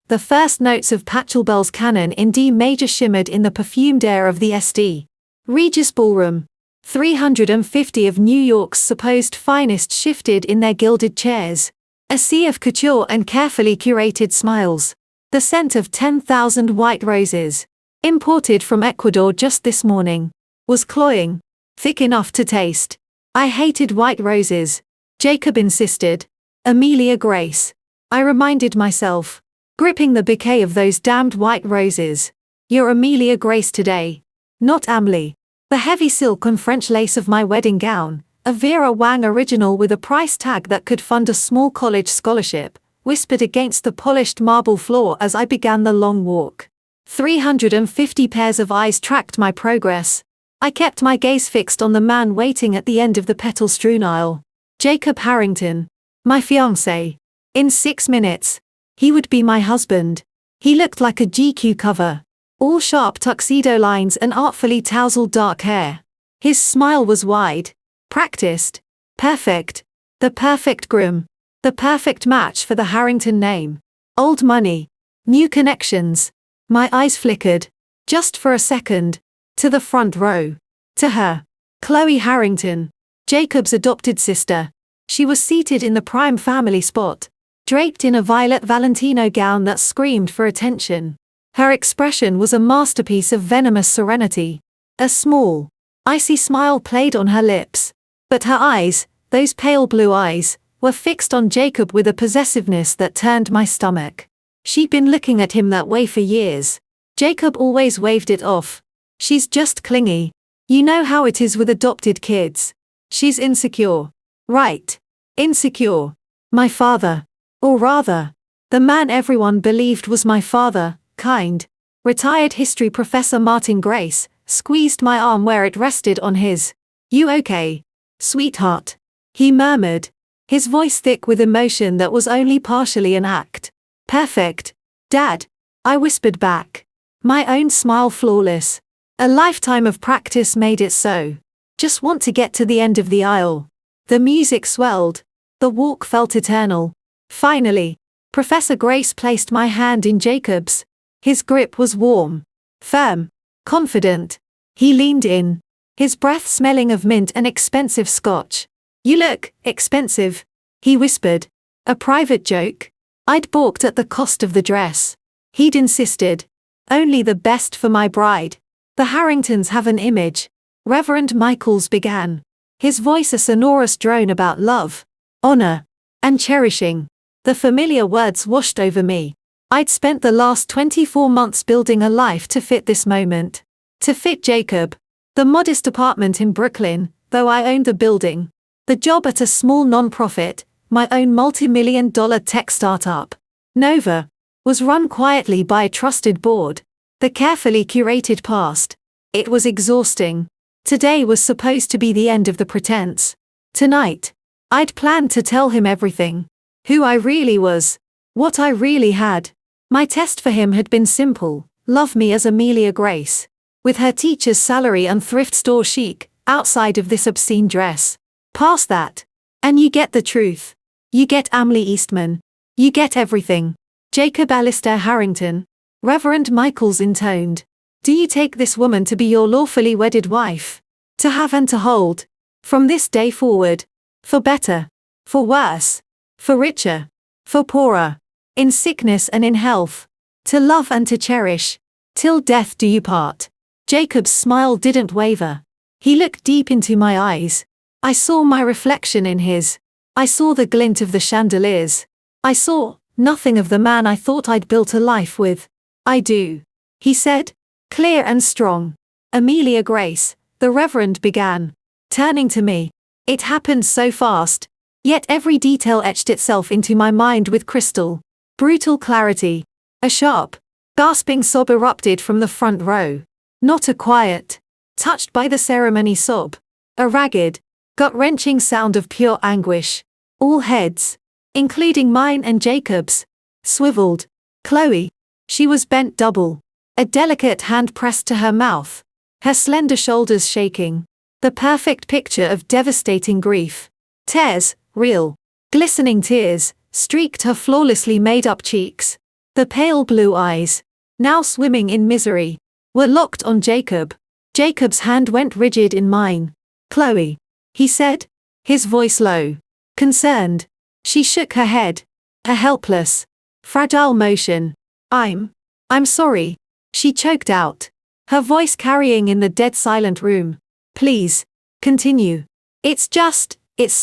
The first notes of Pachelbel's canon in D major shimmered in the perfumed air of the St. Regis Ballroom. 350 of New York's supposed finest shifted in their gilded chairs. A sea of couture and carefully curated smiles. The scent of 10,000 white roses, imported from Ecuador just this morning, was cloying, thick enough to taste. I hated white roses, Jacob insisted. Amelia Grace. I reminded myself, gripping the bouquet of those damned white roses. You're Amelia Grace today, not Amelie. The heavy silk and French lace of my wedding gown, a Vera Wang original with a price tag that could fund a small college scholarship, whispered against the polished marble floor as I began the long walk. 350 pairs of eyes tracked my progress. I kept my gaze fixed on the man waiting at the end of the petal-strewn aisle. Jacob Harrington. My fiancé. In 6 minutes, he would be my husband. He looked like a GQ cover. All sharp tuxedo lines and artfully tousled dark hair. His smile was wide, practiced, perfect. The perfect groom. The perfect match for the Harrington name. Old money. New connections. My eyes flickered, just for a second, to the front row. To her. Chloe Harrington. Jacob's adopted sister. She was seated in the prime family spot, draped in a violet Valentino gown that screamed for attention. Her expression was a masterpiece of venomous serenity. A small, icy smile played on her lips. But her eyes, those pale blue eyes, were fixed on Jacob with a possessiveness that turned my stomach. She'd been looking at him that way for years. Jacob always waved it off. She's just clingy. You know how it is with adopted kids. She's insecure. Right. Insecure. My father. Or rather, the man everyone believed was my father, kind. Retired history professor Martin Grace, squeezed my arm where it rested on his. You okay, sweetheart? He murmured, his voice thick with emotion that was only partially an act. Perfect, Dad, I whispered back. My own smile flawless. A lifetime of practice made it so. Just want to get to the end of the aisle. The music swelled. The walk felt eternal. Finally, Professor Grace placed my hand in Jacob's. His grip was warm, firm, confident. He leaned in, his breath smelling of mint and expensive scotch. You look expensive, he whispered. A private joke? I'd balked at the cost of the dress. He'd insisted. Only the best for my bride. The Harringtons have an image. Reverend Michaels began. His voice a sonorous drone about love, honor, and cherishing. The familiar words washed over me. I'd spent the last 24 months building a life to fit this moment. To fit Jacob. The modest apartment in Brooklyn, though I owned the building. The job at a small non-profit, my own multi-million-dollar tech startup. Nova. Was run quietly by a trusted board. The carefully curated past. It was exhausting. Today was supposed to be the end of the pretense. Tonight. I'd planned to tell him everything. Who I really was. What I really had. My test for him had been simple. Love me as Amelia Grace. With her teacher's salary and thrift store chic, outside of this obscene dress. Past that. And you get the truth. You get Amelie Eastman. You get everything. Jacob Alistair Harrington. Reverend Michaels intoned. Do you take this woman to be your lawfully wedded wife? To have and to hold. From this day forward. For better. For worse. For richer. For poorer. In sickness and in health. To love and to cherish. Till death do you part. Jacob's smile didn't waver. He looked deep into my eyes. I saw my reflection in his. I saw the glint of the chandeliers. I saw nothing of the man I thought I'd built a life with. I do. He said. Clear and strong. Amelia Grace, the Reverend began. Turning to me. It happened so fast. Yet every detail etched itself into my mind with crystal. Brutal clarity. A sharp, gasping sob erupted from the front row. Not a quiet, touched by the ceremony sob. A ragged, gut-wrenching sound of pure anguish. All heads, including mine and Jacob's, swiveled. Chloe. She was bent double. A delicate hand pressed to her mouth. Her slender shoulders shaking. The perfect picture of devastating grief. Tears, real, glistening tears, streaked her flawlessly made-up cheeks. The pale blue eyes, now swimming in misery, were locked on Jacob. Jacob's hand went rigid in mine. "Chloe," he said, his voice low, concerned. She shook her head, a helpless, fragile motion. I'm sorry," she choked out, her voice carrying in the dead silent room. "Please, continue. It's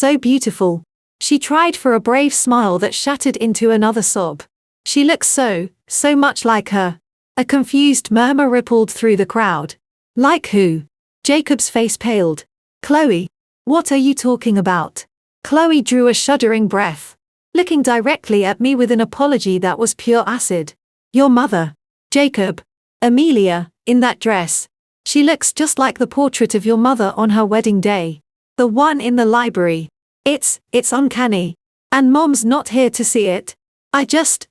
so beautiful." She tried for a brave smile that shattered into another sob. "She looks so much like her." A confused murmur rippled through the crowd. "Like who?" Jacob's face paled. "Chloe, what are you talking about?" Chloe drew a shuddering breath, looking directly at me with an apology that was pure acid. "Your mother, Jacob. Amelia, in that dress. She looks just like the portrait of your mother on her wedding day. The one in the library. It's uncanny. And Mom's not here to see it."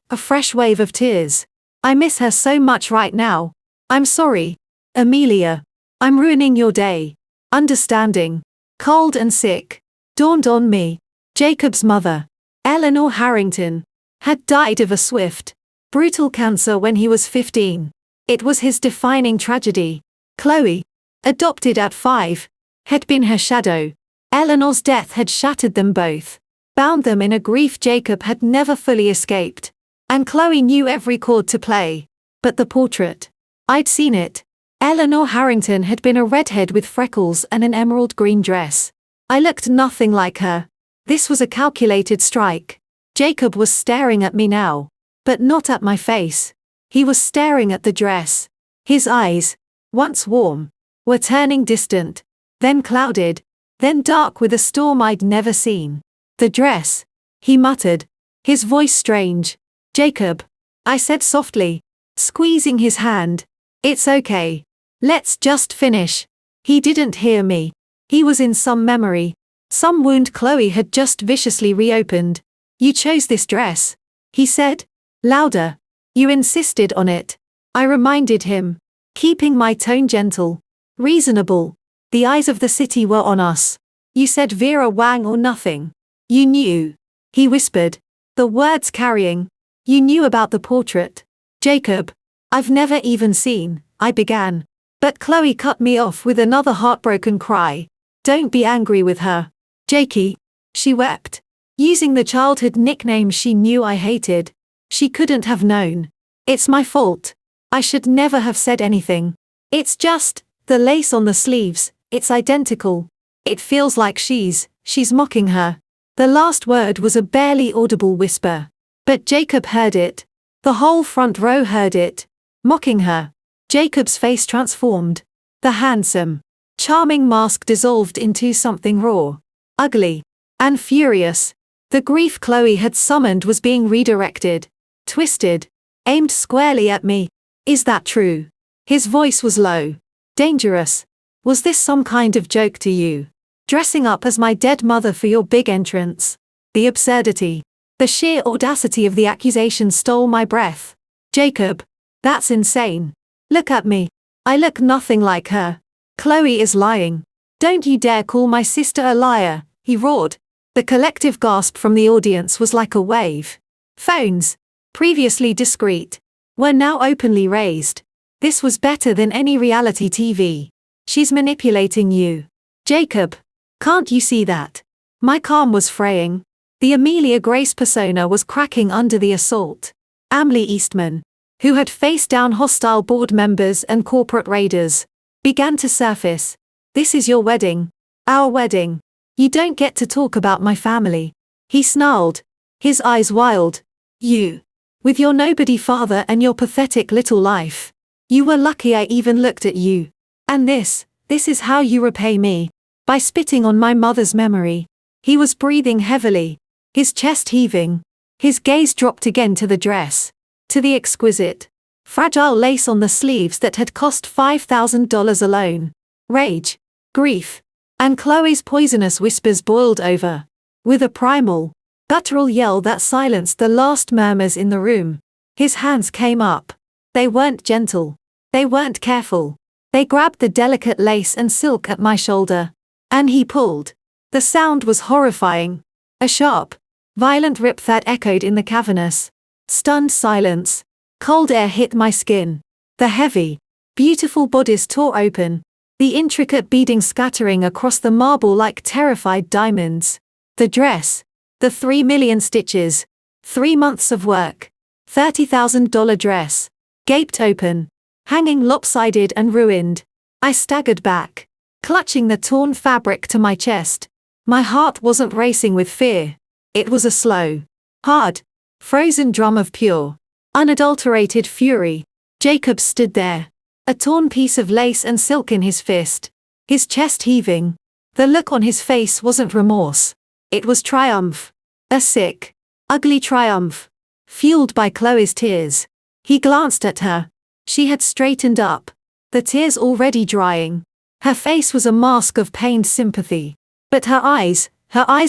A fresh wave of tears. "I miss her so much right now. I'm sorry, Amelia. I'm ruining your day." Understanding, cold and sick, dawned on me. Jacob's mother, Eleanor Harrington, had died of a swift, brutal cancer when he was 15. It was his defining tragedy. Chloe, adopted at 5, had been her shadow. Eleanor's death had shattered them both, bound them in a grief Jacob had never fully escaped. And Chloe knew every chord to play. But the portrait. I'd seen it. Eleanor Harrington had been a redhead with freckles and an emerald green dress. I looked nothing like her. This was a calculated strike. Jacob was staring at me now. But not at my face. He was staring at the dress. His eyes, once warm, were turning distant, then clouded, then dark with a storm I'd never seen. "The dress," he muttered, his voice strange. "Jacob," I said softly, squeezing his hand. "It's okay. Let's just finish." He didn't hear me. He was in some memory, some wound Chloe had just viciously reopened. "You chose this dress," he said, louder. "You insisted on it." I reminded him, keeping my tone gentle, reasonable. "The eyes of the city were on us. You said Vera Wang or nothing. You knew," he whispered, the words carrying. "You knew about the portrait." "Jacob, I've never even seen," I began. But Chloe cut me off with another heartbroken cry. "Don't be angry with her, Jakey," she wept, using the childhood nickname she knew I hated. "She couldn't have known. It's my fault. I should never have said anything. It's just, the lace on the sleeves, it's identical. It feels like she's mocking her." The last word was a barely audible whisper. But Jacob heard it. The whole front row heard it. Mocking her. Jacob's face transformed. The handsome, charming mask dissolved into something raw, ugly, and furious. The grief Chloe had summoned was being redirected, twisted, aimed squarely at me. "Is that true?" His voice was low. "Dangerous. Was this some kind of joke to you? Dressing up as my dead mother for your big entrance?" The absurdity, the sheer audacity of the accusation stole my breath. "Jacob, that's insane. Look at me. I look nothing like her. Chloe is lying. Don't you dare call my sister a liar," he roared. The collective gasp from the audience was like a wave. Phones, previously discreet, were now openly raised. This was better than any reality TV. "She's manipulating you. Jacob, can't you see that?" My calm was fraying. The Amelia Grace persona was cracking under the assault. Emily Eastman, who had faced down hostile board members and corporate raiders, began to surface. "This is your wedding. Our wedding. You don't get to talk about my family," he snarled, his eyes wild. "You, with your nobody father and your pathetic little life. You were lucky I even looked at you. And this is how you repay me. By spitting on my mother's memory." He was breathing heavily, his chest heaving. His gaze dropped again to the dress, to the exquisite, fragile lace on the sleeves that had cost $5,000 alone. Rage, grief, and Chloe's poisonous whispers boiled over. With a primal, guttural yell that silenced the last murmurs in the room, his hands came up. They weren't gentle. They weren't careful. They grabbed the delicate lace and silk at my shoulder. And he pulled. The sound was horrifying. A sharp, violent rip that echoed in the cavernous, stunned silence. Cold air hit my skin. The heavy, beautiful bodice tore open, the intricate beading scattering across the marble like terrified diamonds. The dress, the 3 million stitches, 3 months of work, $30,000 dress, gaped open, hanging lopsided and ruined. I staggered back, clutching the torn fabric to my chest. My heart wasn't racing with fear. It was a slow, hard, frozen drum of pure, unadulterated fury. Jacob stood there, a torn piece of lace and silk in his fist, his chest heaving. The look on his face wasn't remorse. It was triumph. A sick, ugly triumph, fueled by Chloe's tears. He glanced at her. She had straightened up, the tears already drying. Her face was a mask of pained sympathy. But her eyes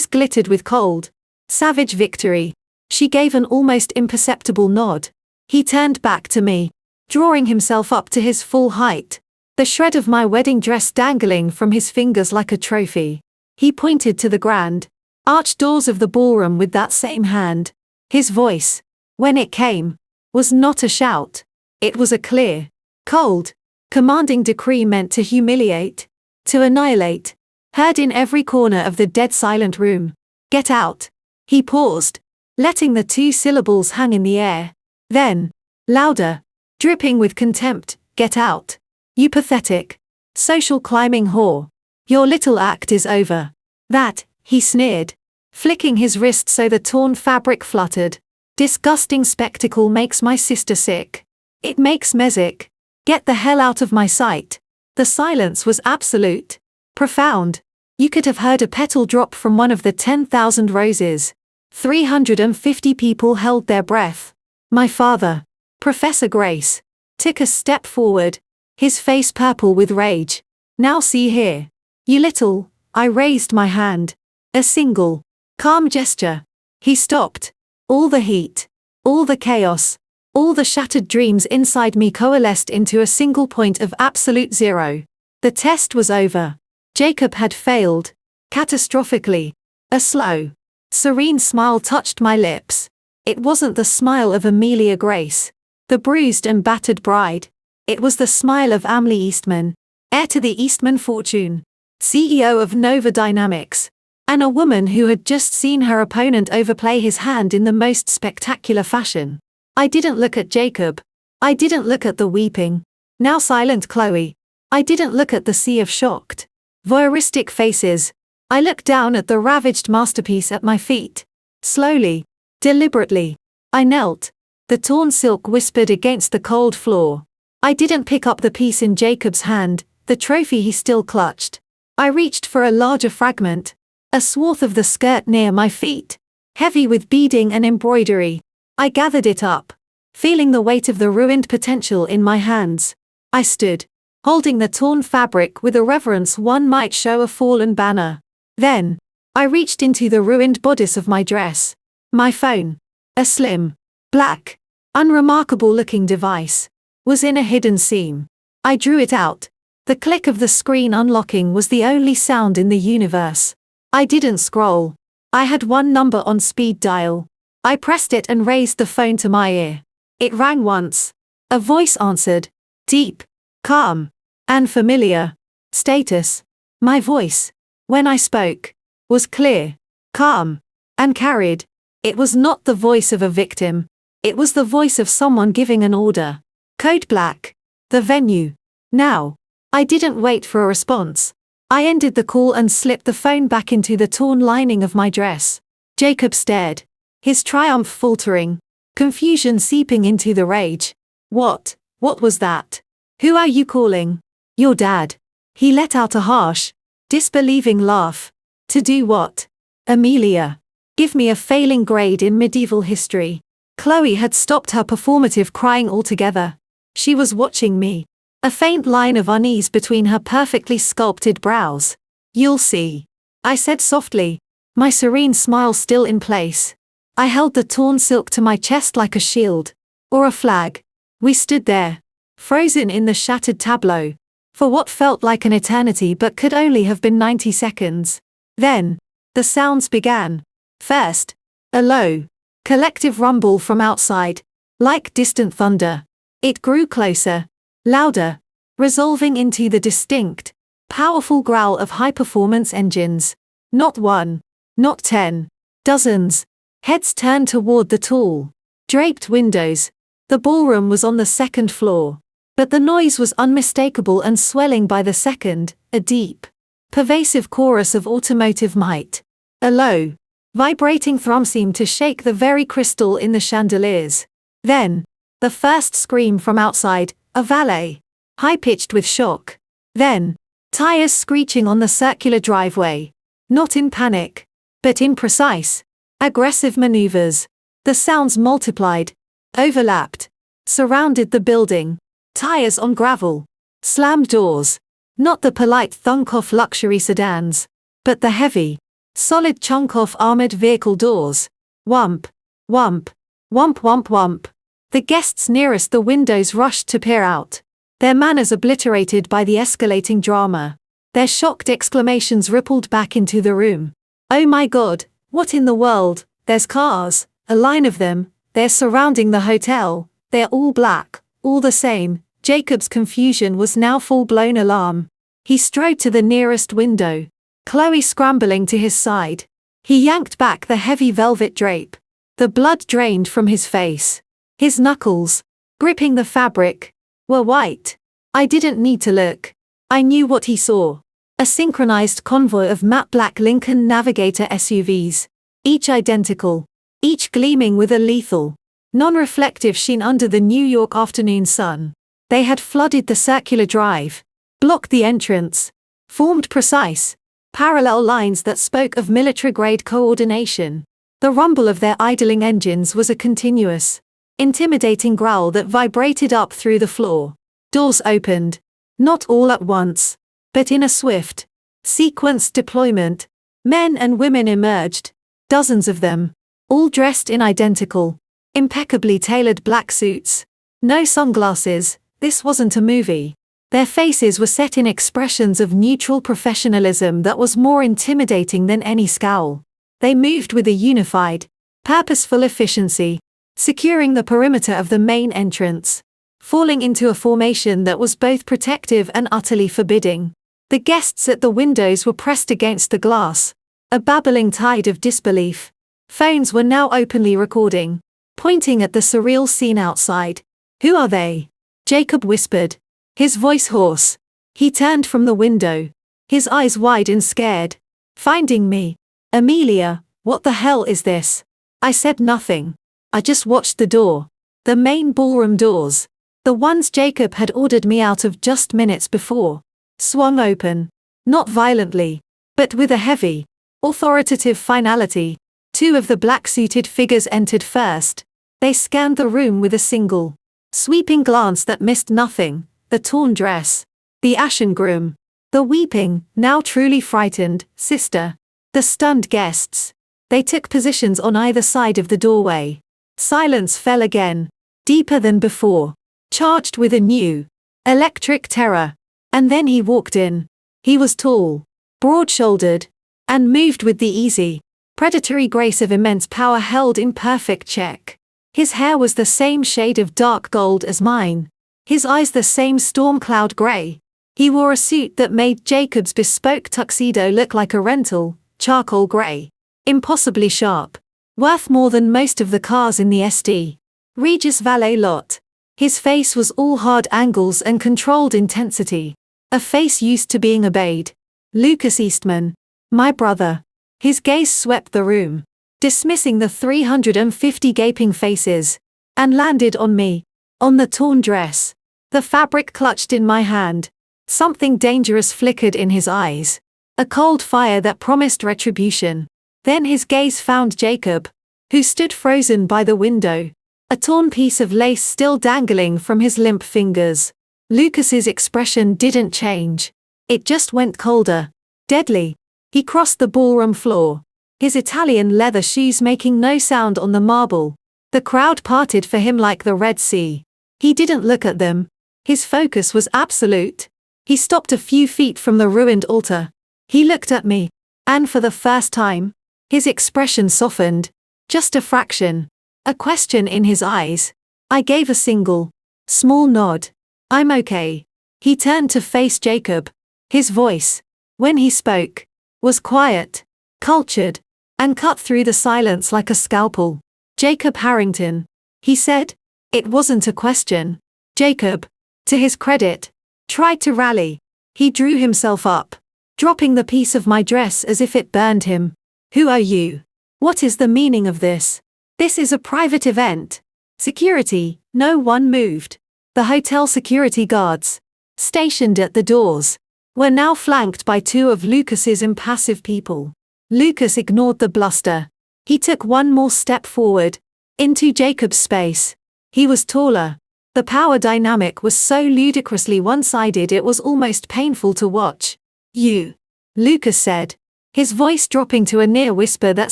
glittered with cold, savage victory. She gave an almost imperceptible nod. He turned back to me, drawing himself up to his full height, the shred of my wedding dress dangling from his fingers like a trophy. He pointed to the grand, arched doors of the ballroom with that same hand. His voice, when it came, was not a shout. It was a clear, cold, commanding decree meant to humiliate, to annihilate, heard in every corner of the dead-silent room. Get out. He paused, letting the 2 syllables hang in the air. Then, louder, dripping with contempt, get out. You pathetic, social climbing whore. Your little act is over. That, he sneered, flicking his wrist so the torn fabric fluttered. Disgusting spectacle makes my sister sick. It makes me sick. Get the hell out of my sight. The silence was absolute, profound. You could have heard a petal drop from one of the 10,000 roses. 350 people held their breath. My father, Professor Grace, took a step forward, his face purple with rage. Now see here. You little, I raised my hand. A single, calm gesture. He stopped. All the heat, all the chaos, all the shattered dreams inside me coalesced into a single point of absolute zero. The test was over. Jacob had failed, catastrophically. A slow, serene smile touched my lips. It wasn't the smile of Amelia Grace, the bruised and battered bride. It was the smile of Amley Eastman, heir to the Eastman fortune, CEO of Nova Dynamics, and a woman who had just seen her opponent overplay his hand in the most spectacular fashion. I didn't look at Jacob. I didn't look at the weeping, now silent Chloe. I didn't look at the sea of shocked, voyeuristic faces. I looked down at the ravaged masterpiece at my feet. Slowly, deliberately, I knelt. The torn silk whispered against the cold floor. I didn't pick up the piece in Jacob's hand, the trophy he still clutched. I reached for a larger fragment, a swath of the skirt near my feet, heavy with beading and embroidery. I gathered it up, feeling the weight of the ruined potential in my hands. I stood, holding the torn fabric with a reverence one might show a fallen banner. Then, I reached into the ruined bodice of my dress. My phone, a slim, black, unremarkable-looking device, was in a hidden seam. I drew it out. The click of the screen unlocking was the only sound in the universe. I didn't scroll. I had one number on speed dial. I pressed it and raised the phone to my ear. It rang once. A voice answered. Deep, calm, and familiar. Status. My voice, when I spoke, was clear, calm, and carried. It was not the voice of a victim. It was the voice of someone giving an order. Code black. The venue. Now. I didn't wait for a response. I ended the call and slipped the phone back into the torn lining of my dress. Jacob stared, his triumph faltering, confusion seeping into the rage. What was that? Who are you calling? Your dad. He let out a harsh, disbelieving laugh. To do what? Amelia. Give me a failing grade in medieval history. Chloe had stopped her performative crying altogether. She was watching me. A faint line of unease between her perfectly sculpted brows. You'll see, I said softly, my serene smile still in place. I held the torn silk to my chest like a shield, or a flag. We stood there, frozen in the shattered tableau, for what felt like an eternity but could only have been 90 seconds. Then, the sounds began. First, a low, collective rumble from outside, Like distant thunder. It grew closer, louder, resolving into the distinct, powerful growl of high-performance engines. Not one, not 10, dozens. Heads turned toward the tall, draped windows. The ballroom was on the second floor. But the noise was unmistakable and swelling by the second, a deep, pervasive chorus of automotive might. A low, vibrating thrum seemed to shake the very crystal in the chandeliers. Then, the first scream from outside, a valet, high-pitched with shock. Then, tires screeching on the circular driveway. Not in panic, but in precise, aggressive maneuvers. The sounds multiplied, overlapped, surrounded the building. Tires on gravel. Slammed doors. Not the polite thunk-off luxury sedans, but the heavy, solid chunk-off armored vehicle doors. Whump, whump, whump whump whump. The guests nearest the windows rushed to peer out, their manners obliterated by the escalating drama. Their shocked exclamations rippled back into the room. Oh my God, what in the world? There's cars, a line of them, they're surrounding the hotel, they're all black, all the same. Jacob's confusion was now full-blown alarm. He strode to the nearest window, Chloe scrambling to his side. He yanked back the heavy velvet drape. The blood drained from his face. His knuckles, gripping the fabric, were white. I didn't need to look. I knew what he saw. A synchronized convoy of matte black Lincoln Navigator SUVs, each identical, each gleaming with a lethal, non-reflective sheen under the New York afternoon sun. They had flooded the circular drive, blocked the entrance, formed precise, parallel lines that spoke of military-grade coordination. The rumble of their idling engines was a continuous, intimidating growl that vibrated up through the floor. Doors opened, not all at once, but in a swift, sequenced deployment. Men and women emerged, dozens of them, all dressed in identical, impeccably tailored black suits. No sunglasses. This wasn't a movie. Their faces were set in expressions of neutral professionalism that was more intimidating than any scowl. They moved with a unified, purposeful efficiency, securing the perimeter of the main entrance, falling into a formation that was both protective and utterly forbidding. The guests at the windows were pressed against the glass, a babbling tide of disbelief. Phones were now openly recording, pointing at the surreal scene outside. Who are they? Jacob whispered, his voice hoarse. He turned from the window, his eyes wide and scared. Finding me. Amelia, what the hell is this? I said nothing. I just watched the door. The main ballroom doors, the ones Jacob had ordered me out of just minutes before, swung open. Not violently, but with a heavy, authoritative finality. Two of the black-suited figures entered first. They scanned the room with a single, sweeping glance that missed nothing: the torn dress, the ashen groom, the weeping, now truly frightened, sister, the stunned guests. They took positions on either side of the doorway. Silence fell again, deeper than before, charged with a new, electric terror. And then he walked in. He was tall, broad-shouldered, and moved with the easy, predatory grace of immense power held in perfect check. His hair was the same shade of dark gold as mine, his eyes the same storm cloud gray. He wore a suit that made Jacob's bespoke tuxedo look like a rental, charcoal gray, impossibly sharp, worth more than most of the cars in the SD Regis valet lot. His face was all hard angles and controlled intensity, a face used to being obeyed. Lucas Eastman, my brother. His gaze swept the room, dismissing the 350 gaping faces, and landed on me, on the torn dress. The fabric clutched in my hand. Something dangerous flickered in his eyes, a cold fire that promised retribution. Then his gaze found Jacob, who stood frozen by the window, a torn piece of lace still dangling from his limp fingers. Lucas's expression didn't change. It just went colder, deadly. He crossed the ballroom floor, his Italian leather shoes making no sound on the marble. The crowd parted for him like the Red Sea. He didn't look at them. His focus was absolute. He stopped a few feet from the ruined altar. He looked at me, and for the first time, his expression softened, just a fraction, a question in his eyes. I gave a single, small nod. I'm okay. He turned to face Jacob. His voice, when he spoke, was quiet, cultured, and cut through the silence like a scalpel. Jacob Harrington, he said. It wasn't a question. Jacob, to his credit, tried to rally. He drew himself up, dropping the piece of my dress as if it burned him. Who are you? What is the meaning of this? This is a private event. Security, no one moved. The hotel security guards, stationed at the doors, were now flanked by two of Lucas's impassive people. Lucas ignored the bluster. He took one more step forward, into Jacob's space. He was taller. The power dynamic was so ludicrously one-sided it was almost painful to watch. You, Lucas said, his voice dropping to a near whisper that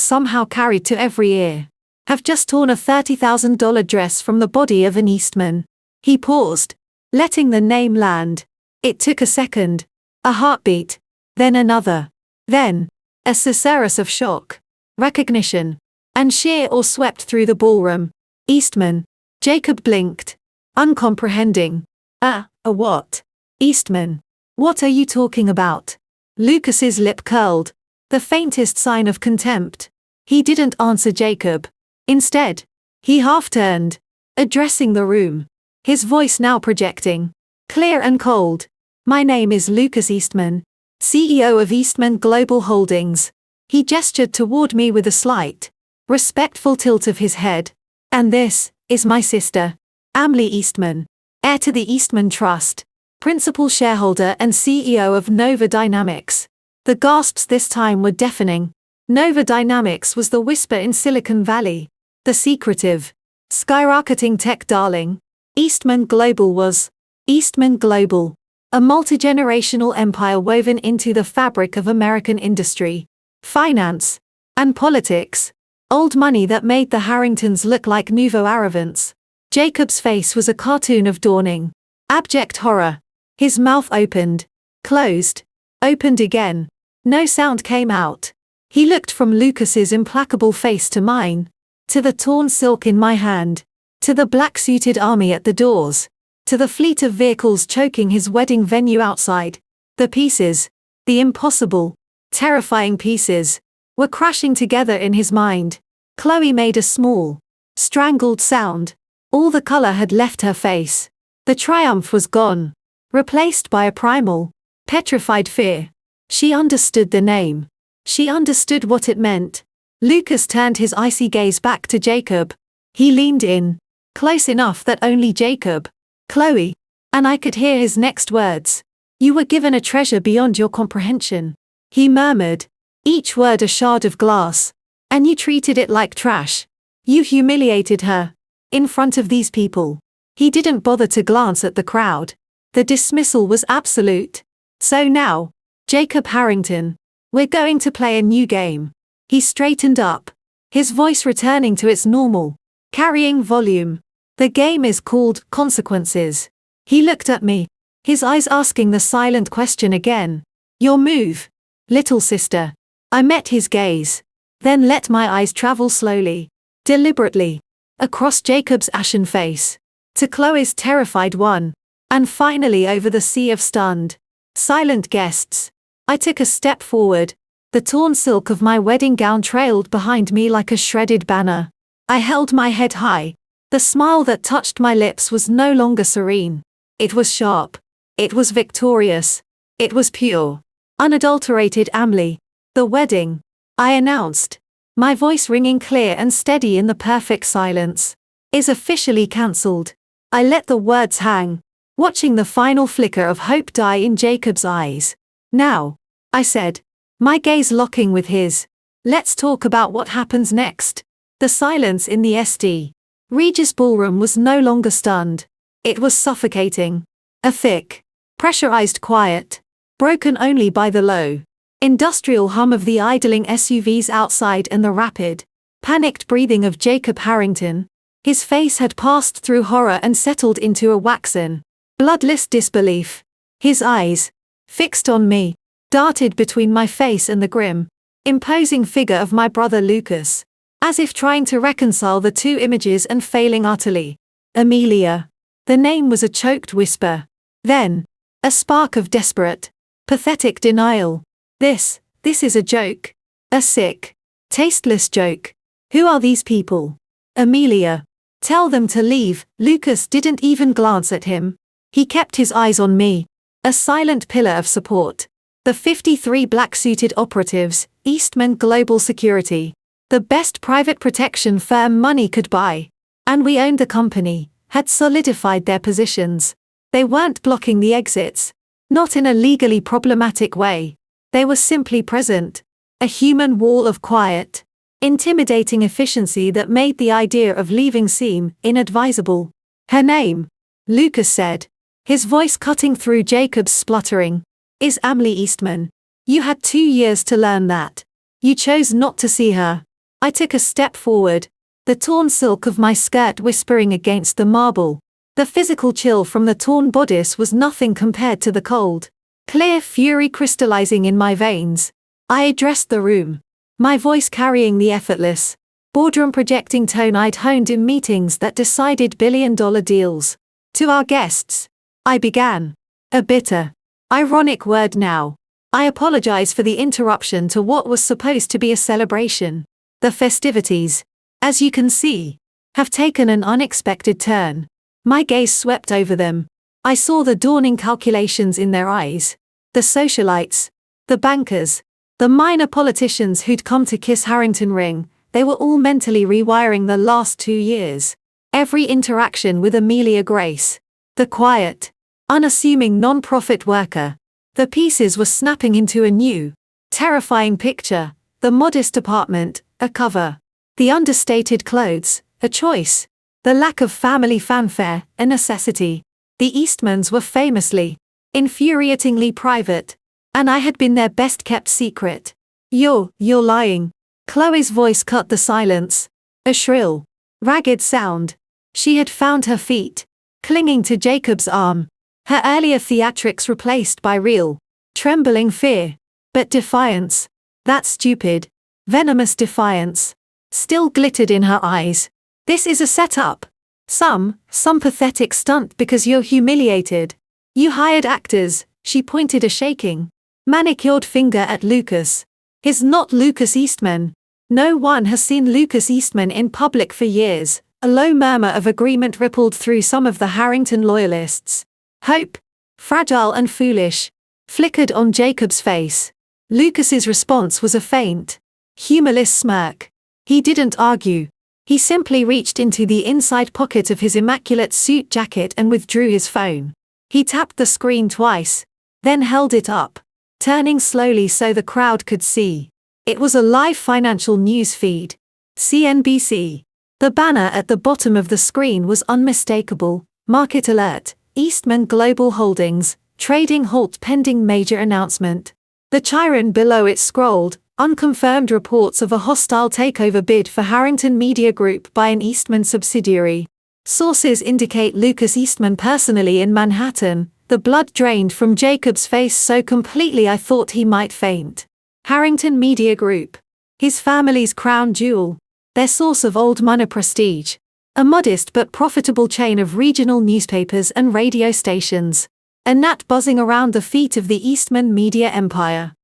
somehow carried to every ear, have just torn a $30,000 dress from the body of an Eastman. He paused, letting the name land. It took a second, a heartbeat, then another, then a susurrus of shock, recognition, and sheer awe swept through the ballroom. Eastman. Jacob blinked, uncomprehending. A what? Eastman. What are you talking about? Lucas's lip curled, the faintest sign of contempt. He didn't answer Jacob. Instead, he half-turned, addressing the room, his voice now projecting, clear and cold. My name is Lucas Eastman, CEO of Eastman Global Holdings. He gestured toward me with a slight, respectful tilt of his head. And this is my sister, Emily Eastman, heir to the Eastman Trust, principal shareholder and CEO of Nova Dynamics. The gasps this time were deafening. Nova Dynamics was the whisper in Silicon Valley, the secretive, skyrocketing tech darling. Eastman Global was Eastman Global, a multi-generational empire woven into the fabric of American industry, finance, and politics. Old money that made the Harringtons look like nouveau arrivants. Jacob's face was a cartoon of dawning, abject horror. His mouth opened, closed, opened again. No sound came out. He looked from Lucas's implacable face to mine, to the torn silk in my hand, to the black-suited army at the doors, to the fleet of vehicles choking his wedding venue outside. The pieces, the impossible, terrifying pieces, were crashing together in his mind. Chloe made a small, strangled sound. All the color had left her face. The triumph was gone, replaced by a primal, petrified fear. She understood the name. She understood what it meant. Lucas turned his icy gaze back to Jacob. He leaned in, close enough that only Jacob, Chloe, and I could hear his next words. You were given a treasure beyond your comprehension. He murmured, each word a shard of glass. And you treated it like trash. You humiliated her. In front of these people. He didn't bother to glance at the crowd. The dismissal was absolute. So now, Jacob Harrington, we're going to play a new game. He straightened up, his voice returning to its normal, carrying volume. The game is called Consequences. He looked at me, his eyes asking the silent question again. Your move, little sister. I met his gaze, then let my eyes travel slowly, deliberately, across Jacob's ashen face, to Chloe's terrified one, and finally over the sea of stunned, silent guests. I took a step forward. The torn silk of my wedding gown trailed behind me like a shredded banner. I held my head high. The smile that touched my lips was no longer serene. It was sharp. It was victorious. It was pure. Unadulterated Emily. The wedding, I announced, my voice ringing clear and steady in the perfect silence, is officially cancelled. I let the words hang, watching the final flicker of hope die in Jacob's eyes. Now, I said, my gaze locking with his, let's talk about what happens next. The silence in the St. Regis ballroom was no longer stunned. It was suffocating. A thick, pressurized quiet, broken only by the low, industrial hum of the idling SUVs outside and the rapid, panicked breathing of Jacob Harrington. His face had passed through horror and settled into a waxen, bloodless disbelief. His eyes, fixed on me, darted between my face and the grim, imposing figure of my brother Lucas, as if trying to reconcile the two images and failing utterly. Amelia. The name was a choked whisper. Then, a spark of desperate, pathetic denial. This is a joke. A sick, tasteless joke. Who are these people? Amelia. Tell them to leave. Lucas didn't even glance at him. He kept his eyes on me. A silent pillar of support. The 53 black-suited operatives, Eastman Global Security. The best private protection firm money could buy. And we owned the company, had solidified their positions. They weren't blocking the exits. Not in a legally problematic way. They were simply present. A human wall of quiet, intimidating efficiency that made the idea of leaving seem inadvisable. Her name, Lucas said, his voice cutting through Jacob's spluttering, is Emily Eastman. You had 2 years to learn that. You chose not to see her. I took a step forward, the torn silk of my skirt whispering against the marble. The physical chill from the torn bodice was nothing compared to the cold, clear fury crystallizing in my veins. I addressed the room, my voice carrying the effortless, boardroom projecting tone I'd honed in meetings that decided billion-dollar deals. To our guests, I began. A bitter, ironic word now. I apologize for the interruption to what was supposed to be a celebration. The festivities, as you can see, have taken an unexpected turn. My gaze swept over them. I saw the dawning calculations in their eyes. The socialites, the bankers, the minor politicians who'd come to kiss Harrington ring, they were all mentally rewiring the last 2 years. Every interaction with Amelia Grace, the quiet, unassuming non-profit worker, the pieces were snapping into a new, terrifying picture. The modest apartment, a cover. The understated clothes, a choice. The lack of family fanfare, a necessity. The Eastmans were famously, infuriatingly private, and I had been their best-kept secret. You're lying. Chloe's voice cut the silence. A shrill, ragged sound. She had found her feet, clinging to Jacob's arm. Her earlier theatrics replaced by real, trembling fear. But defiance, that stupid, venomous defiance, still glittered in her eyes. This is a setup. Some pathetic stunt because you're humiliated. You hired actors, she pointed a shaking, manicured finger at Lucas. He's not Lucas Eastman. No one has seen Lucas Eastman in public for years. A low murmur of agreement rippled through some of the Harrington loyalists. Hope, fragile and foolish, flickered on Jacob's face. Lucas's response was a faint, humorless smirk. He didn't argue. He simply reached into the inside pocket of his immaculate suit jacket and withdrew his phone. He tapped the screen twice, then held it up, turning slowly so the crowd could see. It was a live financial news feed. CNBC. The banner at the bottom of the screen was unmistakable. Market alert. Eastman Global Holdings, trading halt pending major announcement. The chyron below it scrolled, unconfirmed reports of a hostile takeover bid for Harrington Media Group by an Eastman subsidiary. Sources indicate Lucas Eastman personally in Manhattan. The blood drained from Jacob's face so completely I thought he might faint. Harrington Media Group. His family's crown jewel. Their source of old money prestige. A modest but profitable chain of regional newspapers and radio stations. A gnat buzzing around the feet of the Eastman media empire.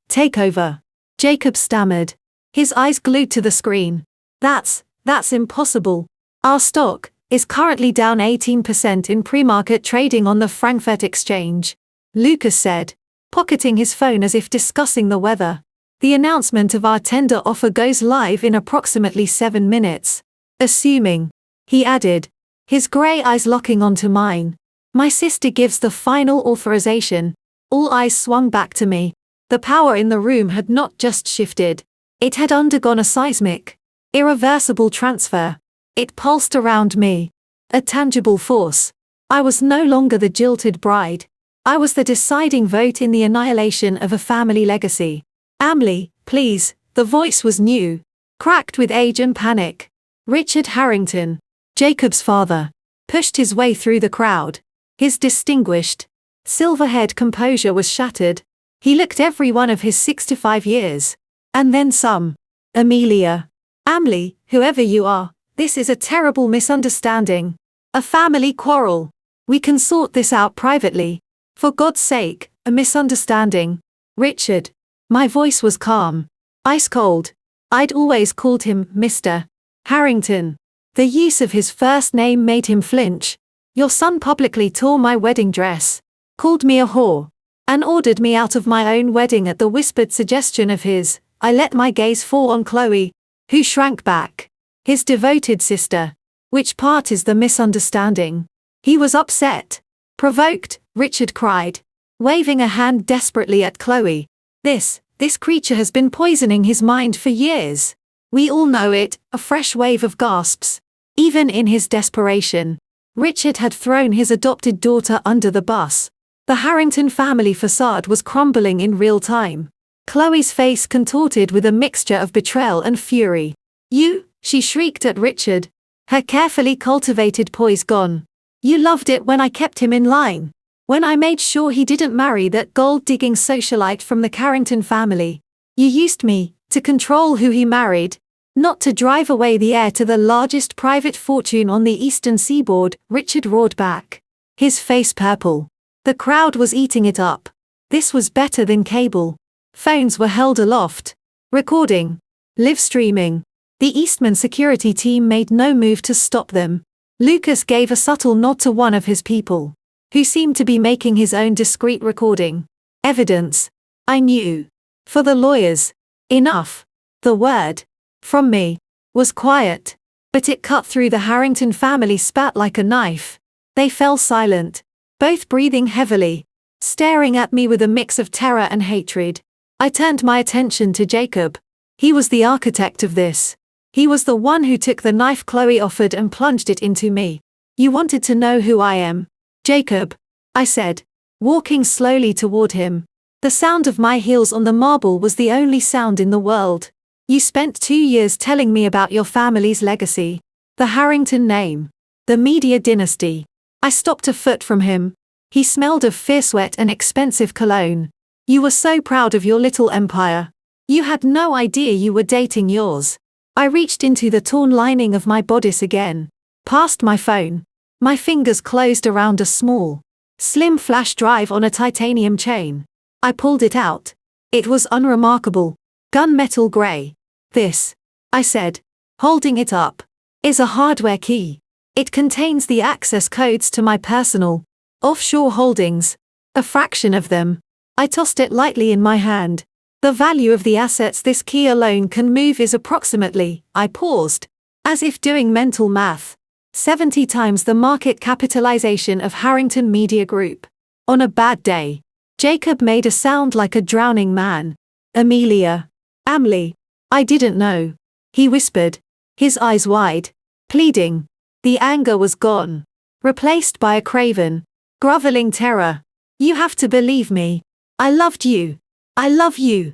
Takeover. Jacob stammered, his eyes glued to the screen. That's impossible. Our stock is currently down 18% in pre-market trading on the Frankfurt Exchange. Lucas said, pocketing his phone as if discussing the weather. The announcement of our tender offer goes live in approximately 7 minutes. Assuming, he added, his grey eyes locking onto mine. My sister gives the final authorization. All eyes swung back to me. The power in the room had not just shifted. It had undergone a seismic, irreversible transfer. It pulsed around me. A tangible force. I was no longer the jilted bride. I was the deciding vote in the annihilation of a family legacy. Emily, please. The voice was new, cracked with age and panic. Richard Harrington, Jacob's father, pushed his way through the crowd. His distinguished, silver-haired composure was shattered. He looked every one of his 65 years. And then some. Amelia. Emily, whoever you are, this is a terrible misunderstanding. A family quarrel. We can sort this out privately. For God's sake, a misunderstanding. Richard. My voice was calm. Ice cold. I'd always called him Mr. Harrington. The use of his first name made him flinch. Your son publicly tore my wedding dress, called me a whore, and ordered me out of my own wedding at the whispered suggestion of his. I let my gaze fall on Chloe, who shrank back. His devoted sister. Which part is the misunderstanding? He was upset. Provoked, Richard cried, waving a hand desperately at Chloe. This creature has been poisoning his mind for years. We all know it. A fresh wave of gasps. Even in his desperation, Richard had thrown his adopted daughter under the bus. The Harrington family facade was crumbling in real time. Chloe's face contorted with a mixture of betrayal and fury. You, she shrieked at Richard, her carefully cultivated poise gone. You loved it when I kept him in line. When I made sure he didn't marry that gold-digging socialite from the Carrington family. You used me to control who he married, not to drive away the heir to the largest private fortune on the eastern seaboard, Richard roared back, his face purple. The crowd was eating it up. This was better than cable. Phones were held aloft. Recording. Live streaming. The Eastman security team made no move to stop them. Lucas gave a subtle nod to one of his people, who seemed to be making his own discreet recording. Evidence. I knew. For the lawyers. Enough. The word. From me. Was quiet. But it cut through. The Harrington family spat like a knife. They fell silent, both breathing heavily, staring at me with a mix of terror and hatred. I turned my attention to Jacob. He was the architect of this. He was the one who took the knife Chloe offered and plunged it into me. You wanted to know who I am, Jacob, I said, walking slowly toward him. The sound of my heels on the marble was the only sound in the world. You spent 2 years telling me about your family's legacy, the Harrington name, the media dynasty. I stopped a foot from him. He smelled of fierce sweat and expensive cologne. You were so proud of your little empire. You had no idea you were dating yours. I reached into the torn lining of my bodice again, past my phone. My fingers closed around a small, slim flash drive on a titanium chain. I pulled it out. It was unremarkable, gunmetal grey. This, I said, holding it up, is a hardware key. It contains the access codes to my personal, offshore holdings, a fraction of them. I tossed it lightly in my hand. The value of the assets this key alone can move is approximately, I paused, as if doing mental math, 70 times the market capitalization of Harrington Media Group. On a bad day, Jacob made a sound like a drowning man. Amelia. Amley. I didn't know. He whispered, his eyes wide, pleading. The anger was gone, replaced by a craven, groveling terror. You have to believe me. I loved you. I love you.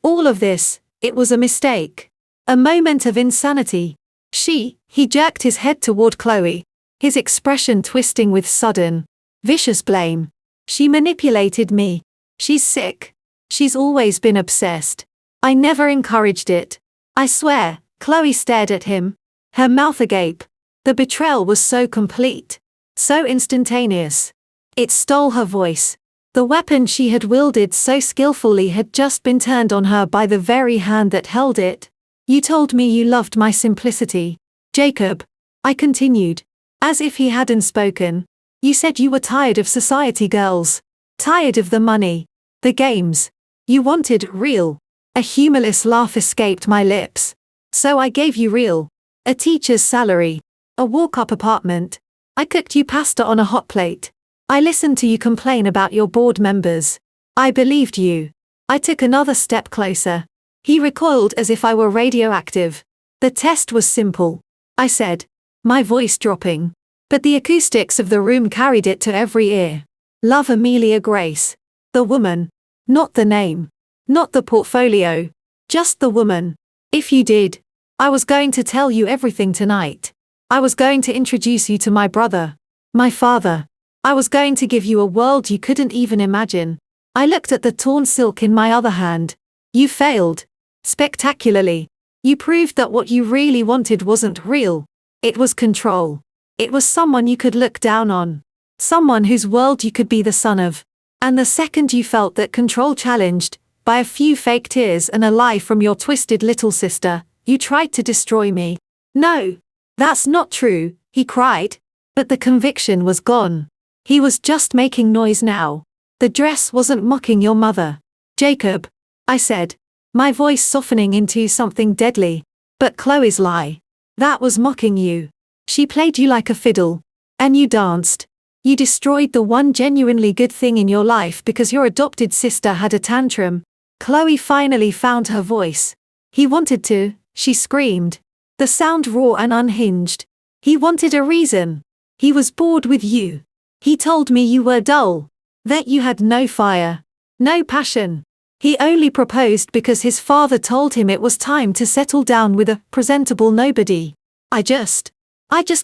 All of this, it was a mistake. A moment of insanity. He jerked his head toward Chloe, his expression twisting with sudden, vicious blame. She manipulated me. She's sick. She's always been obsessed. I never encouraged it. I swear. Chloe stared at him, her mouth agape. The betrayal was so complete, so instantaneous. It stole her voice. The weapon she had wielded so skillfully had just been turned on her by the very hand that held it. You told me you loved my simplicity, Jacob, I continued, as if he hadn't spoken. You said you were tired of society girls, tired of the money, the games. You wanted real. A humorless laugh escaped my lips. So I gave you real. A teacher's salary, a walk-up apartment. I cooked you pasta on a hot plate. I listened to you complain about your board members. I believed you. I took another step closer. He recoiled as if I were radioactive. The test was simple, I said, my voice dropping. But the acoustics of the room carried it to every ear. Love Amelia Grace. The woman. Not the name. Not the portfolio. Just the woman. If you did, I was going to tell you everything tonight. I was going to introduce you to my brother. My father. I was going to give you a world you couldn't even imagine. I looked at the torn silk in my other hand. You failed. Spectacularly. You proved that what you really wanted wasn't real. It was control. It was someone you could look down on. Someone whose world you could be the son of. And the second you felt that control challenged, by a few fake tears and a lie from your twisted little sister, you tried to destroy me. No, that's not true, he cried. But the conviction was gone. He was just making noise now. The dress wasn't mocking your mother. Jacob, I said, my voice softening into something deadly. But Chloe's lie. That was mocking you. She played you like a fiddle. And you danced. You destroyed the one genuinely good thing in your life because your adopted sister had a tantrum. Chloe finally found her voice. He wanted to, she screamed. The sound raw and unhinged. He wanted a reason. He was bored with you. He told me you were dull. That you had no fire. No passion. He only proposed because his father told him it was time to settle down with a presentable nobody. I just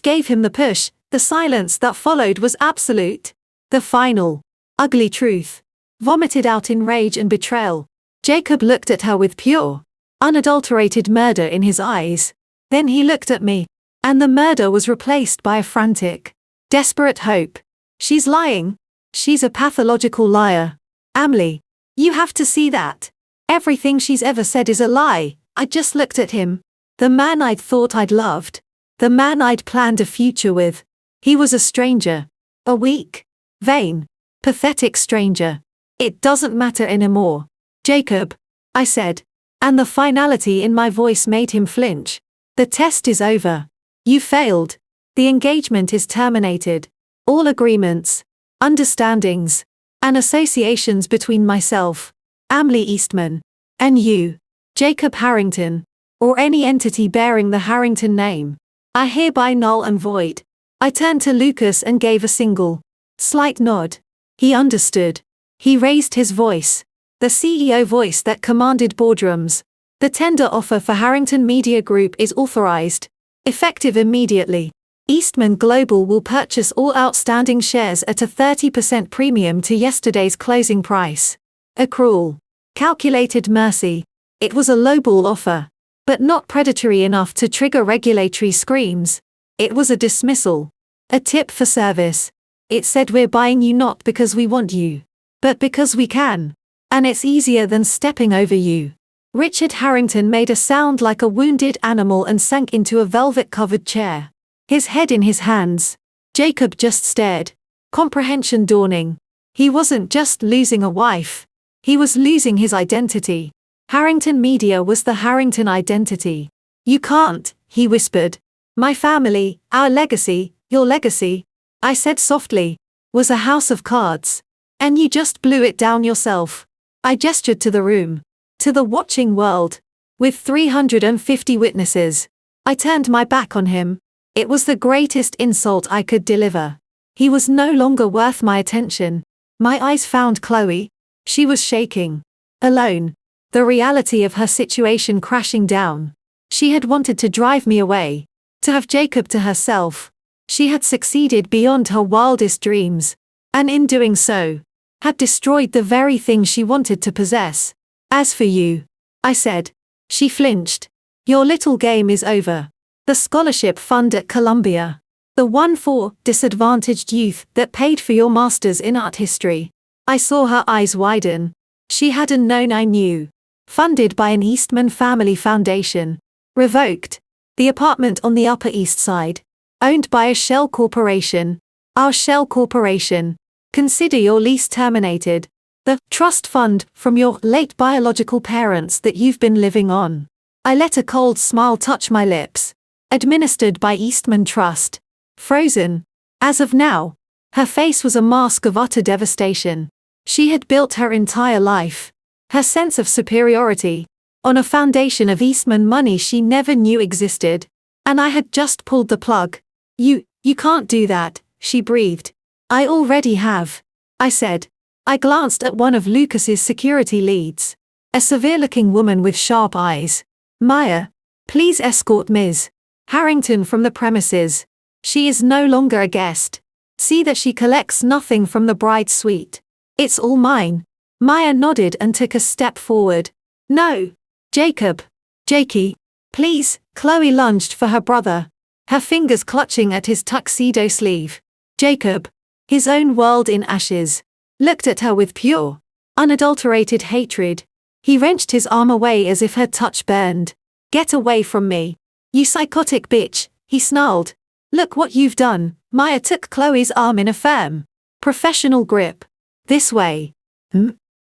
gave him the push. The silence that followed was absolute. The final, ugly truth. Vomited out in rage and betrayal. Jacob looked at her with pure, unadulterated murder in his eyes. Then he looked at me. And the murder was replaced by a frantic, desperate hope. She's lying. She's a pathological liar. Emily, you have to see that. Everything she's ever said is a lie. I just looked at him. The man I'd thought I'd loved. The man I'd planned a future with. He was a stranger. A weak, vain, pathetic stranger. It doesn't matter anymore. Jacob, I said. And the finality in my voice made him flinch. The test is over. You failed. The engagement is terminated. All agreements, understandings, and associations between myself, Emily Eastman, and you, Jacob Harrington, or any entity bearing the Harrington name, are hereby null and void. I turned to Lucas and gave a single, slight nod. He understood. He raised his voice. The CEO voice that commanded boardrooms. The tender offer for Harrington Media Group is authorized. Effective immediately. Eastman Global will purchase all outstanding shares at a 30% premium to yesterday's closing price. Accrual. Calculated mercy. It was a lowball offer. But not predatory enough to trigger regulatory screams. It was a dismissal. A tip for service. It said we're buying you not because we want you, but because we can. And it's easier than stepping over you. Richard Harrington made a sound like a wounded animal and sank into a velvet-covered chair. His head in his hands. Jacob just stared. Comprehension dawning. He wasn't just losing a wife. He was losing his identity. Harrington Media was the Harrington identity. You can't, he whispered. My family, our legacy, your legacy, I said softly, was a house of cards. And you just blew it down yourself. I gestured to the room. To the watching world. With 350 witnesses. I turned my back on him. It was the greatest insult I could deliver. He was no longer worth my attention. My eyes found Chloe. She was shaking. Alone. The reality of her situation crashing down. She had wanted to drive me away. To have Jacob to herself. She had succeeded beyond her wildest dreams. And in doing so, had destroyed the very thing she wanted to possess. As for you, I said. She flinched. Your little game is over. The scholarship fund at Columbia. The one for disadvantaged youth that paid for your master's in art history. I saw her eyes widen. She hadn't known I knew. Funded by an Eastman family foundation. Revoked. The apartment on the Upper East Side. Owned by a shell corporation. Our shell corporation. Consider your lease terminated. The trust fund from your late biological parents that you've been living on. I let a cold smile touch my lips. Administered by Eastman Trust. Frozen. As of now. Her face was a mask of utter devastation. She had built her entire life. Her sense of superiority. On a foundation of Eastman money she never knew existed. And I had just pulled the plug. You can't do that, she breathed. I already have. I said. I glanced at one of Lucas's security leads. A severe-looking woman with sharp eyes. Maya, please escort Ms. Harrington from the premises. She is no longer a guest. See that she collects nothing from the bride's suite. It's all mine. Maya nodded and took a step forward. No. Jacob. Jakey. Please. Chloe lunged for her brother. her fingers clutching at his tuxedo sleeve. Jacob, his own world in ashes, looked at her with pure, unadulterated hatred. He wrenched his arm away as if her touch burned. "Get away from me. You psychotic bitch," he snarled. "Look what you've done." Maya took Chloe's arm in a firm, professional grip. "This way."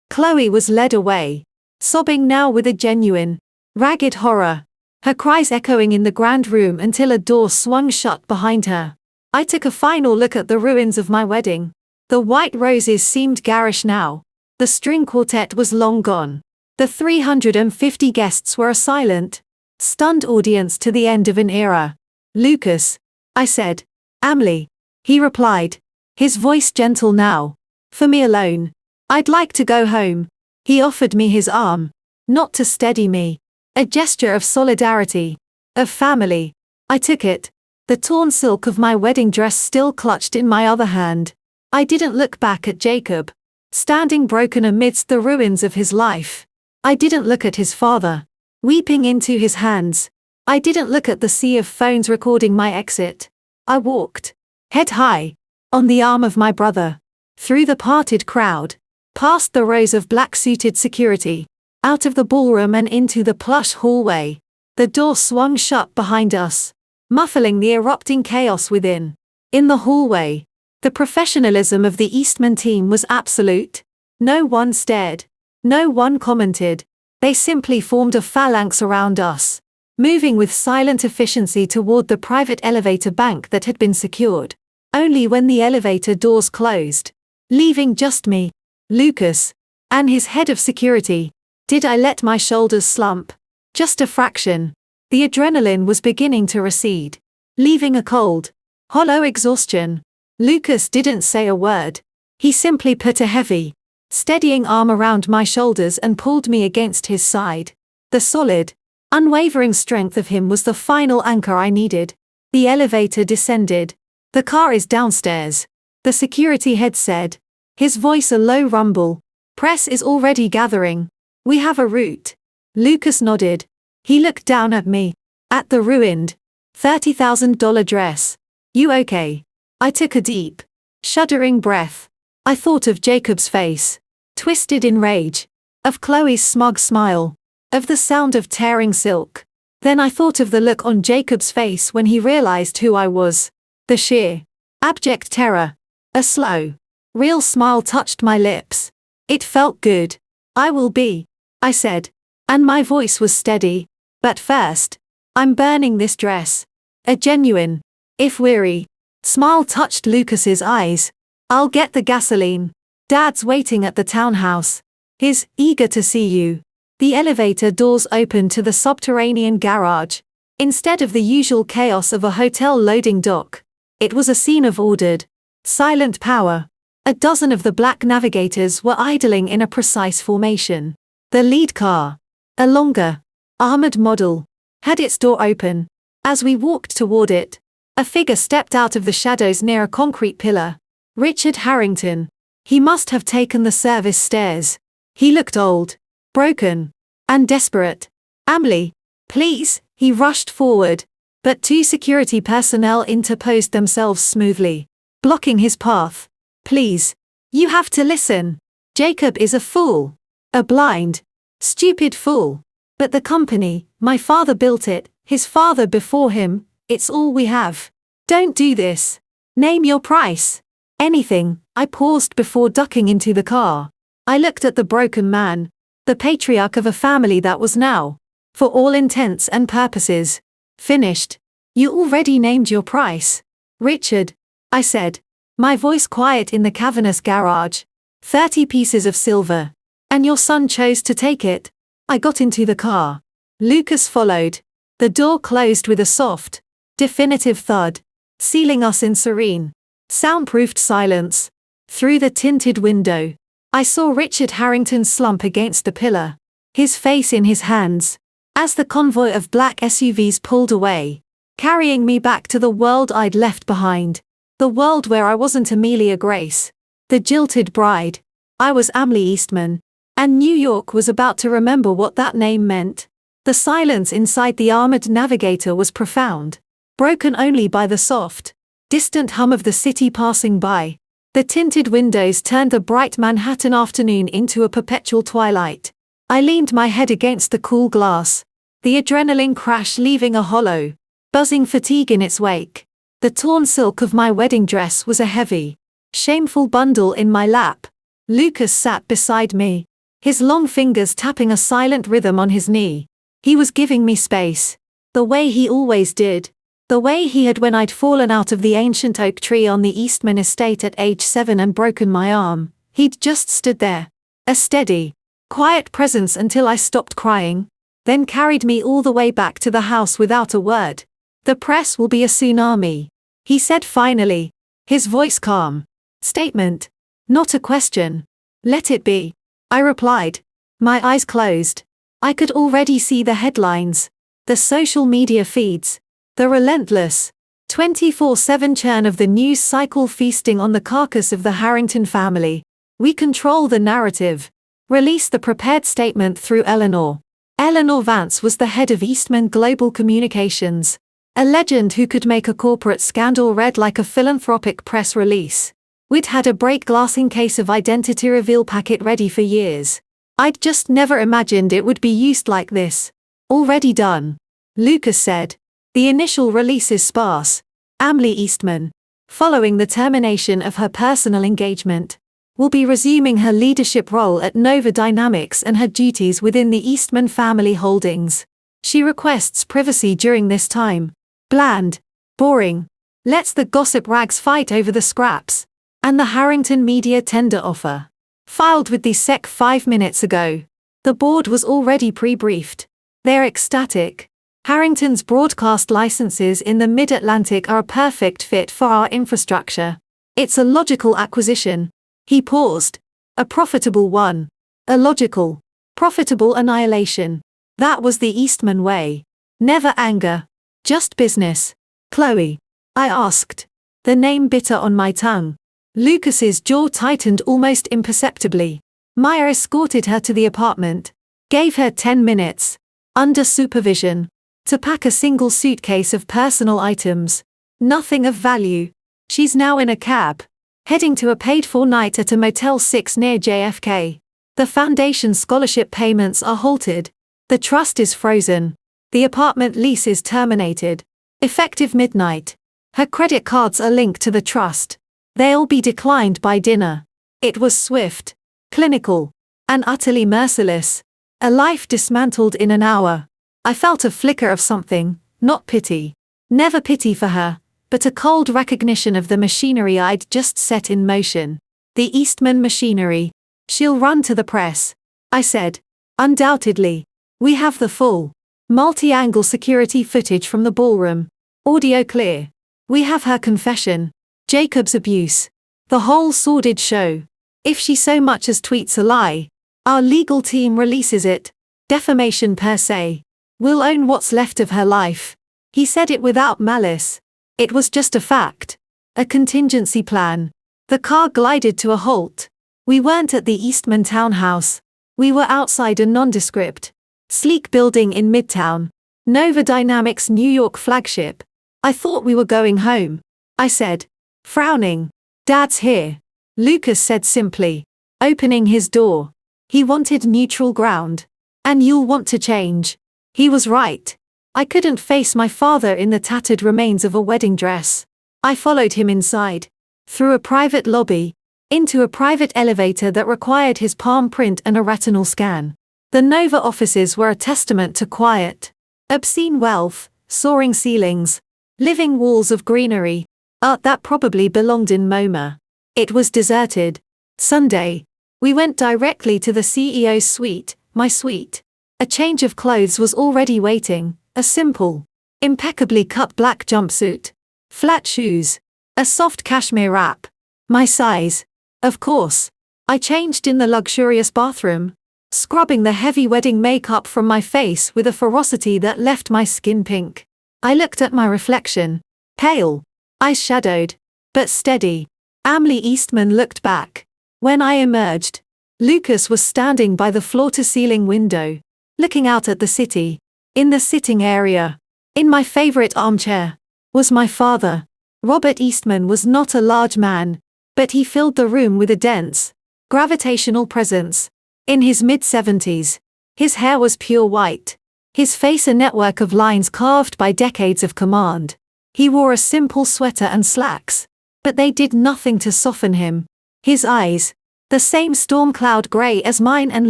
Chloe was led away, sobbing now with a genuine, ragged horror, her cries echoing in the grand room until a door swung shut behind her. I took a final look at the ruins of my wedding. The white roses seemed garish now. The string quartet was long gone. The 350 guests were a silent, stunned audience to the end of an era. "Lucas," I said. "Emily," he replied, his voice gentle now. "For me alone. I'd like to go home." He offered me his arm, not to steady me. A gesture of solidarity, of family. I took it, the torn silk of my wedding dress still clutched in my other hand. I didn't look back at Jacob, standing broken amidst the ruins of his life. I didn't look at his father, weeping into his hands. I didn't look at the sea of phones recording my exit. I walked, head high, on the arm of my brother, through the parted crowd, past the rows of black-suited security, out of the ballroom and into the plush hallway. The door swung shut behind us, muffling the erupting chaos within. In the hallway, the professionalism of the Eastman team was absolute. No one stared. No one commented. They simply formed a phalanx around us, moving with silent efficiency toward the private elevator bank that had been secured. Only when the elevator doors closed, leaving just me, Lucas, and his head of security, did I let my shoulders slump. Just a fraction. The adrenaline was beginning to recede, leaving a cold, hollow exhaustion. Lucas didn't say a word. He simply put a heavy, steadying arm around my shoulders and pulled me against his side. The solid, unwavering strength of him was the final anchor I needed. The elevator descended. "The car is downstairs," the security head said, his voice a low rumble. "Press is already gathering. We have a route." Lucas nodded. He looked down at me, at the ruined, $30,000 dress. "You okay?" I took a deep, shuddering breath. I thought of Jacob's face, twisted in rage, of Chloe's smug smile, of the sound of tearing silk. Then I thought of the look on Jacob's face when he realized who I was. The sheer, abject terror. A slow, real smile touched my lips. It felt good. "I will be," I said, and my voice was steady. "But first, I'm burning this dress." A genuine, if weary, smile touched Lucas's eyes. "I'll get the gasoline. Dad's waiting at the townhouse. He's eager to see you." The elevator doors opened to the subterranean garage. Instead of the usual chaos of a hotel loading dock, it was a scene of ordered, silent power. A dozen of the black navigators were idling in a precise formation. The lead car, a longer, armored model, had its door open. As we walked toward it, a figure stepped out of the shadows near a concrete pillar. Richard Harrington. He must have taken the service stairs. He looked old, broken, and desperate. "Emily, please," he rushed forward, but two security personnel interposed themselves smoothly, blocking his path. "Please, you have to listen. Jacob is a fool. A blind, stupid fool. But the company, my father built it, his father before him, it's all we have. Don't do this. Name your price. Anything." I paused before ducking into the car. I looked at the broken man, the patriarch of a family that was now, for all intents and purposes, finished. "You already named your price, Richard," I said, my voice quiet in the cavernous garage. 30 pieces of silver. "And your son chose to take it." I got into the car. Lucas followed. The door closed with a soft, definitive thud, sealing us in serene, soundproofed silence. Through the tinted window, I saw Richard Harrington slump against the pillar, his face in his hands, as the convoy of black SUVs pulled away, carrying me back to the world I'd left behind. The world where I wasn't Amelia Grace, the jilted bride. I was Emily Eastman, and New York was about to remember what that name meant. The silence inside the armored navigator was profound. broken only by the soft, distant hum of the city passing by. The tinted windows turned the bright Manhattan afternoon into a perpetual twilight. I leaned my head against the cool glass, the adrenaline crash leaving a hollow, buzzing fatigue in its wake. The torn silk of my wedding dress was a heavy, shameful bundle in my lap. Lucas sat beside me, his long fingers tapping a silent rhythm on his knee. He was giving me space, the way he always did, the way he had when I'd fallen out of the ancient oak tree on the Eastman estate at age 7 and broken my arm. He'd just stood there, a steady, quiet presence until I stopped crying, then carried me all the way back to the house without a word. "The press will be a tsunami," he said finally, his voice calm. Statement, not a question. "Let it be," I replied, my eyes closed. I could already see the headlines, the social media feeds, the relentless, 24/7 churn of the news cycle feasting on the carcass of the Harrington family. "We control the narrative," released the prepared statement through Eleanor. Eleanor Vance was the head of Eastman Global Communications, a legend who could make a corporate scandal read like a philanthropic press release. We'd had a break-glass in case of identity reveal packet ready for years. I'd just never imagined it would be used like this. "Already done," Lucas said. "The initial release is sparse. Emily Eastman, following the termination of her personal engagement, will be resuming her leadership role at Nova Dynamics and her duties within the Eastman family holdings. She requests privacy during this time. Bland, boring, lets the gossip rags fight over the scraps, and the Harrington media tender offer. Filed with the SEC 5 minutes ago. The board was already pre-briefed. They're ecstatic. Harrington's broadcast licenses in the Mid-Atlantic are a perfect fit for our infrastructure. It's a logical acquisition." He paused. "A profitable one. A logical, profitable annihilation. That was the Eastman way. Never anger. Just business." "Chloe?" I asked, the name bitter on my tongue. Lucas's jaw tightened almost imperceptibly. Maya escorted her to the apartment, gave her 10 minutes, under supervision, to pack a single suitcase of personal items. Nothing of value. She's now in a cab, heading to a paid-for night at a Motel 6 near JFK. The foundation scholarship payments are halted. The trust is frozen. The apartment lease is terminated. Effective midnight. Her credit cards are linked to the trust. They'll be declined by dinner. It was swift, clinical, and utterly merciless. A life dismantled in an hour. I felt a flicker of something, not pity. Never pity for her, but a cold recognition of the machinery I'd just set in motion. The Eastman machinery. "She'll run to the press," I said. "Undoubtedly. We have the full, multi-angle security footage from the ballroom. Audio clear. We have her confession. Jacob's abuse. The whole sordid show. If she so much as tweets a lie, our legal team releases it. Defamation per se. We'll own what's left of her life." He said it without malice. It was just a fact. A contingency plan. The car glided to a halt. We weren't at the Eastman townhouse. We were outside a nondescript, sleek building in Midtown. Nova Dynamics' New York flagship. "I thought we were going home," I said, frowning. "Dad's here," Lucas said simply, opening his door. He wanted neutral ground. "And you'll want to change." He was right. I couldn't face my father in the tattered remains of a wedding dress. I followed him inside, through a private lobby, into a private elevator that required his palm print and a retinal scan. The Nova offices were a testament to quiet, obscene wealth, soaring ceilings, living walls of greenery, art that probably belonged in MoMA. It was deserted. Sunday. We went directly to the CEO's suite, my suite. A change of clothes was already waiting, a simple, impeccably cut black jumpsuit, flat shoes, a soft cashmere wrap. My size. Of course. I changed in the luxurious bathroom, scrubbing the heavy wedding makeup from my face with a ferocity that left my skin pink. I looked at my reflection, pale, eyes shadowed, but steady. Emily Eastman looked back. When I emerged, Lucas was standing by the floor-to-ceiling window, looking out at the city, in the sitting area, in my favorite armchair. was my father. Robert Eastman was not a large man, but he filled the room with a dense, gravitational presence. In his mid-70s, his hair was pure white, his face a network of lines carved by decades of command. He wore a simple sweater and slacks, but they did nothing to soften him. His eyes, the same storm cloud grey as mine and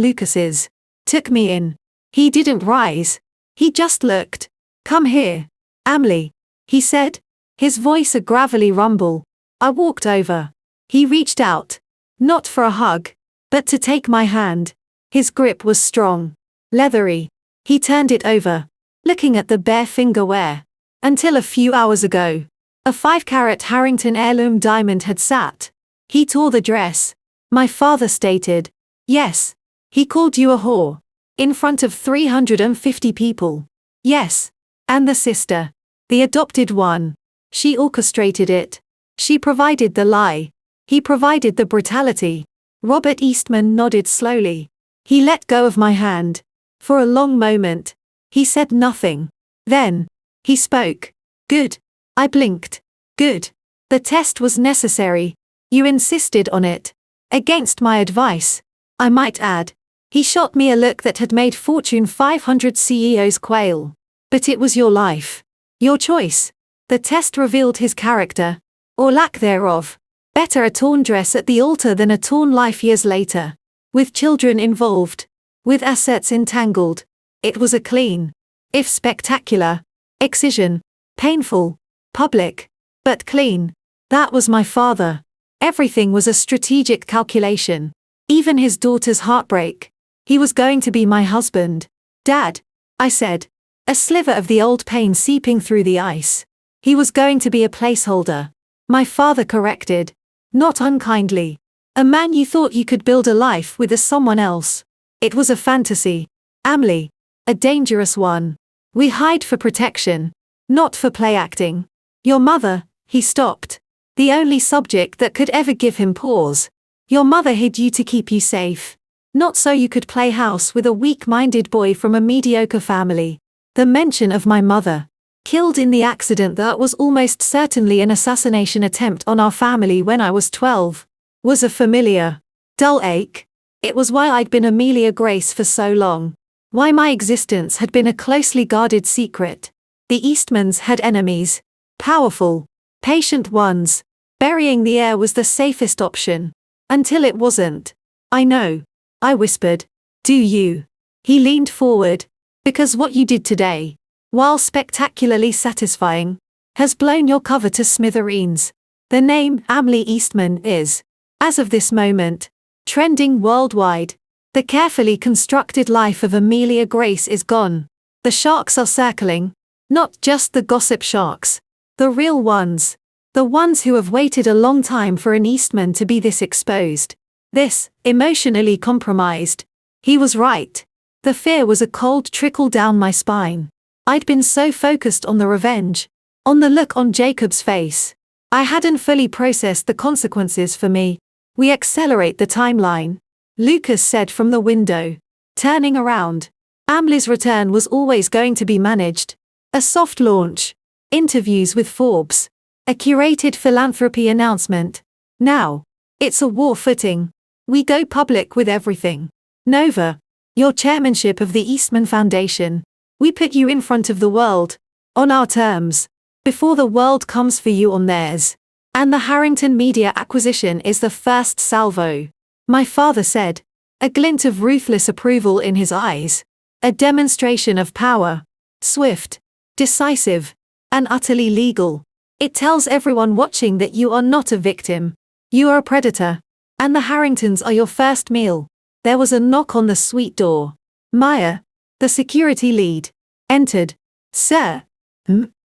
Lucas's, took me in. He didn't rise. He just looked. "Come here, Emily," he said, his voice a gravelly rumble. I walked over. He reached out, not for a hug, but to take my hand. His grip was strong, leathery. He turned it over, looking at the bare finger wear. Until a few hours ago, a 5-carat Harrington heirloom diamond had sat. He tore the dress. My father stated, "Yes. He called you a whore. In front of 350 people. Yes. And the sister. The adopted one. She orchestrated it. She provided the lie. He provided the brutality." Robert Eastman nodded slowly. He let go of my hand. For a long moment, he said nothing. Then, he spoke. "Good." I blinked. "Good. The test was necessary. You insisted on it. Against my advice, I might add." He shot me a look that had made Fortune 500 CEOs quail. "But it was your life. Your choice." The test revealed his character, or lack thereof. Better a torn dress at the altar than a torn life years later. With children involved, with assets entangled, it was a clean, if spectacular, excision. Painful, public, but clean. That was my father. Everything was a strategic calculation. Even his daughter's heartbreak. He was going to be my husband. "Dad," I said, a sliver of the old pain seeping through the ice. "He was going to be a placeholder." My father corrected. Not unkindly. "A man you thought you could build a life with as someone else. It was a fantasy. Emily. A dangerous one. We hide for protection, not for play acting. Your mother," he stopped. The only subject that could ever give him pause. "Your mother hid you to keep you safe. Not so you could play house with a weak-minded boy from a mediocre family." The mention of my mother, killed in the accident that was almost certainly an assassination attempt on our family when I was 12, was a familiar, dull ache. It was why I'd been Amelia Grace for so long. Why my existence had been a closely guarded secret. The Eastmans had enemies. Powerful, patient ones. Burying the heir was the safest option. Until it wasn't. "I know," I whispered. "Do you?" He leaned forward. "Because what you did today, while spectacularly satisfying, has blown your cover to smithereens. The name Emily Eastman is, as of this moment, trending worldwide. The carefully constructed life of Amelia Grace is gone. The sharks are circling. Not just the gossip sharks. The real ones. The ones who have waited a long time for an Eastman to be this exposed. This, emotionally compromised." He was right. The fear was a cold trickle down my spine. I'd been so focused on the revenge, on the look on Jacob's face. I hadn't fully processed the consequences for me. "We accelerate the timeline," Lucas said from the window. Turning around. Emily's return was always going to be managed. A soft launch. Interviews with Forbes. A curated philanthropy announcement. Now, it's a war footing. We go public with everything. Nova, your chairmanship of the Eastman Foundation. We put you in front of the world. On our terms. Before the world comes for you on theirs. And the Harrington Media acquisition is the first salvo. My father said. A glint of ruthless approval in his eyes. A demonstration of power. Swift. Decisive. And utterly legal. It tells everyone watching that you are not a victim. You are a predator. And the Harringtons are your first meal. There was a knock on the suite door. Maya, the security lead, entered. "Sir."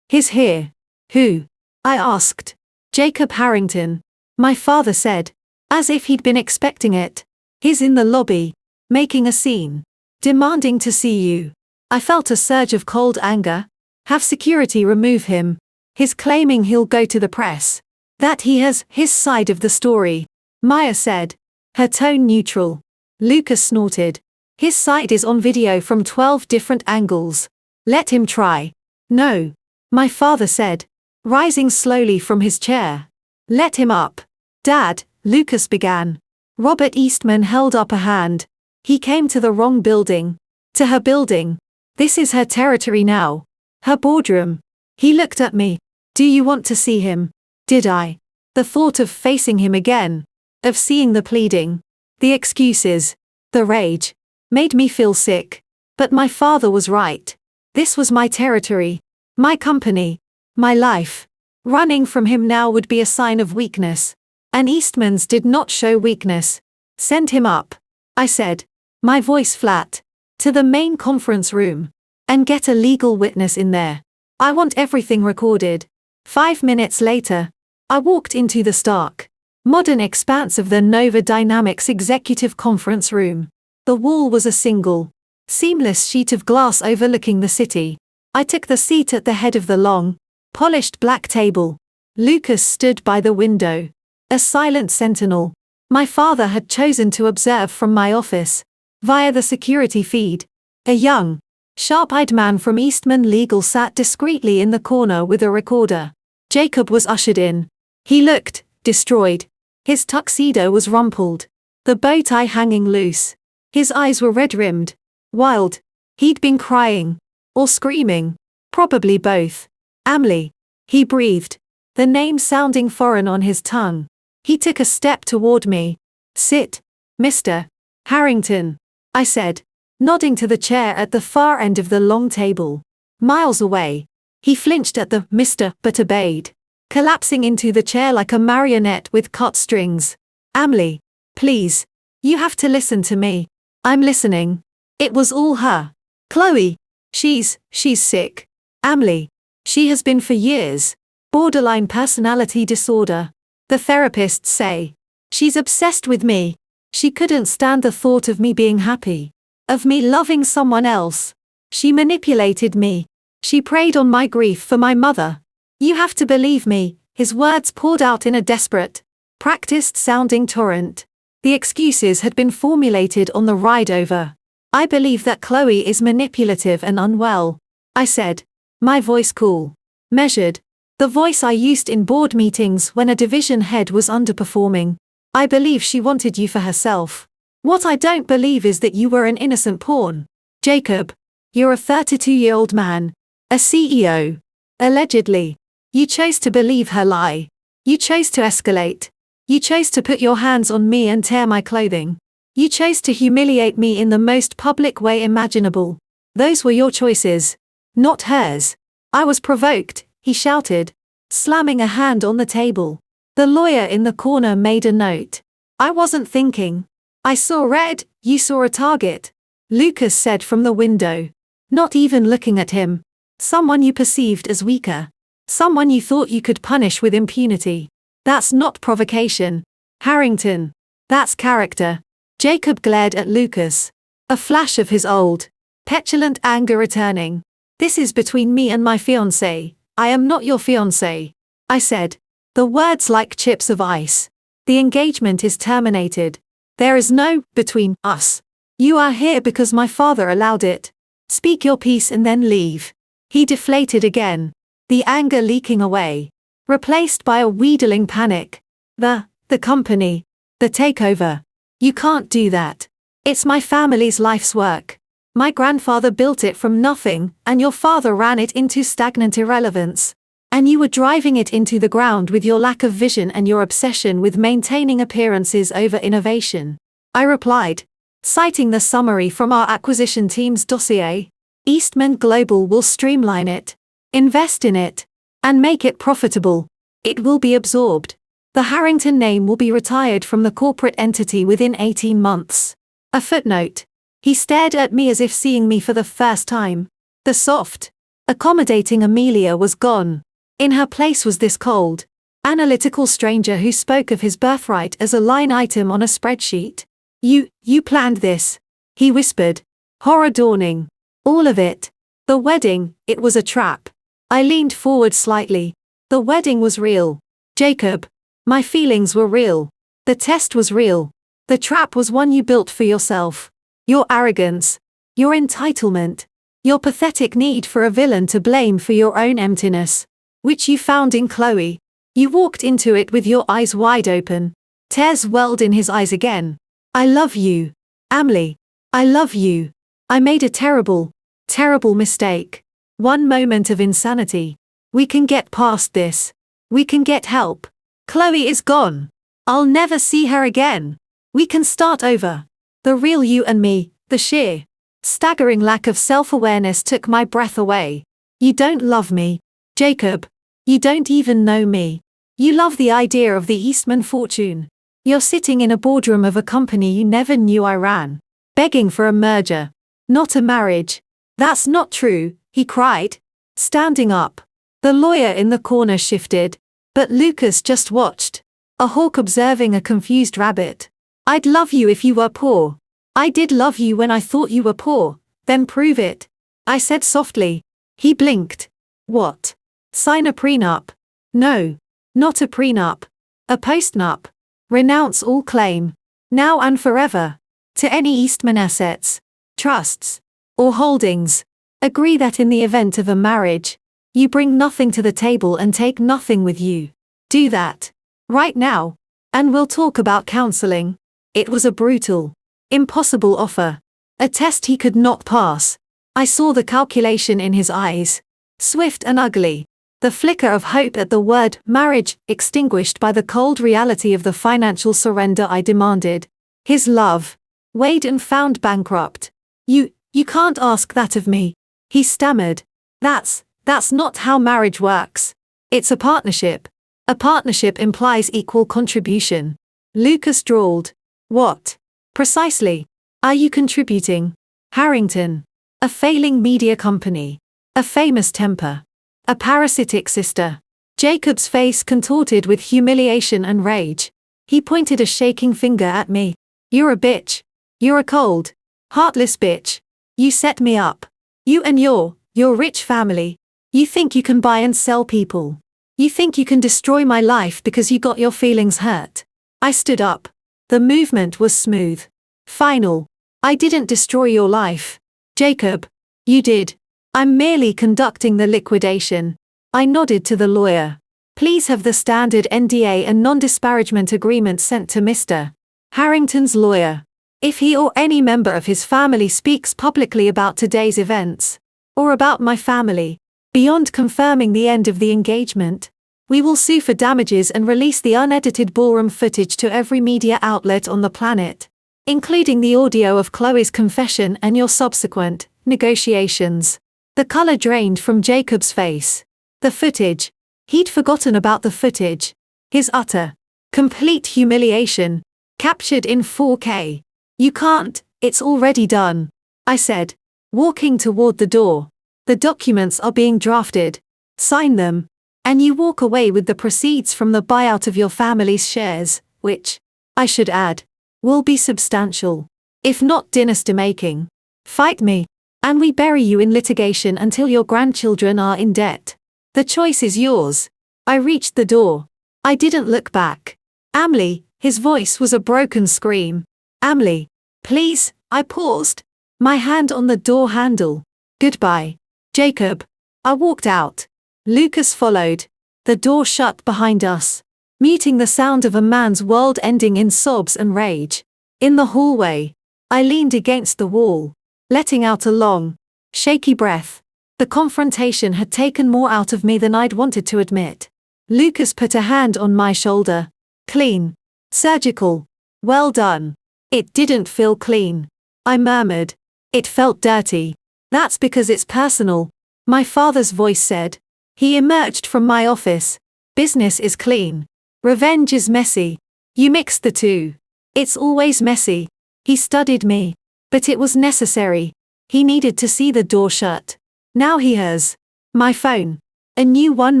"He's here." "Who?" I asked. "Jacob Harrington." My father said, as if he'd been expecting it. "He's in the lobby, making a scene. Demanding to see you." I felt a surge of cold anger. Have security remove him. He's claiming he'll go to the press. That he has his side of the story. Maya said. Her tone neutral. Lucas snorted. His side is on video from 12 different angles. Let him try. No. My father said. rising slowly from his chair. Let him up. Dad, Lucas began. Robert Eastman held up a hand. He came to the wrong building. To her building. This is her territory now. Her boardroom. He looked at me. Do you want to see him? Did I? The thought of facing him again. Of seeing the pleading. The excuses. The rage. Made me feel sick. But my father was right. This was my territory. My company. My life. Running from him now would be a sign of weakness. And Eastman's did not show weakness. Send him up. I said. My voice flat. To the main conference room. And get a legal witness in there. I want everything recorded. 5 minutes later. I walked into the stark, modern expanse of the Nova Dynamics executive conference room. The wall was a single, seamless sheet of glass overlooking the city. I took the seat at the head of the long, polished black table. Lucas stood by the window, a silent sentinel. My father had chosen to observe from my office, via the security feed. A young, sharp-eyed man from Eastman Legal sat discreetly in the corner with a recorder. Jacob was ushered in. He looked destroyed. His tuxedo was rumpled, the bow tie hanging loose. His eyes were red-rimmed, wild. He'd been crying, or screaming, probably both. Amley. He breathed, the name sounding foreign on his tongue. He took a step toward me. Sit, Mr. Harrington, I said, nodding to the chair at the far end of the long table. Miles away. He flinched at the Mr. but obeyed, collapsing into the chair like a marionette with cut strings. Amley, please. You have to listen to me. I'm listening. It was all her. Chloe. She's sick. Amley. She has been for years. Borderline personality disorder. The therapists say. She's obsessed with me. She couldn't stand the thought of me being happy. Of me loving someone else. She manipulated me. She preyed on my grief for my mother. You have to believe me, his words poured out in a desperate, practiced-sounding torrent. The excuses had been formulated on the ride over. I believe that Chloe is manipulative and unwell. I said, my voice cool, measured, the voice I used in board meetings when a division head was underperforming. I believe she wanted you for herself. What I don't believe is that you were an innocent pawn. Jacob, you're a 32-year-old man. A CEO. Allegedly. You chose to believe her lie. You chose to escalate. You chose to put your hands on me and tear my clothing. You chose to humiliate me in the most public way imaginable. Those were your choices. Not hers. I was provoked, he shouted, slamming a hand on the table. The lawyer in the corner made a note. I wasn't thinking. I saw red, you saw a target. Lucas said from the window. Not even looking at him. Someone you perceived as weaker. Someone you thought you could punish with impunity. That's not provocation. Harrington. That's character. Jacob glared at Lucas. A flash of his old, petulant anger returning. This is between me and my fiancé. I am not your fiancé. I said. The words like chips of ice. The engagement is terminated. There is no between us. You are here because my father allowed it. Speak your piece and then leave. He deflated again, the anger leaking away, replaced by a wheedling panic. The company, the takeover. You can't do that. It's my family's life's work. My grandfather built it from nothing, and your father ran it into stagnant irrelevance. And you were driving it into the ground with your lack of vision and your obsession with maintaining appearances over innovation. I replied, citing the summary from our acquisition team's dossier. Eastman Global will streamline it, invest in it, and make it profitable. It will be absorbed. The Harrington name will be retired from the corporate entity within 18 months. A footnote. He stared at me as if seeing me for the first time. The soft, accommodating Amelia was gone. In her place was this cold, analytical stranger who spoke of his birthright as a line item on a spreadsheet. You planned this, he whispered, horror dawning. All of it. The wedding, it was a trap. I leaned forward slightly. The wedding was real. Jacob. My feelings were real. The test was real. The trap was one you built for yourself. Your arrogance. Your entitlement. Your pathetic need for a villain to blame for your own emptiness. which you found in Chloe. You walked into it with your eyes wide open. Tears welled in his eyes again. I love you. Emily. I love you. I made a terrible, terrible mistake. One moment of insanity. We can get past this. We can get help. Chloe is gone. I'll never see her again. We can start over. The real you and me, the sheer, staggering lack of self-awareness took my breath away. You don't love me, Jacob. You don't even know me. You love the idea of the Eastman fortune. You're sitting in a boardroom of a company you never knew I ran, begging for a merger, not a marriage. That's not true, he cried, standing up. The lawyer in the corner shifted, but Lucas just watched, a hawk observing a confused rabbit. I'd love you if you were poor. I did love you when I thought you were poor, then prove it, I said softly. He blinked. What? Sign a prenup? No, not a prenup. A postnup. Renounce all claim, now and forever, to any Eastman assets, trusts, or holdings. Agree that in the event of a marriage, you bring nothing to the table and take nothing with you. Do that. Right now. And we'll talk about counseling. It was a brutal, impossible offer. A test he could not pass. I saw the calculation in his eyes. Swift and ugly. The flicker of hope at the word marriage extinguished by the cold reality of the financial surrender I demanded. His love. Weighed and found bankrupt. You can't ask that of me. He stammered. That's not how marriage works. It's a partnership. A partnership implies equal contribution. Lucas drawled. What? Precisely. Are you contributing? Harrington. A failing media company. A famous temper. A parasitic sister. Jacob's face contorted with humiliation and rage. He pointed a shaking finger at me. You're a bitch. You're a cold, heartless bitch. You set me up. You and your rich family. You think you can buy and sell people. You think you can destroy my life because you got your feelings hurt. I stood up. The movement was smooth. Final. I didn't destroy your life. Jacob. You did. I'm merely conducting the liquidation. I nodded to the lawyer. Please have the standard NDA and non-disparagement agreement sent to Mr. Harrington's lawyer. If he or any member of his family speaks publicly about today's events, or about my family, beyond confirming the end of the engagement, we will sue for damages and release the unedited ballroom footage to every media outlet on the planet, including the audio of Chloe's confession and your subsequent negotiations. The color drained from Jacob's face. The footage. He'd forgotten about the footage. His utter, complete humiliation, captured in 4K. You can't, it's already done, I said, walking toward the door. The documents are being drafted. Sign them. And you walk away with the proceeds from the buyout of your family's shares, which, I should add, will be substantial, if not dynasty-making. Fight me. And we bury you in litigation until your grandchildren are in debt. The choice is yours. I reached the door. I didn't look back. Emily, his voice was a broken scream. Emily, please, I paused. My hand on the door handle. Goodbye, Jacob. I walked out. Lucas followed. The door shut behind us, muting the sound of a man's world ending in sobs and rage. In the hallway, I leaned against the wall, letting out a long, shaky breath. The confrontation had taken more out of me than I'd wanted to admit. Lucas put a hand on my shoulder. Clean. Surgical. Well done. It didn't feel clean. I murmured. It felt dirty. That's because it's personal, my father's voice said. He emerged from my office. Business is clean. Revenge is messy. You mix the two. It's always messy. He studied me. But it was necessary. He needed to see the door shut. Now he has. My phone. A new one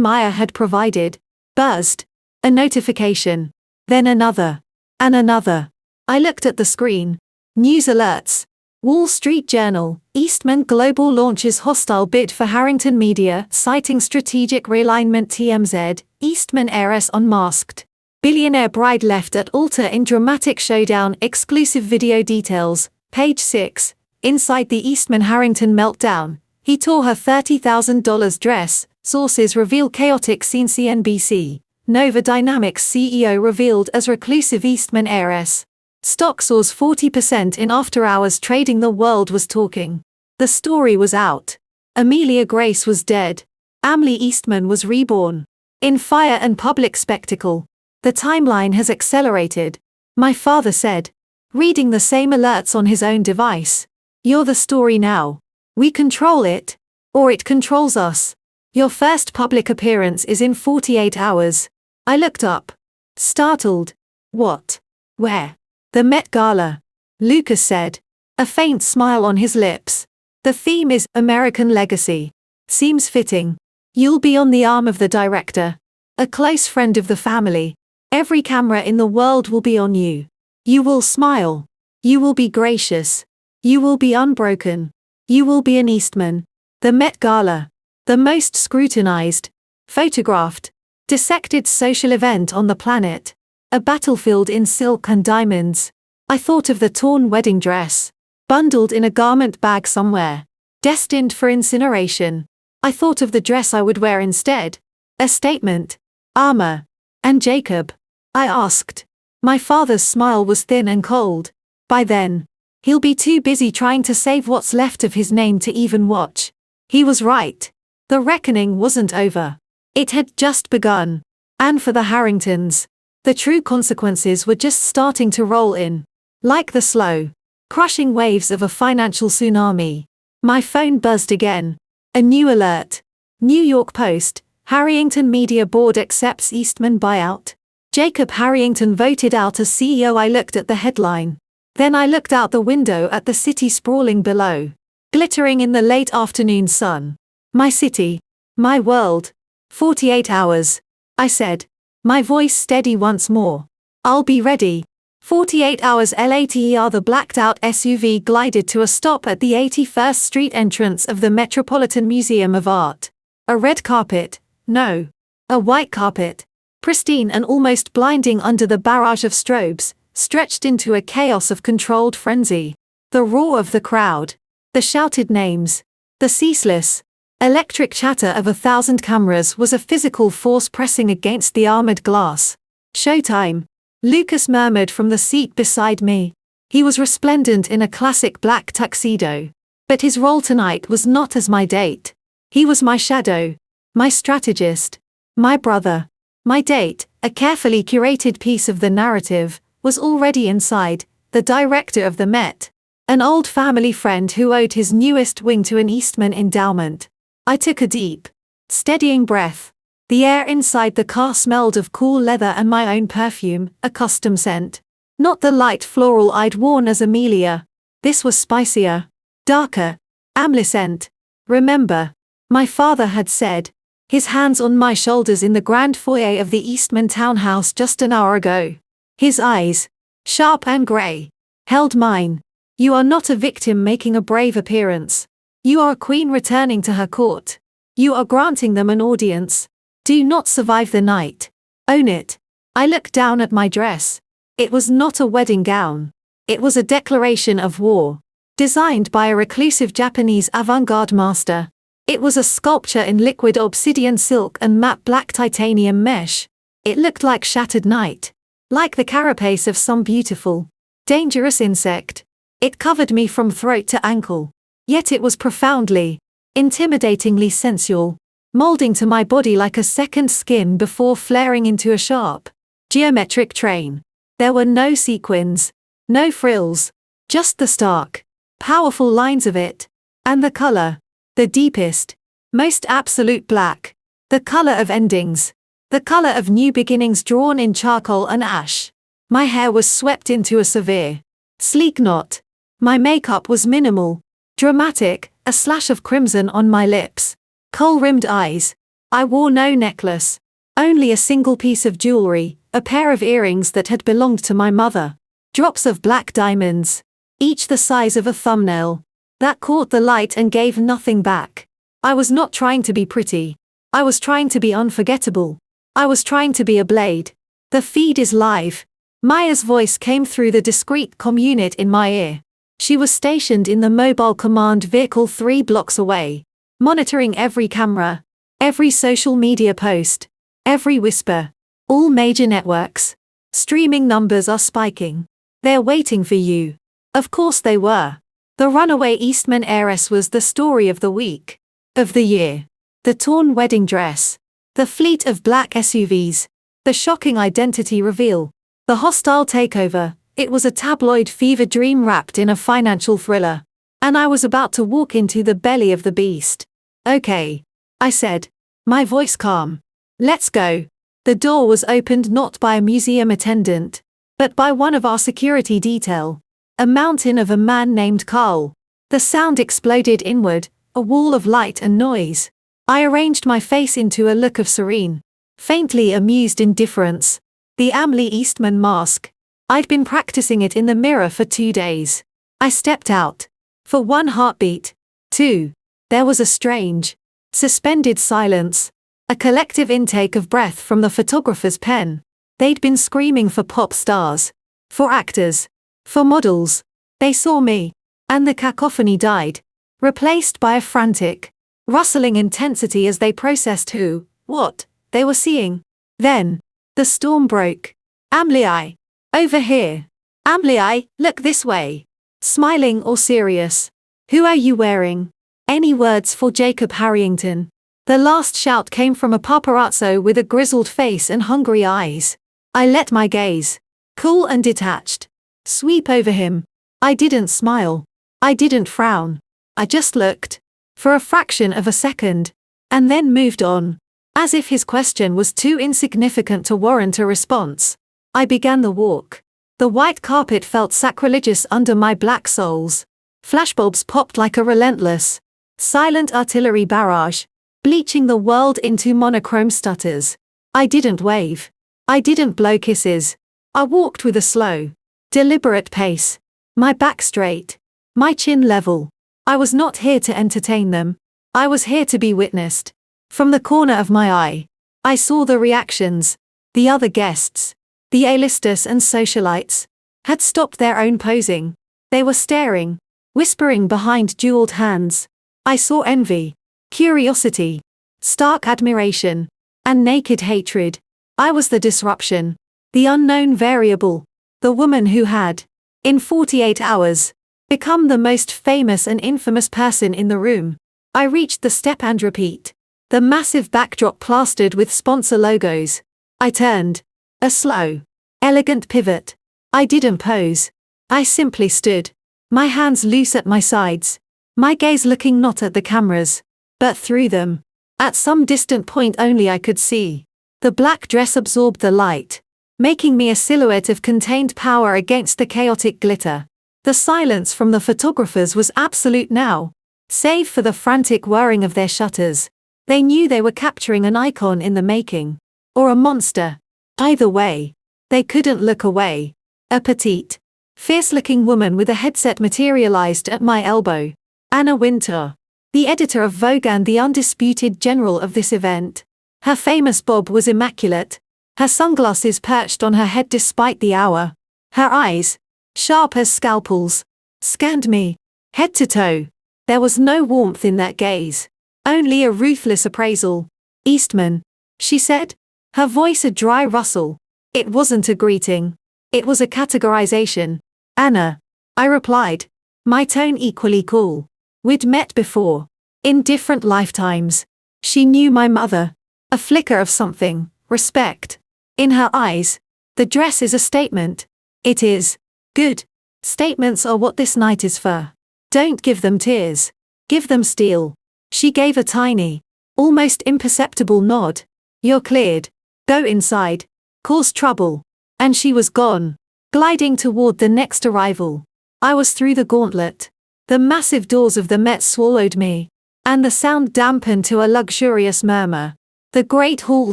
Maya had provided. Buzzed. A notification. Then another. And another. I looked at the screen. News alerts. Wall Street Journal. Eastman Global launches hostile bid for Harrington Media, citing strategic realignment. TMZ. Eastman heiress unmasked. Billionaire bride left at altar in dramatic showdown. Exclusive video details. Page 6. Inside the Eastman Harrington meltdown. He tore her $30,000 dress, Sources reveal chaotic scene. CNBC. Nova Dynamics CEO revealed as reclusive Eastman heiress. Stock soars 40% in after-hours trading. The world was talking. The story was out. Amelia Grace was dead. Emily Eastman was reborn. In fire and public spectacle. The timeline has accelerated. My father said, reading the same alerts on his own device. You're the story now. We control it. Or it controls us. Your first public appearance is in 48 hours. I looked up. Startled. What? Where? The Met Gala. Lucas said. A faint smile on his lips. The theme is American Legacy. Seems fitting. You'll be on the arm of the director. A close friend of the family. Every camera in the world will be on you. You will smile. You will be gracious. You will be unbroken. You will be an Eastman. The Met Gala. The most scrutinized, photographed, dissected social event on the planet. A battlefield in silk and diamonds. I thought of the torn wedding dress, bundled in a garment bag somewhere, destined for incineration. I thought of the dress I would wear instead. A statement. Armor. And Jacob? I asked. My father's smile was thin and cold. By then, he'll be too busy trying to save what's left of his name to even watch. He was right. The reckoning wasn't over. It had just begun. And for the Harringtons, the true consequences were just starting to roll in. Like the slow, crushing waves of a financial tsunami. My phone buzzed again. A new alert. New York Post. Harrington Media Board accepts Eastman buyout. Jacob Harrington voted out as CEO. I looked at the headline. Then I looked out the window at the city sprawling below, glittering in the late afternoon sun. My city. My world. 48 hours. I said. My voice steady once more. I'll be ready. 48 hours later. The blacked-out SUV glided to a stop at the 81st Street entrance of the Metropolitan Museum of Art. A red carpet. No. A white carpet. Pristine and almost blinding under the barrage of strobes, stretched into a chaos of controlled frenzy. The roar of the crowd. The shouted names. The ceaseless, electric chatter of 1,000 cameras was a physical force pressing against the armored glass. Showtime. Lucas murmured from the seat beside me. He was resplendent in a classic black tuxedo. But his role tonight was not as my date. He was my shadow. My strategist. My brother. My date, a carefully curated piece of the narrative, was already inside, the director of the Met. An old family friend who owed his newest wing to an Eastman endowment. I took a deep, steadying breath. The air inside the car smelled of cool leather and my own perfume, a custom scent. Not the light floral I'd worn as Amelia. This was spicier, darker, amber scent. Remember, my father had said, his hands on my shoulders in the grand foyer of the Eastman townhouse just an hour ago. His eyes, sharp and grey, held mine. You are not a victim making a brave appearance. You are a queen returning to her court. You are granting them an audience. Do not survive the night. Own it. I looked down at my dress. It was not a wedding gown. It was a declaration of war. Designed by a reclusive Japanese avant-garde master. It was a sculpture in liquid obsidian silk and matte black titanium mesh. It looked like shattered night. Like the carapace of some beautiful, dangerous insect. It covered me from throat to ankle. Yet it was profoundly, intimidatingly sensual, molding to my body like a second skin before flaring into a sharp, geometric train. There were no sequins, no frills, just the stark, powerful lines of it. And the color, the deepest, most absolute black, the color of endings, the color of new beginnings drawn in charcoal and ash. My hair was swept into a severe, sleek knot. My makeup was minimal, dramatic, a slash of crimson on my lips, kohl-rimmed eyes. I wore no necklace, only a single piece of jewelry, a pair of earrings that had belonged to my mother. Drops of black diamonds, each the size of a thumbnail, that caught the light and gave nothing back. I was not trying to be pretty. I was trying to be unforgettable. I was trying to be a blade. The feed is live. Maya's voice came through the discreet comm unit in my ear. She was stationed in the mobile command vehicle 3 blocks away, monitoring every camera, Every social media post. Every whisper. All major networks. Streaming numbers are spiking. They're waiting for you. Of course they were. The runaway Eastman heiress was the story of the week. Of the year. The torn wedding dress. The fleet of black SUVs. The shocking identity reveal. The hostile takeover. It was a tabloid fever dream wrapped in a financial thriller. And I was about to walk into the belly of the beast. Okay. I said. My voice calm. Let's go. The door was opened not by a museum attendant, but by one of our security detail. A mountain of a man named Carl. The sound exploded inward, a wall of light and noise. I arranged my face into a look of serene, faintly amused indifference. The Emily Eastman mask. I'd been practicing it in the mirror for 2 days. I stepped out. For 1 heartbeat. 2. There was a strange, suspended silence. A collective intake of breath from the photographer's pen. They'd been screaming for pop stars. For actors. For models. They saw me. And the cacophony died. Replaced by a frantic, rustling intensity as they processed what they were seeing. Then, the storm broke. Amlii. Over here. Amlii, look this way. Smiling or serious? Who are you wearing? Any words for Jacob Harrington? The last shout came from a paparazzo with a grizzled face and hungry eyes. I let my gaze, cool and detached, sweep over him. I didn't smile. I didn't frown. I just looked. For a fraction of a second. And then moved on. As if his question was too insignificant to warrant a response. I began the walk. The white carpet felt sacrilegious under my black soles. Flashbulbs popped like a relentless, silent artillery barrage, bleaching the world into monochrome stutters. I didn't wave. I didn't blow kisses. I walked with a slow, deliberate pace. My back straight. My chin level. I was not here to entertain them. I was here to be witnessed. From the corner of my eye, I saw the reactions. The other guests, the A-listers and socialites, had stopped their own posing. They were staring, whispering behind jeweled hands. I saw envy, curiosity, stark admiration, and naked hatred. I was the disruption, the unknown variable, the woman who had, in 48 hours, become the most famous and infamous person in the room. I reached the step and repeat. The massive backdrop plastered with sponsor logos. I turned. A slow, elegant pivot. I didn't pose. I simply stood. My hands loose at my sides. My gaze looking not at the cameras, but through them. At some distant point only I could see. The black dress absorbed the light, making me a silhouette of contained power against the chaotic glitter. The silence from the photographers was absolute now, save for the frantic whirring of their shutters. They knew they were capturing an icon in the making. Or a monster. Either way, they couldn't look away. A petite, fierce-looking woman with a headset materialized at my elbow. Anna Wintour, the editor of Vogue and the undisputed general of this event. Her famous bob was immaculate. Her sunglasses perched on her head despite the hour. Her eyes, sharp as scalpels, scanned me, head to toe. There was no warmth in that gaze. Only a ruthless appraisal. Eastman, she said, her voice a dry rustle. It wasn't a greeting. It was a categorization. Anna, I replied, my tone equally cool. We'd met before. In different lifetimes. She knew my mother. A flicker of something, respect. In her eyes. The dress is a statement. It is. Good. Statements are what this night is for. Don't give them tears. Give them steel. She gave a tiny, almost imperceptible nod. You're cleared. Go inside. Cause trouble. And she was gone, gliding toward the next arrival. I was through the gauntlet. The massive doors of the Met swallowed me, and the sound dampened to a luxurious murmur. The great hall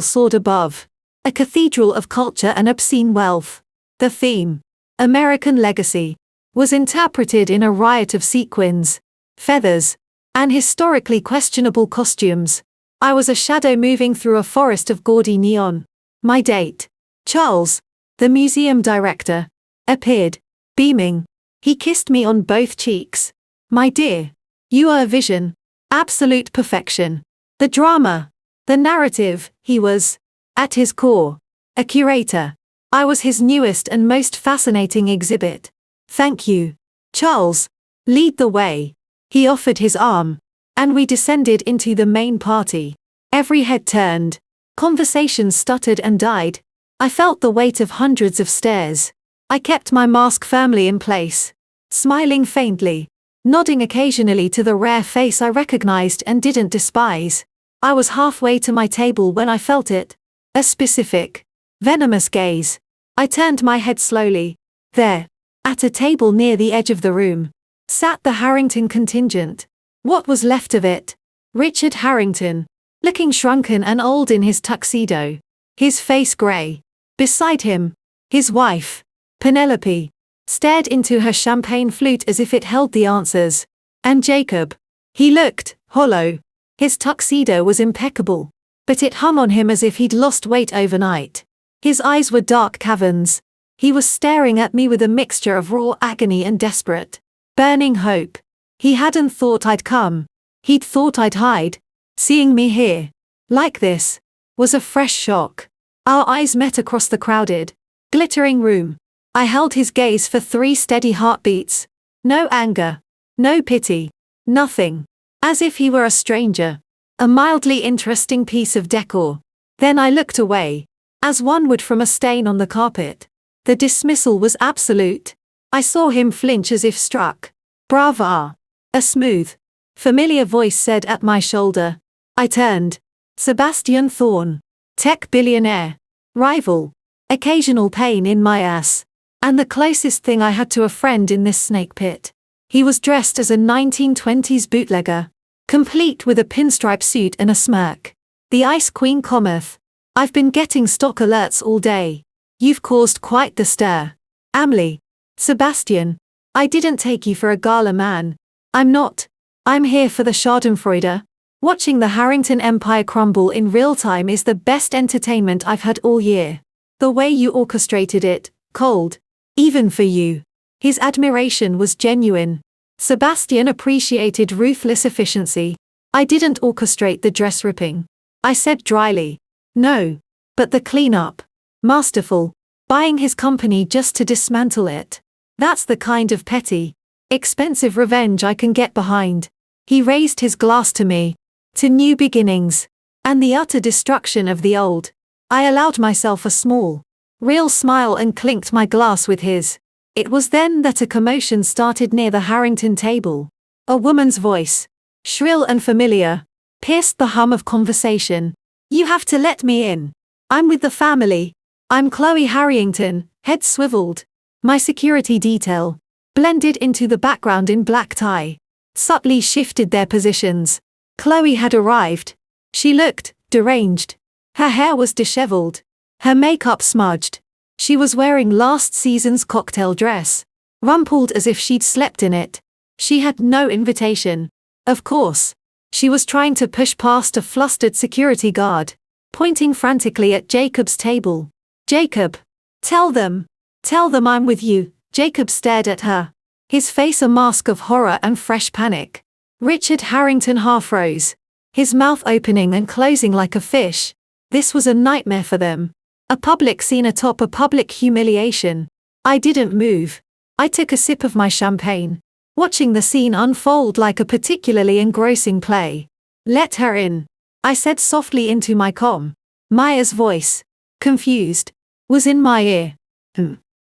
soared above, a cathedral of culture and obscene wealth. The theme, American legacy, was interpreted in a riot of sequins, feathers, and historically questionable costumes. I was a shadow moving through a forest of gaudy neon. My date, Charles, the museum director, appeared, beaming. He kissed me on both cheeks. My dear, you are a vision. Absolute perfection. The drama, The narrative, he was, at his core, a curator. I was his newest and most fascinating exhibit. Thank you, Charles. Lead the way. He offered his arm, and we descended into the main party. Every head turned. Conversations stuttered and died. I felt the weight of hundreds of stares. I kept my mask firmly in place, smiling faintly, nodding occasionally to the rare face I recognized and didn't despise. I was halfway to my table when I felt it. A specific, venomous gaze. I turned my head slowly. There, at a table near the edge of the room, sat the Harrington contingent. What was left of it? Richard Harrington, looking shrunken and old in his tuxedo, his face grey. Beside him, his wife, Penelope, stared into her champagne flute as if it held the answers. And Jacob. He looked hollow. His tuxedo was impeccable, but it hung on him as if he'd lost weight overnight. His eyes were dark caverns. He was staring at me with a mixture of raw agony and desperate, burning hope. He hadn't thought I'd come. He'd thought I'd hide. Seeing me here, like this, was a fresh shock. Our eyes met across the crowded, glittering room. I held his gaze for 3 steady heartbeats. No anger, no pity, nothing. As if he were a stranger. A mildly interesting piece of decor. Then I looked away, as one would from a stain on the carpet. The dismissal was absolute. I saw him flinch as if struck. Brava. A smooth, familiar voice said at my shoulder. I turned. Sebastian Thorne. Tech billionaire. Rival. Occasional pain in my ass. And the closest thing I had to a friend in this snake pit. He was dressed as a 1920s bootlegger, complete with a pinstripe suit and a smirk. The Ice Queen cometh. I've been getting stock alerts all day. You've caused quite the stir. Amley. Sebastian. I didn't take you for a gala man. I'm not. I'm here for the schadenfreude. Watching the Harrington empire crumble in real time is the best entertainment I've had all year. The way you orchestrated it, cold. Even for you. His admiration was genuine. Sebastian appreciated ruthless efficiency. I didn't orchestrate the dress ripping. I said dryly. No. But the cleanup. Masterful. Buying his company just to dismantle it. That's the kind of petty, expensive revenge I can get behind. He raised his glass to me. To new beginnings. And the utter destruction of the old. I allowed myself a small, real smile and clinked my glass with his. It was then that a commotion started near the Harrington table. A woman's voice, shrill and familiar, pierced the hum of conversation. You have to let me in. I'm with the family. I'm Chloe Harrington, head swiveled. My security detail, blended into the background in black tie, subtly shifted their positions. Chloe had arrived. She looked deranged. Her hair was disheveled. Her makeup smudged. She was wearing last season's cocktail dress, rumpled as if she'd slept in it. She had no invitation. Of course. She was trying to push past a flustered security guard, pointing frantically at Jacob's table. Jacob. Tell them I'm with you. Jacob stared at her, his face a mask of horror and fresh panic. Richard Harrington half rose, his mouth opening and closing like a fish. This was a nightmare for them. A public scene atop a public humiliation. I didn't move. I took a sip of my champagne, watching the scene unfold like a particularly engrossing play. Let her in, I said softly into my comm. Maya's voice, confused, was in my ear.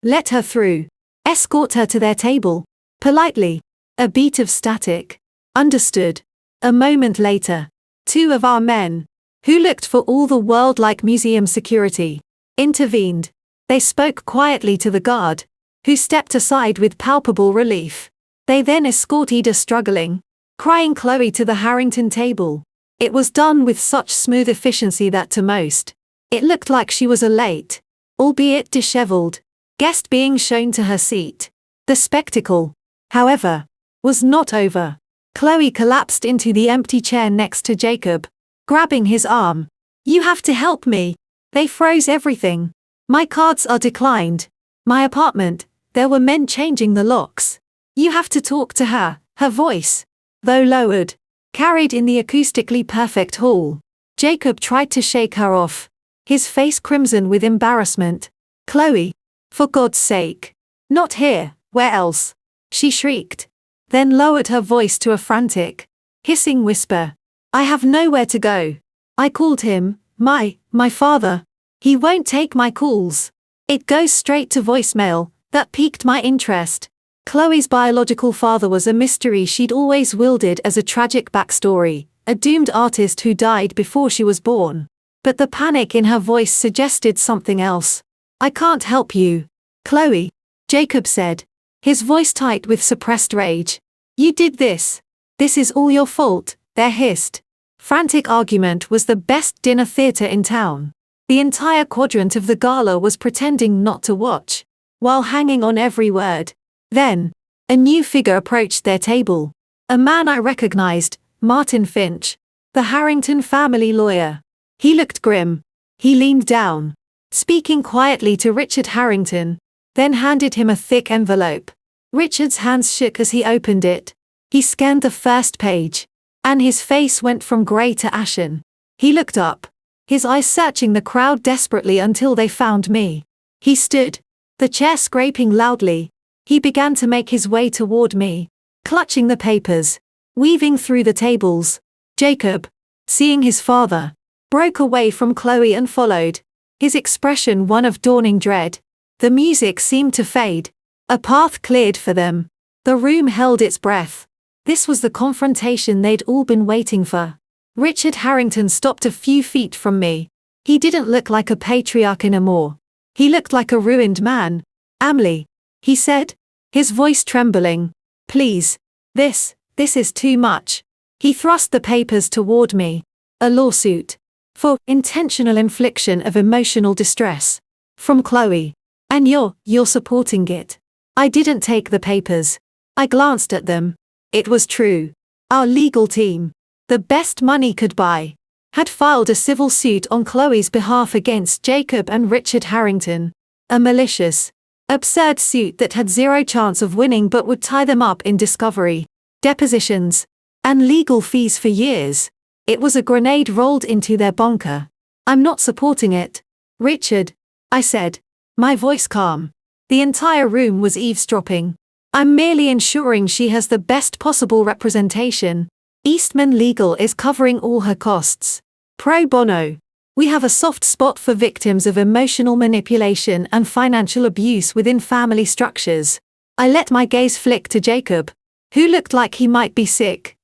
Let her through. Escort her to their table. Politely. A beat of static. Understood. A moment later, 2 of our men, who looked for all the world like museum security, intervened. They spoke quietly to the guard, who stepped aside with palpable relief. They then escorted a struggling, crying Chloe to the Harrington table. It was done with such smooth efficiency that to most, it looked like she was a late, albeit disheveled, guest being shown to her seat. The spectacle, however, was not over. Chloe collapsed into the empty chair next to Jacob, grabbing his arm. You have to help me. They froze everything. My cards are declined. My apartment, there were men changing the locks. You have to talk to her. Her voice, though lowered, carried in the acoustically perfect hall. Jacob tried to shake her off, his face crimson with embarrassment. Chloe, for God's sake. Not here, where else? She shrieked, then lowered her voice to a frantic, hissing whisper. I have nowhere to go. I called him, my father. He won't take my calls. It goes straight to voicemail. That piqued my interest. Chloe's biological father was a mystery she'd always wielded as a tragic backstory, a doomed artist who died before she was born. But the panic in her voice suggested something else. I can't help you, Chloe, Jacob said, his voice tight with suppressed rage. You did this. This is all your fault, they hissed. Frantic argument was the best dinner theater in town. The entire quadrant of the gala was pretending not to watch, while hanging on every word. Then, a new figure approached their table. A man I recognized, Martin Finch, the Harrington family lawyer. He looked grim. He leaned down, speaking quietly to Richard Harrington, then handed him a thick envelope. Richard's hands shook as he opened it. He scanned the first page, and his face went from grey to ashen. He looked up, his eyes searching the crowd desperately until they found me. He stood, the chair scraping loudly. He began to make his way toward me, clutching the papers, weaving through the tables. Jacob, seeing his father, broke away from Chloe and followed, his expression one of dawning dread. The music seemed to fade. A path cleared for them. The room held its breath. This was the confrontation they'd all been waiting for. Richard Harrington stopped a few feet from me. He didn't look like a patriarch anymore. He looked like a ruined man. Emily, he said, his voice trembling. Please, this is too much. He thrust the papers toward me. A lawsuit. For intentional infliction of emotional distress. From Chloe. And you're supporting it. I didn't take the papers. I glanced at them. It was true. Our legal team, the best money could buy, had filed a civil suit on Chloe's behalf against Jacob and Richard Harrington. A malicious, absurd suit that had zero chance of winning but would tie them up in discovery, depositions, and legal fees for years. It was a grenade rolled into their bunker. I'm not supporting it, Richard, I said, my voice calm. The entire room was eavesdropping. I'm merely ensuring she has the best possible representation. Eastman Legal is covering all her costs. Pro bono. We have a soft spot for victims of emotional manipulation and financial abuse within family structures. I let my gaze flick to Jacob, who looked like he might be sick.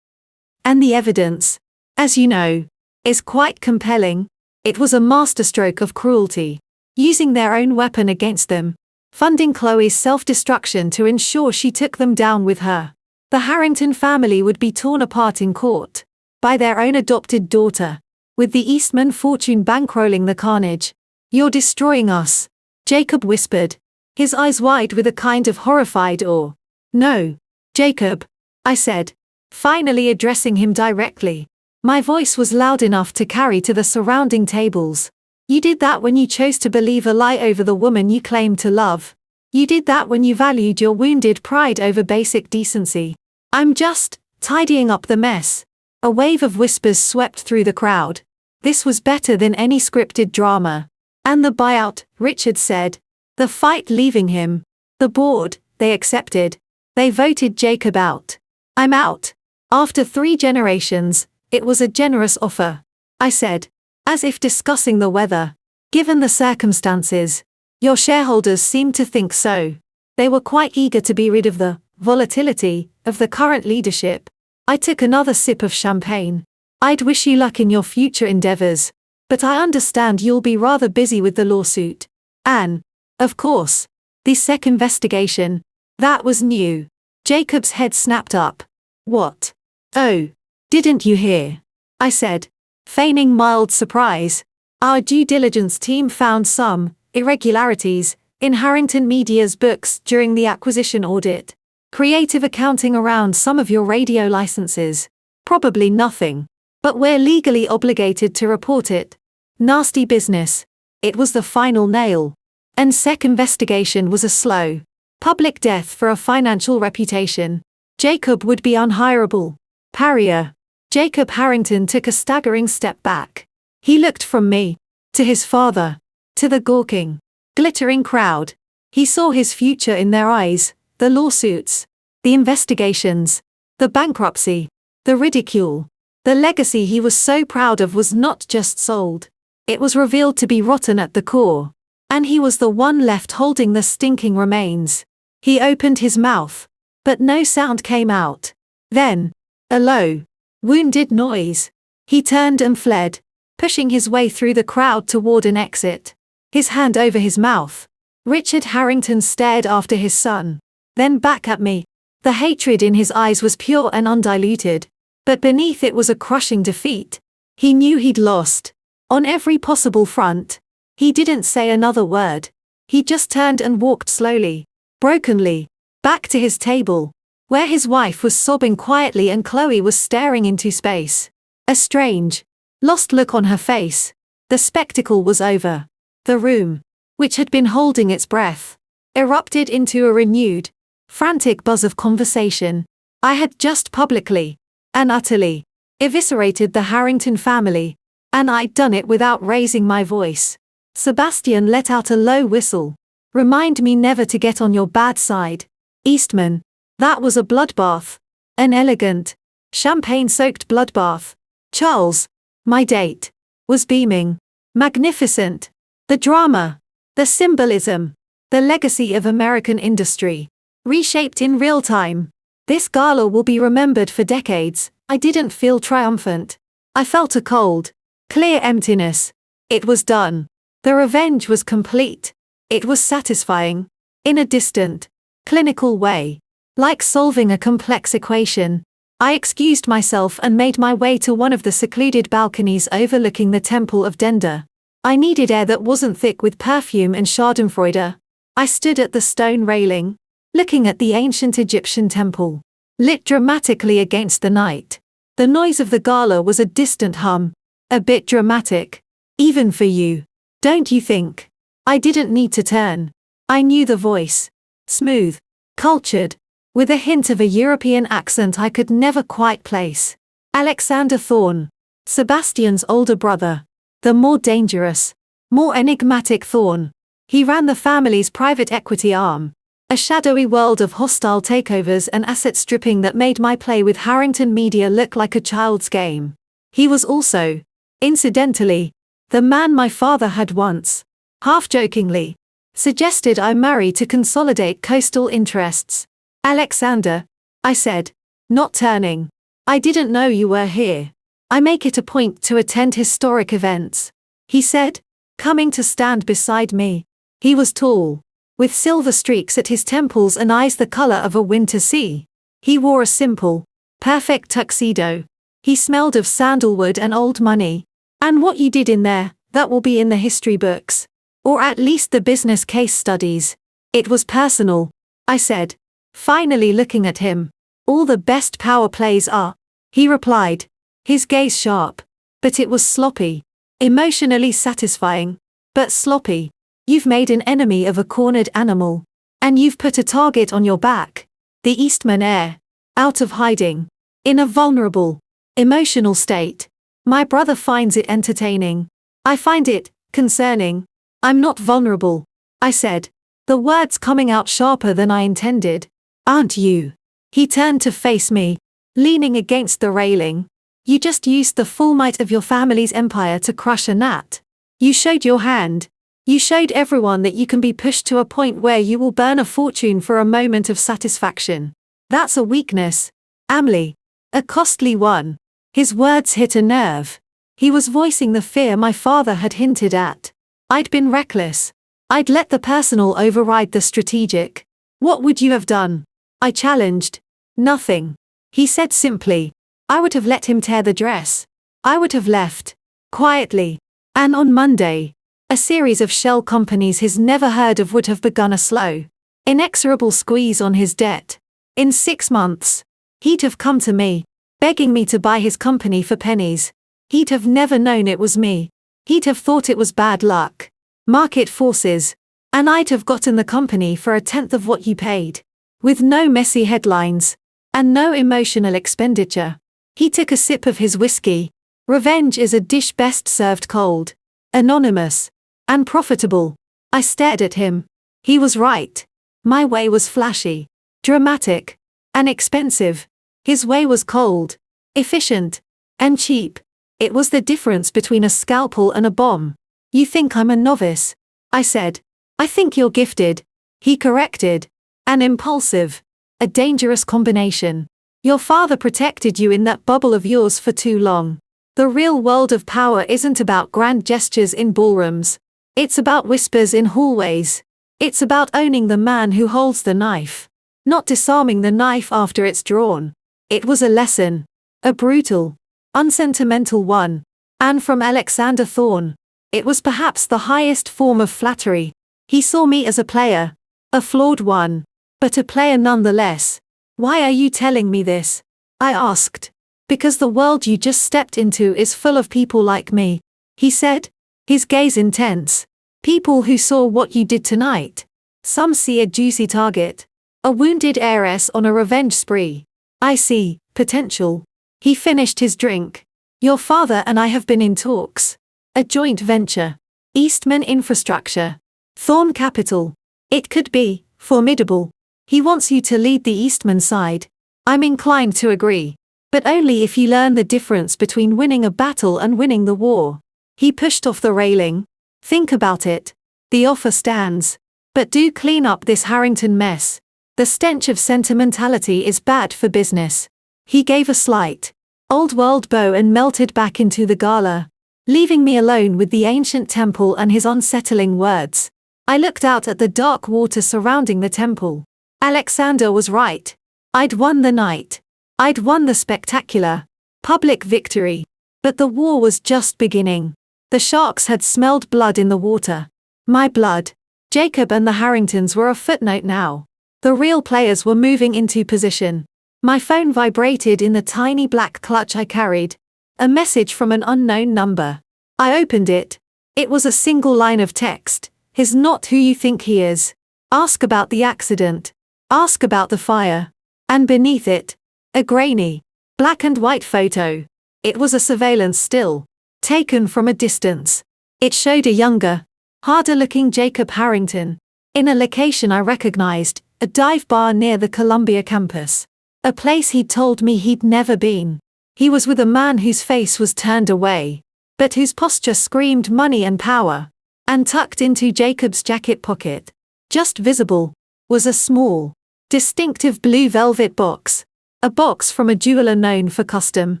And the evidence, as you know, is quite compelling. It was a masterstroke of cruelty, using their own weapon against them, funding Chloe's self-destruction to ensure she took them down with her. The Harrington family would be torn apart in court by their own adopted daughter, with the Eastman fortune bankrolling the carnage. You're destroying us, Jacob whispered, his eyes wide with a kind of horrified awe. No, Jacob, I said, finally addressing him directly. My voice was loud enough to carry to the surrounding tables. You did that when you chose to believe a lie over the woman you claimed to love. You did that when you valued your wounded pride over basic decency. I'm just tidying up the mess. A wave of whispers swept through the crowd. This was better than any scripted drama. And the buyout, Richard said. The fight leaving him. The board, they accepted. They voted Jacob out. I'm out. After 3 generations, it was a generous offer, I said, as if discussing the weather. Given the circumstances, your shareholders seemed to think so. They were quite eager to be rid of the volatility of the current leadership. I took another sip of champagne. I'd wish you luck in your future endeavors, but I understand you'll be rather busy with the lawsuit. And, of course, the SEC investigation. That was new. Jacob's head snapped up. What? Oh, didn't you hear? I said, feigning mild surprise. Our due diligence team found some irregularities in Harrington Media's books during the acquisition audit. Creative accounting around some of your radio licenses. Probably nothing. But we're legally obligated to report it. Nasty business. It was the final nail. And SEC investigation was a slow, public death for a financial reputation. Jacob would be unhireable. Pariah. Jacob Harrington took a staggering step back. He looked from me, to his father, to the gawking, glittering crowd. He saw his future in their eyes, the lawsuits, the investigations, the bankruptcy, the ridicule. The legacy he was so proud of was not just sold. It was revealed to be rotten at the core. And he was the one left holding the stinking remains. He opened his mouth, but no sound came out. Then, a low, wounded noise. He turned and fled, pushing his way through the crowd toward an exit, his hand over his mouth. Richard Harrington stared after his son, then back at me. The hatred in his eyes was pure and undiluted, but beneath it was a crushing defeat. He knew he'd lost, on every possible front. He didn't say another word. He just turned and walked slowly, brokenly, back to his table, where his wife was sobbing quietly and Chloe was staring into space. A strange, lost look on her face. The spectacle was over. The room, which had been holding its breath, erupted into a renewed, frantic buzz of conversation. I had just publicly and utterly eviscerated the Harrington family, and I'd done it without raising my voice. Sebastian let out a low whistle. Remind me never to get on your bad side, Eastman. That was a bloodbath. An elegant, champagne-soaked bloodbath. Charles, my date, was beaming. Magnificent. The drama, the symbolism, the legacy of American industry, reshaped in real time. This gala will be remembered for decades. I didn't feel triumphant. I felt a cold, clear emptiness. It was done. The revenge was complete. It was satisfying, in a distant, clinical way, like solving a complex equation. I excused myself and made my way to one of the secluded balconies overlooking the Temple of Denda. I needed air that wasn't thick with perfume and schadenfreude. I stood at the stone railing, looking at the ancient Egyptian temple, lit dramatically against the night. The noise of the gala was a distant hum, a bit dramatic, even for you. Don't you think? I didn't need to turn. I knew the voice. Smooth, cultured, with a hint of a European accent I could never quite place. Alexander Thorne, Sebastian's older brother. The more dangerous, more enigmatic Thorne. He ran the family's private equity arm. A shadowy world of hostile takeovers and asset stripping that made my play with Harrington Media look like a child's game. He was also, incidentally, the man my father had once, half-jokingly, suggested I marry to consolidate coastal interests. Alexander, I said, not turning. I didn't know you were here. I make it a point to attend historic events, he said, coming to stand beside me. He was tall, with silver streaks at his temples and eyes the color of a winter sea. He wore a simple, perfect tuxedo. He smelled of sandalwood and old money. And what you did in there, that will be in the history books. Or at least the business case studies. It was personal, I said, finally looking at him. All the best power plays are, he replied, his gaze sharp. But it was sloppy. Emotionally satisfying, but sloppy. You've made an enemy of a cornered animal. And you've put a target on your back. The Eastman heir, out of hiding, in a vulnerable, emotional state. My brother finds it entertaining. I find it concerning. I'm not vulnerable, I said, the words coming out sharper than I intended. Aren't you? He turned to face me, leaning against the railing. You just used the full might of your family's empire to crush a gnat. You showed your hand. You showed everyone that you can be pushed to a point where you will burn a fortune for a moment of satisfaction. That's a weakness, Amley. A costly one. His words hit a nerve. He was voicing the fear my father had hinted at. I'd been reckless. I'd let the personal override the strategic. What would you have done? I challenged. Nothing. He said simply. I would have let him tear the dress. I would have left. Quietly. And on Monday, a series of shell companies he's never heard of would have begun a slow, inexorable squeeze on his debt. In 6 months, he'd have come to me, begging me to buy his company for pennies. He'd have never known it was me. He'd have thought it was bad luck, market forces, and I'd have gotten the company for 1/10 of what you paid, with no messy headlines, and no emotional expenditure. He took a sip of his whiskey. Revenge is a dish best served cold. Anonymous. And profitable. I stared at him. He was right. My way was flashy. Dramatic. And expensive. His way was cold. Efficient. And cheap. It was the difference between a scalpel and a bomb. You think I'm a novice? I said. I think you're gifted. He corrected. And impulsive. A dangerous combination. Your father protected you in that bubble of yours for too long. The real world of power isn't about grand gestures in ballrooms. It's about whispers in hallways. It's about owning the man who holds the knife. Not disarming the knife after it's drawn. It was a lesson. A brutal, unsentimental one. And from Alexander Thorne. It was perhaps the highest form of flattery. He saw me as a player. A flawed one. But a player nonetheless. Why are you telling me this? I asked. Because the world you just stepped into is full of people like me, he said. His gaze intense. People who saw what you did tonight. Some see a juicy target. A wounded heiress on a revenge spree. I see potential. He finished his drink. Your father and I have been in talks. A joint venture. Eastman Infrastructure. Thorne Capital. It could be formidable. He wants you to lead the Eastman side. I'm inclined to agree. But only if you learn the difference between winning a battle and winning the war. He pushed off the railing. Think about it. The offer stands. But do clean up this Harrington mess. The stench of sentimentality is bad for business. He gave a slight, old-world bow and melted back into the gala, leaving me alone with the ancient temple and his unsettling words. I looked out at the dark water surrounding the temple. Alexander was right. I'd won the night. I'd won the spectacular, public victory. But the war was just beginning. The sharks had smelled blood in the water. My blood. Jacob and the Harringtons were a footnote now. The real players were moving into position. My phone vibrated in the tiny black clutch I carried. A message from an unknown number. I opened it. It was a single line of text. He's not who you think he is. Ask about the accident. Ask about the fire. And beneath it, a grainy, black and white photo. It was a surveillance still, taken from a distance. It showed a younger, harder-looking Jacob Harrington, in a location I recognized, a dive bar near the Columbia campus. A place he'd told me he'd never been. He was with a man whose face was turned away, but whose posture screamed money and power. And tucked into Jacob's jacket pocket, just visible, was a small, distinctive blue velvet box. A box from a jeweler known for custom,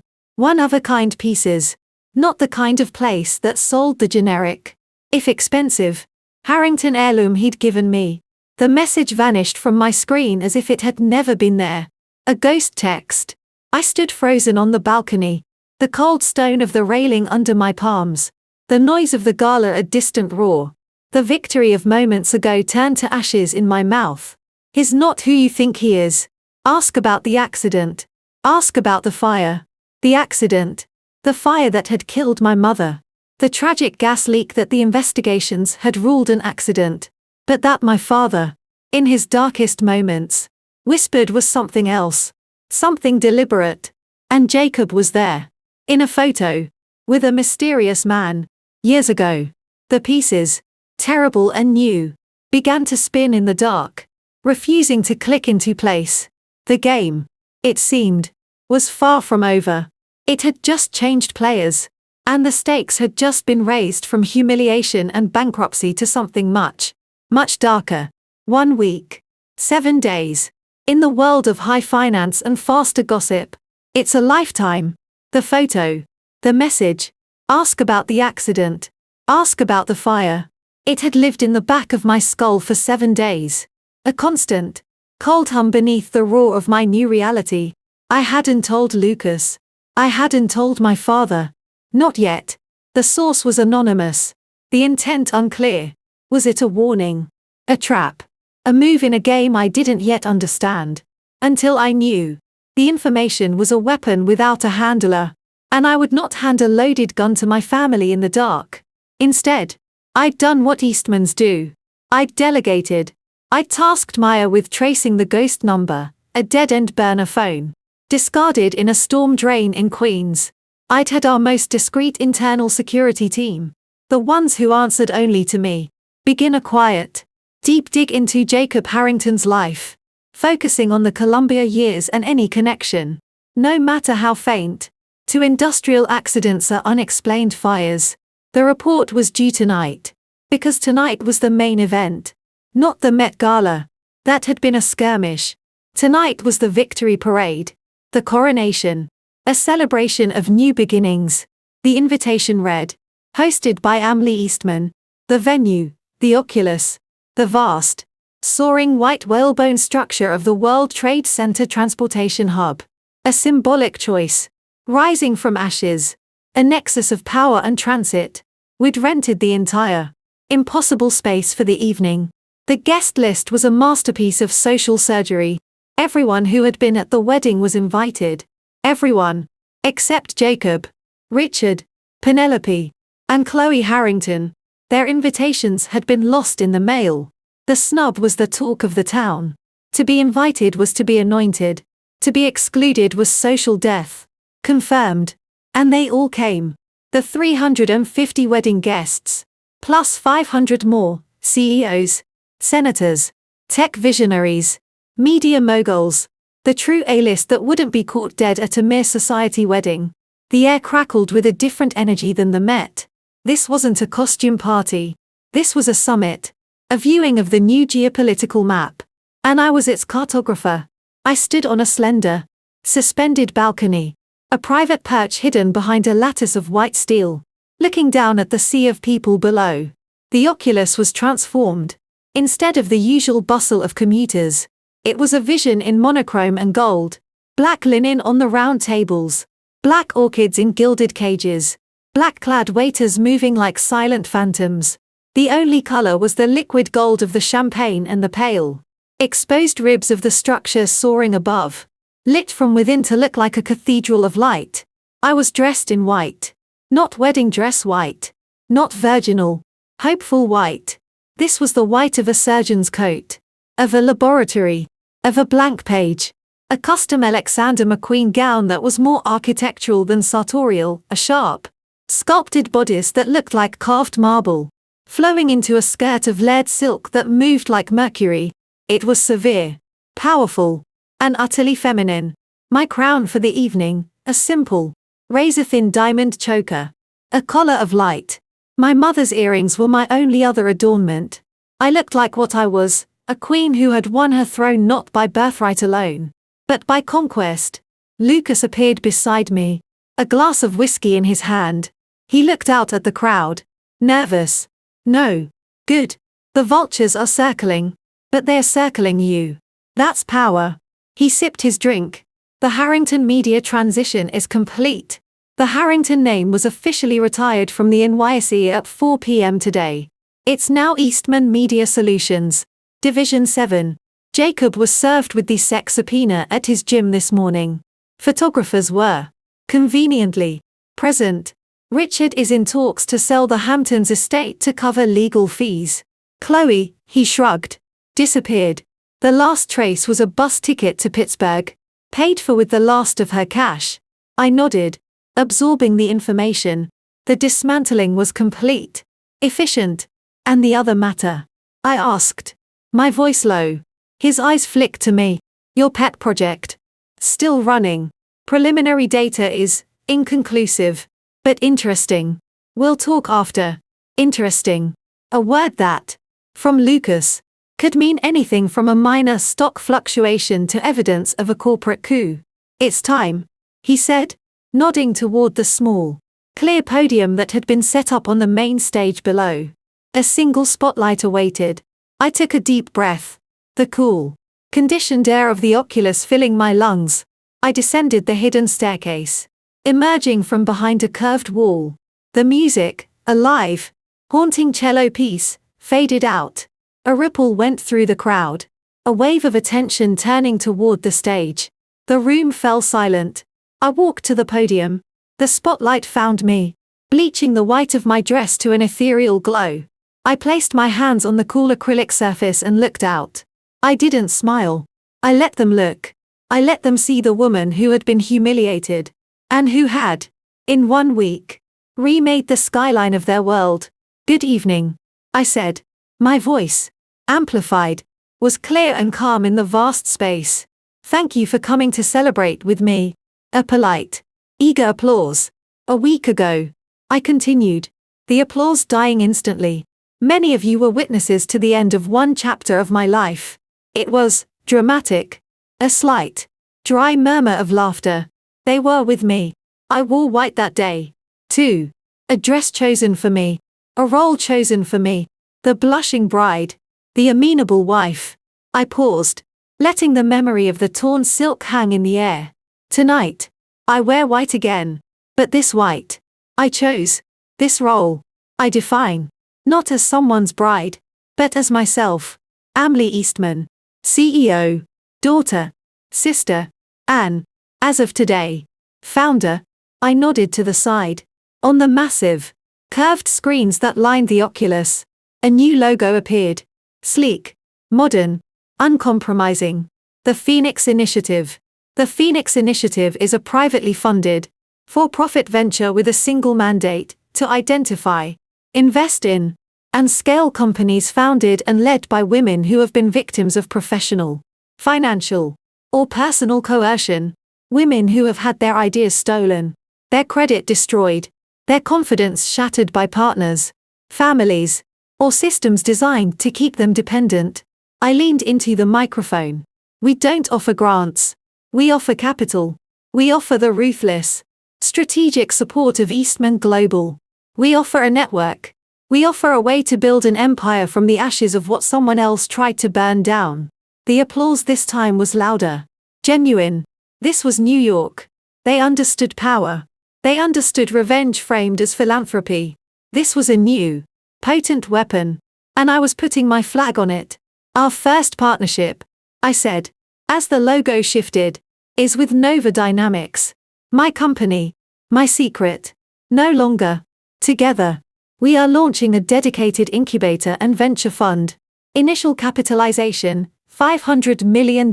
one-of-a-kind pieces. Not the kind of place that sold the generic, if expensive, Harrington heirloom he'd given me. The message vanished from my screen as if it had never been there. A ghost text. I stood frozen on the balcony, the cold stone of the railing under my palms, the noise of the gala a distant roar. The victory of moments ago turned to ashes in my mouth. He's not who you think he is. Ask about the accident. Ask about the fire. The accident. The fire that had killed my mother. The tragic gas leak that the investigations had ruled an accident. But that my father, in his darkest moments, whispered was something else. Something deliberate. And Jacob was there. In a photo. With a mysterious man. Years ago. The pieces, terrible and new, began to spin in the dark, refusing to click into place. The game, it seemed, was far from over. It had just changed players. And the stakes had just been raised from humiliation and bankruptcy to something much, much darker. 1 week. 7 days. In the world of high finance and faster gossip. It's a lifetime. The photo. The message. Ask about the accident. Ask about the fire. It had lived in the back of my skull for 7 days. A constant, cold hum beneath the roar of my new reality. I hadn't told Lucas. I hadn't told my father. Not yet. The source was anonymous. The intent unclear. Was it a warning? A trap? A move in a game I didn't yet understand. Until I knew. The information was a weapon without a handler. And I would not hand a loaded gun to my family in the dark. Instead, I'd done what Eastmans do. I'd delegated. I'd tasked Maya with tracing the ghost number, a dead-end burner phone. discarded in a storm drain in Queens. I'd had our most discreet internal security team, the ones who answered only to me, begin a quiet, deep dig into Jacob Harrington's life, focusing on the Columbia years and any connection, no matter how faint, to industrial accidents or unexplained fires. The report was due tonight, because tonight was the main event, not the Met Gala. That had been a skirmish. Tonight was the victory parade, the coronation, a celebration of new beginnings. The invitation read, hosted by Emily Eastman, the venue, the Oculus, the vast, soaring white whalebone structure of the World Trade Center Transportation Hub. A symbolic choice, rising from ashes, a nexus of power and transit. We'd rented the entire, impossible space for the evening. The guest list was a masterpiece of social surgery. Everyone who had been at the wedding was invited. Everyone, except Jacob, Richard, Penelope, and Chloe Harrington. Their invitations had been lost in the mail. The snub was the talk of the town. To be invited was to be anointed. To be excluded was social death. Confirmed. And they all came. The 350 wedding guests, plus 500 more, CEOs, senators, tech visionaries, media moguls, the true A-list that wouldn't be caught dead at a mere society wedding. The air crackled with a different energy than the Met. This wasn't a costume party. This was a summit, a viewing of the new geopolitical map. And I was its cartographer. I stood on a slender, suspended balcony, a private perch hidden behind a lattice of white steel, looking down at the sea of people below. The Oculus was transformed. Instead of the usual bustle of commuters, it was a vision in monochrome and gold, black linen on the round tables, black orchids in gilded cages, black-clad waiters moving like silent phantoms. The only color was the liquid gold of the champagne and the pale, exposed ribs of the structure soaring above, lit from within to look like a cathedral of light. I was dressed in white. Not wedding dress white. Not virginal, hopeful white. This was the white of a surgeon's coat, of a laboratory, of a blank page, a custom Alexander McQueen gown that was more architectural than sartorial, a sharp, sculpted bodice that looked like carved marble, flowing into a skirt of layered silk that moved like mercury. It was severe, powerful, and utterly feminine. My crown for the evening, a simple, razor-thin diamond choker, a collar of light. My mother's earrings were my only other adornment. I looked like what I was, a queen who had won her throne not by birthright alone, but by conquest. Lucas appeared beside me, a glass of whiskey in his hand. He looked out at the crowd, nervous. No. Good. The vultures are circling, but they're circling you. That's power. He sipped his drink. The Harrington media transition is complete. The Harrington name was officially retired from the NYSE at 4 p.m. today. It's now Eastman Media Solutions, Division 7. Jacob was served with the sex subpoena at his gym this morning. Photographers were, conveniently, present. Richard is in talks to sell the Hamptons estate to cover legal fees. Chloe, he shrugged, disappeared. The last trace was a bus ticket to Pittsburgh, paid for with the last of her cash. I nodded, absorbing the information. The dismantling was complete, efficient. And the other matter? I asked, my voice low. His eyes flicked to me. Your pet project. Still running. Preliminary data is inconclusive, but interesting. We'll talk after. Interesting. A word that, from Lucas, could mean anything from a minor stock fluctuation to evidence of a corporate coup. It's time, he said, nodding toward the small, clear podium that had been set up on the main stage below. A single spotlight awaited. I took a deep breath. The cool, conditioned air of the Oculus filling my lungs. I descended the hidden staircase, emerging from behind a curved wall. The music, a live, haunting cello piece, faded out. A ripple went through the crowd, a wave of attention turning toward the stage. The room fell silent. I walked to the podium. The spotlight found me, bleaching the white of my dress to an ethereal glow. I placed my hands on the cool acrylic surface and looked out. I didn't smile. I let them look. I let them see the woman who had been humiliated, and who had, in 1 week, remade the skyline of their world. "Good evening," I said. My voice, amplified, was clear and calm in the vast space. "Thank you for coming to celebrate with me." A polite, eager applause. "A week ago," I continued, the applause dying instantly, "many of you were witnesses to the end of one chapter of my life. It was dramatic." A slight, dry murmur of laughter. "They were with me. I wore white that day, too. A dress chosen for me. A role chosen for me. The blushing bride. The amenable wife." I paused, letting the memory of the torn silk hang in the air. "Tonight, I wear white again. But this white, I chose. This role, I define. Not as someone's bride, but as myself. Emily Eastman. CEO. Daughter. Sister. And, as of today, founder." I nodded to the side. On the massive, curved screens that lined the Oculus, a new logo appeared. Sleek, modern, uncompromising. The Phoenix Initiative. The Phoenix Initiative is a privately funded, for-profit venture with a single mandate: to identify, invest in, and scale companies founded and led by women who have been victims of professional, financial, or personal coercion. Women who have had their ideas stolen, their credit destroyed, their confidence shattered by partners, families, or systems designed to keep them dependent. I leaned into the microphone. "We don't offer grants. We offer capital. We offer the ruthless, strategic support of Eastman Global. We offer a network. We offer a way to build an empire from the ashes of what someone else tried to burn down." The applause this time was louder. Genuine. This was New York. They understood power. They understood revenge framed as philanthropy. This was a new, potent weapon, and I was putting my flag on it. "Our first partnership," I said, as the logo shifted, "is with Nova Dynamics. My company, my secret. No longer. Together, we are launching a dedicated incubator and venture fund. Initial capitalization, $500 million.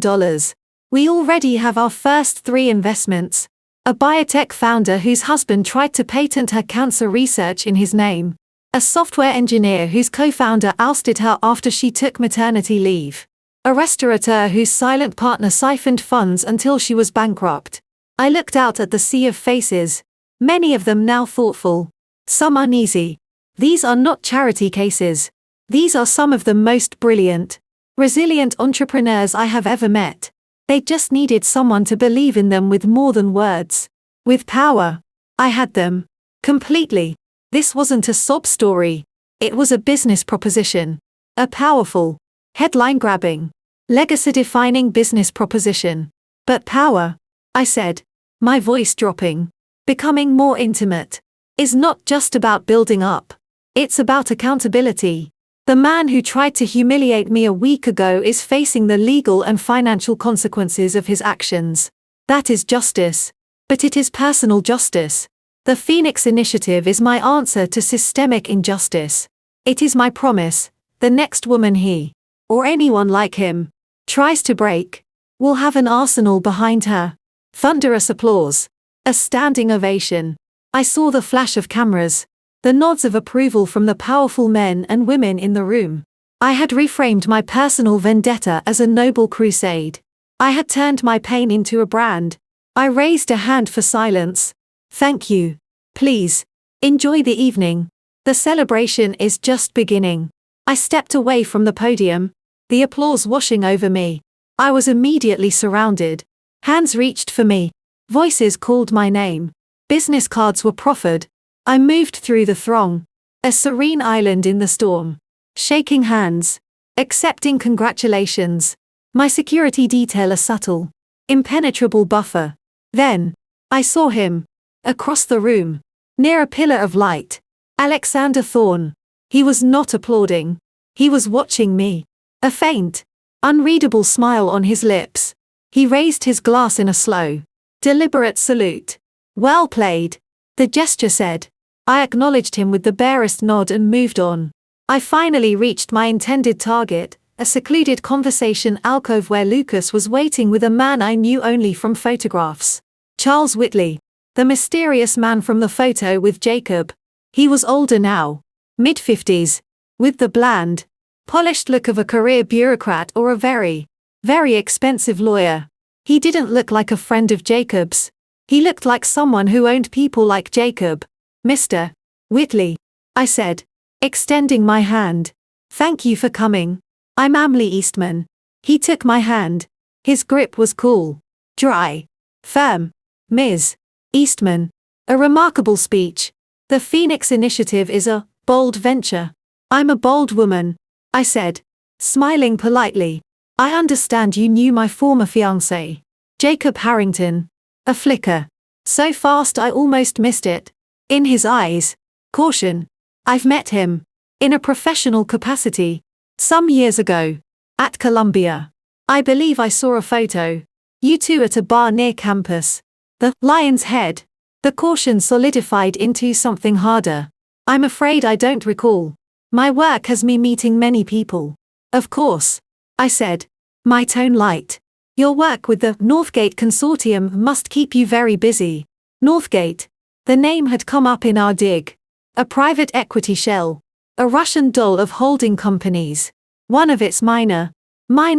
We already have our first 3 investments. A biotech founder whose husband tried to patent her cancer research in his name. A software engineer whose co-founder ousted her after she took maternity leave. A restaurateur whose silent partner siphoned funds until she was bankrupt." I looked out at the sea of faces, many of them now thoughtful, some uneasy. These are not charity cases. These are some of the most brilliant, resilient entrepreneurs I have ever met. They just needed someone to believe in them with more than words. With power. I had them. Completely. This wasn't a sob story. It was a business proposition. A powerful, headline-grabbing, legacy-defining business proposition. "But power," I said, my voice dropping, becoming more intimate, "is not just about building up. It's about accountability. The man who tried to humiliate me a week ago is facing the legal and financial consequences of his actions. That is justice. But it is personal justice. The Phoenix Initiative is my answer to systemic injustice. It is my promise: the next woman he, or anyone like him, tries to break, will have an arsenal behind her." Thunderous applause. A standing ovation. I saw the flash of cameras, the nods of approval from the powerful men and women in the room. I had reframed my personal vendetta as a noble crusade. I had turned my pain into a brand. I raised a hand for silence. "Thank you. Please, enjoy the evening. The celebration is just beginning." I stepped away from the podium, the applause washing over me. I was immediately surrounded. Hands reached for me. Voices called my name. Business cards were proffered. I moved through the throng, a serene island in the storm, shaking hands, accepting congratulations. My security detail a subtle, impenetrable buffer. Then, I saw him, across the room, near a pillar of light. Alexander Thorne. He was not applauding. He was watching me. A faint, unreadable smile on his lips. He raised his glass in a slow, deliberate salute. "Well played," the gesture said. I acknowledged him with the barest nod and moved on. I finally reached my intended target, a secluded conversation alcove where Lucas was waiting with a man I knew only from photographs. Charles Whitley. The mysterious man from the photo with Jacob. He was older now. Mid-50s. With the bland, polished look of a career bureaucrat or a very, very expensive lawyer. He didn't look like a friend of Jacob's. He looked like someone who owned people like Jacob. Mr. Whitley, I said, extending my hand. Thank you for coming. I'm Emily Eastman. He took my hand. His grip was cool, dry, firm. Ms. Eastman. A remarkable speech. The Phoenix Initiative is a bold venture. I'm a bold woman, I said, smiling politely. I understand you knew my former fiancé, Jacob Harrington. A flicker. So fast I almost missed it. In his eyes, caution. I've met him. In a professional capacity. Some years ago. At Columbia. I believe I saw a photo. You two at a bar near campus. The lion's head. The caution solidified into something harder. I'm afraid I don't recall. My work has me meeting many people. Of course. I said. My tone light. Your work with the Northgate Consortium must keep you very busy. Northgate. The name had come up in our dig. A private equity shell. A Russian doll of holding companies. One of its minor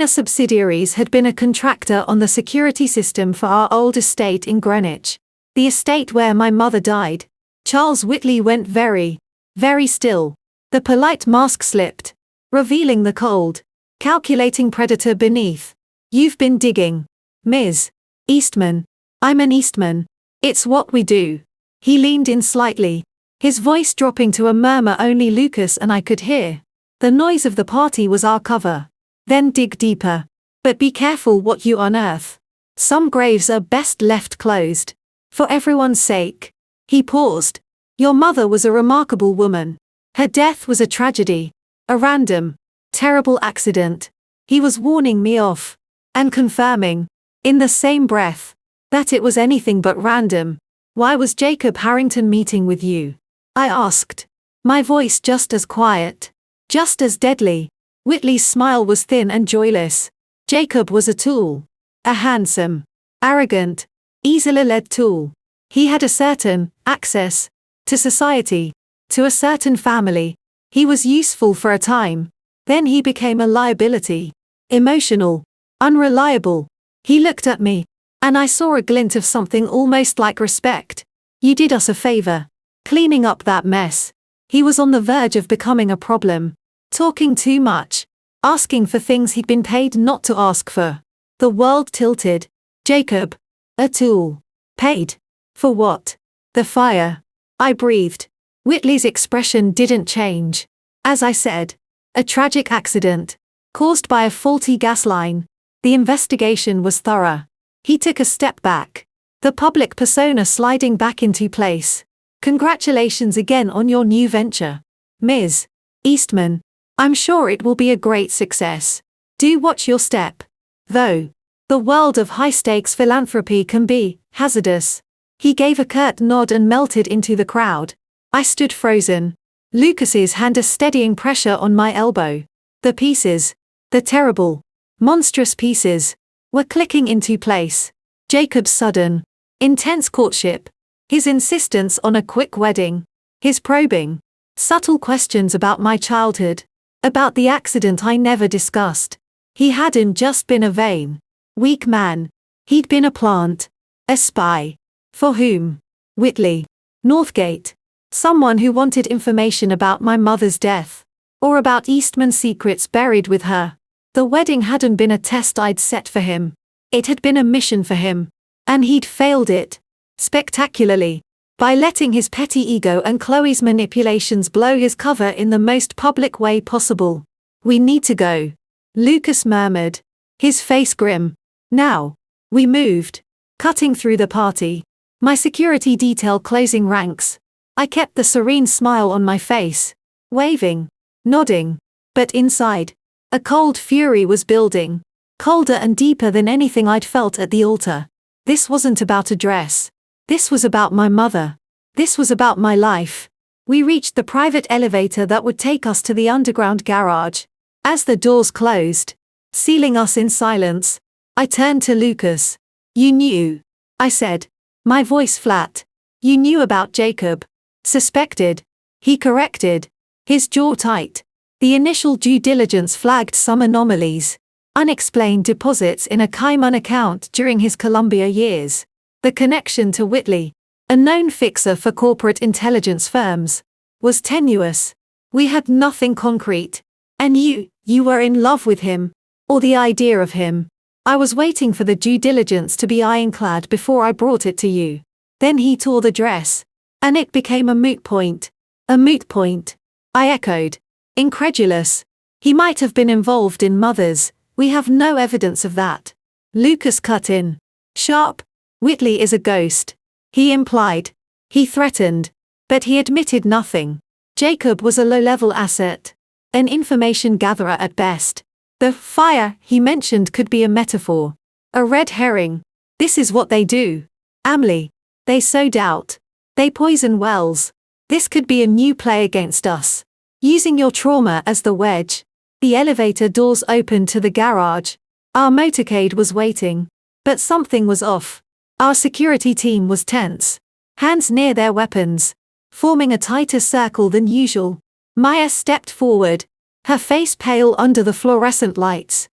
subsidiaries had been a contractor on the security system for our old estate in Greenwich. The estate where my mother died. Charles Whitley went very, very still. The polite mask slipped, revealing the cold, calculating predator beneath. You've been digging. Ms. Eastman. I'm an Eastman. It's what we do. He leaned in slightly, his voice dropping to a murmur only Lucas and I could hear. The noise of the party was our cover. Then dig deeper. But be careful what you unearth. Some graves are best left closed. For everyone's sake. He paused. Your mother was a remarkable woman. Her death was a tragedy. A random, terrible accident. He was warning me off. And confirming, in the same breath, that it was anything but random. Why was Jacob Harrington meeting with you? I asked. My voice just as quiet. Just as deadly. Whitley's smile was thin and joyless. Jacob was a tool. A handsome, arrogant, easily led tool. He had a certain access to society, to a certain family. He was useful for a time. Then he became a liability. Emotional. Unreliable. He looked at me, and I saw a glint of something almost like respect. You did us a favor. Cleaning up that mess. He was on the verge of becoming a problem. Talking too much. Asking for things he'd been paid not to ask for. The world tilted. Jacob. A tool. Paid. For what? The fire. I breathed. Whitley's expression didn't change. As I said. A tragic accident. Caused by a faulty gas line. The investigation was thorough. He took a step back. The public persona sliding back into place. Congratulations again on your new venture. Ms. Eastman. I'm sure it will be a great success. Do watch your step. Though. The world of high-stakes philanthropy can be hazardous. He gave a curt nod and melted into the crowd. I stood frozen. Lucas's hand a steadying pressure on my elbow. The pieces. The terrible, monstrous pieces, were clicking into place. Jacob's sudden, intense courtship. His insistence on a quick wedding. His probing, subtle questions about my childhood. About the accident I never discussed. He hadn't just been a vain, weak man. He'd been a plant. A spy. For whom? Whitley. Northgate. Someone who wanted information about my mother's death. Or about Eastman's secrets buried with her. The wedding hadn't been a test I'd set for him. It had been a mission for him. And he'd failed it. Spectacularly. By letting his petty ego and Chloe's manipulations blow his cover in the most public way possible. We need to go. Lucas murmured. His face grim. Now. We moved. Cutting through the party. My security detail closing ranks. I kept the serene smile on my face. Waving. Nodding. But inside. A cold fury was building. Colder and deeper than anything I'd felt at the altar. This wasn't about a dress. This was about my mother. This was about my life. We reached the private elevator that would take us to the underground garage. As the doors closed, sealing us in silence, I turned to Lucas. You knew, I said, my voice flat. You knew about Jacob. Suspected. He corrected, his jaw tight. The initial due diligence flagged some anomalies. Unexplained deposits in a Cayman account during his Colombia years. The connection to Whitley, a known fixer for corporate intelligence firms, was tenuous. We had nothing concrete. And you were in love with him. Or the idea of him. I was waiting for the due diligence to be ironclad before I brought it to you. Then he tore the dress. And it became a moot point. A moot point. I echoed. Incredulous. He might have been involved in Mothers. We have no evidence of that. Lucas cut in. Sharp. Whitley is a ghost. He implied. He threatened. But he admitted nothing. Jacob was a low-level asset. An information gatherer at best. The fire he mentioned could be a metaphor. A red herring. This is what they do. Emily. They sow doubt. They poison wells. This could be a new play against us. Using your trauma as the wedge. The elevator doors opened to the garage. Our motorcade was waiting. But something was off. Our security team was tense. Hands near their weapons. Forming a tighter circle than usual. Maya stepped forward. Her face pale under the fluorescent lights.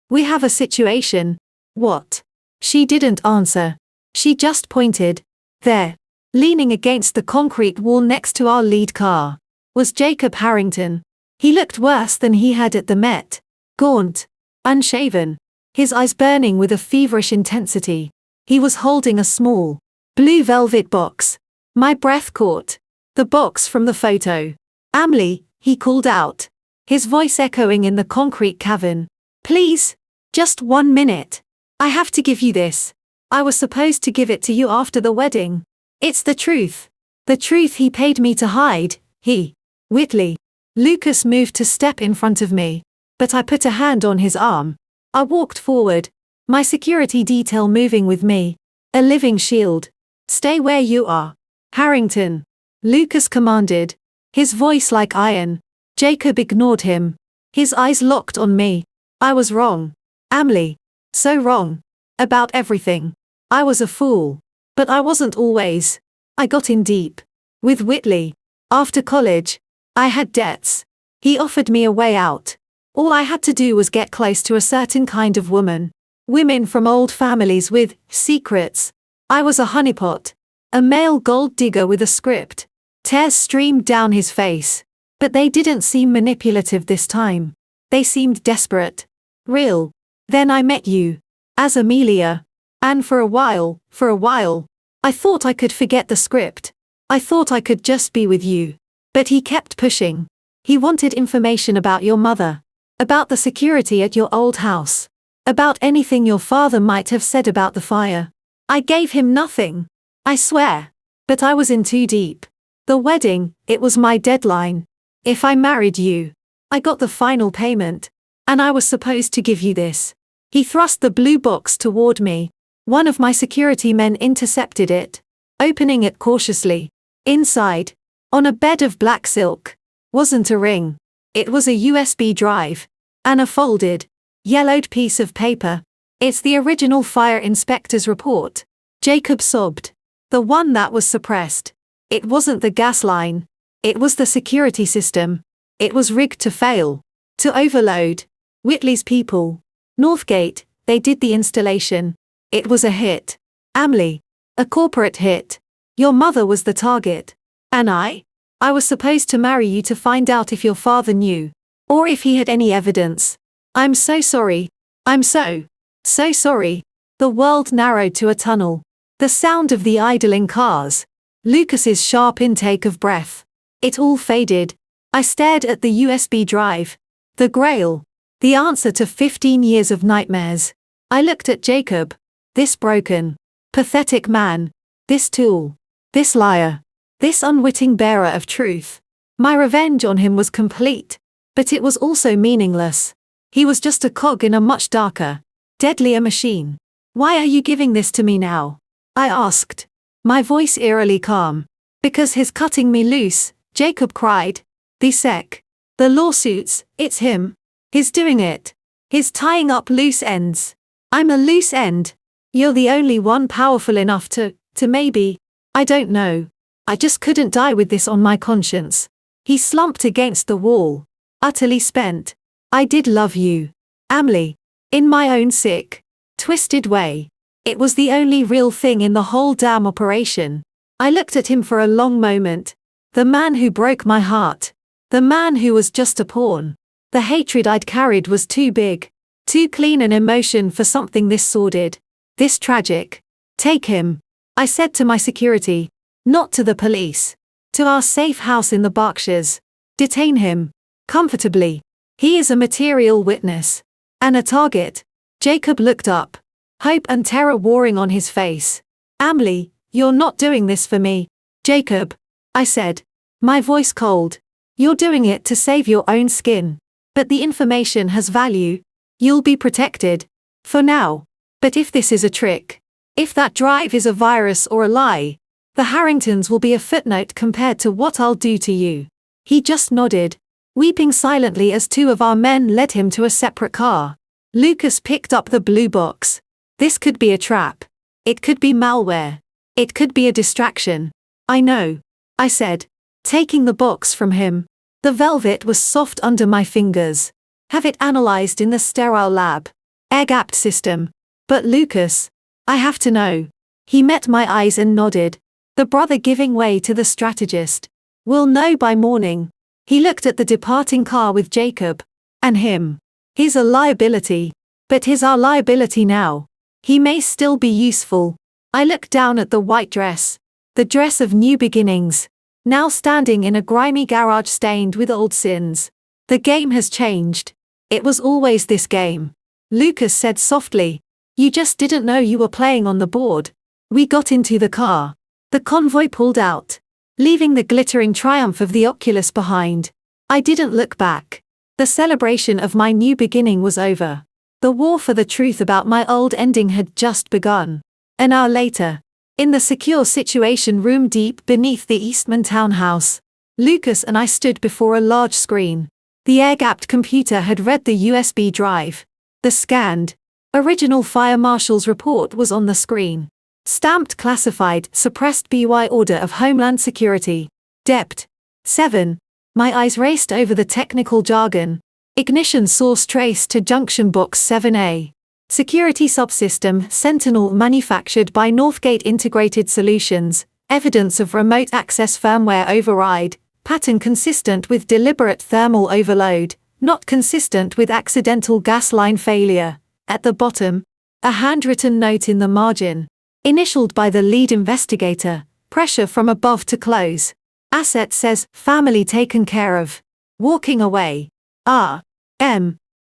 We have a situation. What? She didn't answer. She just pointed. There. Leaning against the concrete wall next to our lead car. Was Jacob Harrington. He looked worse than he had at the Met. Gaunt. Unshaven. His eyes burning with a feverish intensity. He was holding a small, blue velvet box. My breath caught. The box from the photo. Emily, he called out. His voice echoing in the concrete cavern. Please. Just 1 minute. I have to give you this. I was supposed to give it to you after the wedding. It's the truth. The truth he paid me to hide. He. Whitley. Lucas moved to step in front of me. But I put a hand on his arm. I walked forward. My security detail moving with me. A living shield. Stay where you are. Harrington. Lucas commanded. His voice like iron. Jacob ignored him. His eyes locked on me. I was wrong. Emily. So wrong. About everything. I was a fool. But I wasn't always. I got in deep. With Whitley. After college. I had debts. He offered me a way out. All I had to do was get close to a certain kind of woman. Women from old families with secrets. I was a honeypot. A male gold digger with a script. Tears streamed down his face. But they didn't seem manipulative this time. They seemed desperate. Real. Then I met you. As Amelia. And for a while, I thought I could forget the script. I thought I could just be with you. But he kept pushing. He wanted information about your mother. About the security at your old house. About anything your father might have said about the fire. I gave him nothing. I swear. But I was in too deep. The wedding, it was my deadline. If I married you. I got the final payment. And I was supposed to give you this. He thrust the blue box toward me. One of my security men intercepted it. Opening it cautiously. Inside. On a bed of black silk. Wasn't a ring. It was a USB drive. And a folded, yellowed piece of paper. It's the original fire inspector's report. Jacob sobbed. The one that was suppressed. It wasn't the gas line. It was the security system. It was rigged to fail. To overload. Whitley's people. Northgate, they did the installation. It was a hit. Emily. A corporate hit. Your mother was the target. And I was supposed to marry you to find out if your father knew. Or if he had any evidence. I'm so sorry. I'm so sorry. The world narrowed to a tunnel. The sound of the idling cars. Lucas's sharp intake of breath. It all faded. I stared at the USB drive. The Grail. The answer to 15 years of nightmares. I looked at Jacob. This broken, pathetic man. This tool. This liar. This unwitting bearer of truth. My revenge on him was complete. But it was also meaningless. He was just a cog in a much darker, deadlier machine. Why are you giving this to me now? I asked. My voice eerily calm. Because he's cutting me loose, Jacob cried. The sec. The lawsuits, it's him. He's doing it. He's tying up loose ends. I'm a loose end. You're the only one powerful enough to maybe. I don't know. I just couldn't die with this on my conscience. He slumped against the wall, utterly spent. I did love you, Emily. In my own sick, twisted way. It was the only real thing in the whole damn operation. I looked at him for a long moment. The man who broke my heart. The man who was just a pawn. The hatred I'd carried was too big, too clean an emotion for something this sordid, this tragic. Take him, I said to my security. Not to the police. To our safe house in the Berkshires. Detain him. Comfortably. He is a material witness. And a target. Jacob looked up. Hope and terror warring on his face. Emily, you're not doing this for me. Jacob. I said. My voice cold. You're doing it to save your own skin. But the information has value. You'll be protected. For now. But if this is a trick. If that drive is a virus or a lie. The Harringtons will be a footnote compared to what I'll do to you. He just nodded, weeping silently as two of our men led him to a separate car. Lucas picked up the blue box. This could be a trap. It could be malware. It could be a distraction. I know, I said, taking the box from him. The velvet was soft under my fingers. Have it analyzed in the sterile lab. Air-gapped system. But Lucas, I have to know. He met my eyes and nodded. The brother giving way to the strategist. We'll know by morning. He looked at the departing car with Jacob. And him. He's a liability. But he's our liability now. He may still be useful. I looked down at the white dress. The dress of new beginnings. Now standing in a grimy garage stained with old sins. The game has changed. It was always this game. Lucas said softly. You just didn't know you were playing on the board. We got into the car. The convoy pulled out, leaving the glittering triumph of the Oculus behind. I didn't look back. The celebration of my new beginning was over. The war for the truth about my old ending had just begun. An hour later, in the secure situation room deep beneath the Eastman townhouse, Lucas and I stood before a large screen. The air-gapped computer had read the USB drive. The scanned, original fire marshal's report was on the screen. Stamped classified, suppressed by order of Homeland Security. Dept. 7. My eyes raced over the technical jargon. Ignition source traced to junction box 7A. Security subsystem Sentinel manufactured by Northgate Integrated Solutions. Evidence of remote access firmware override. Pattern consistent with deliberate thermal overload, not consistent with accidental gas line failure. At the bottom, a handwritten note in the margin. Initialed by the lead investigator, pressure from above to close. Asset says, family taken care of. Walking away.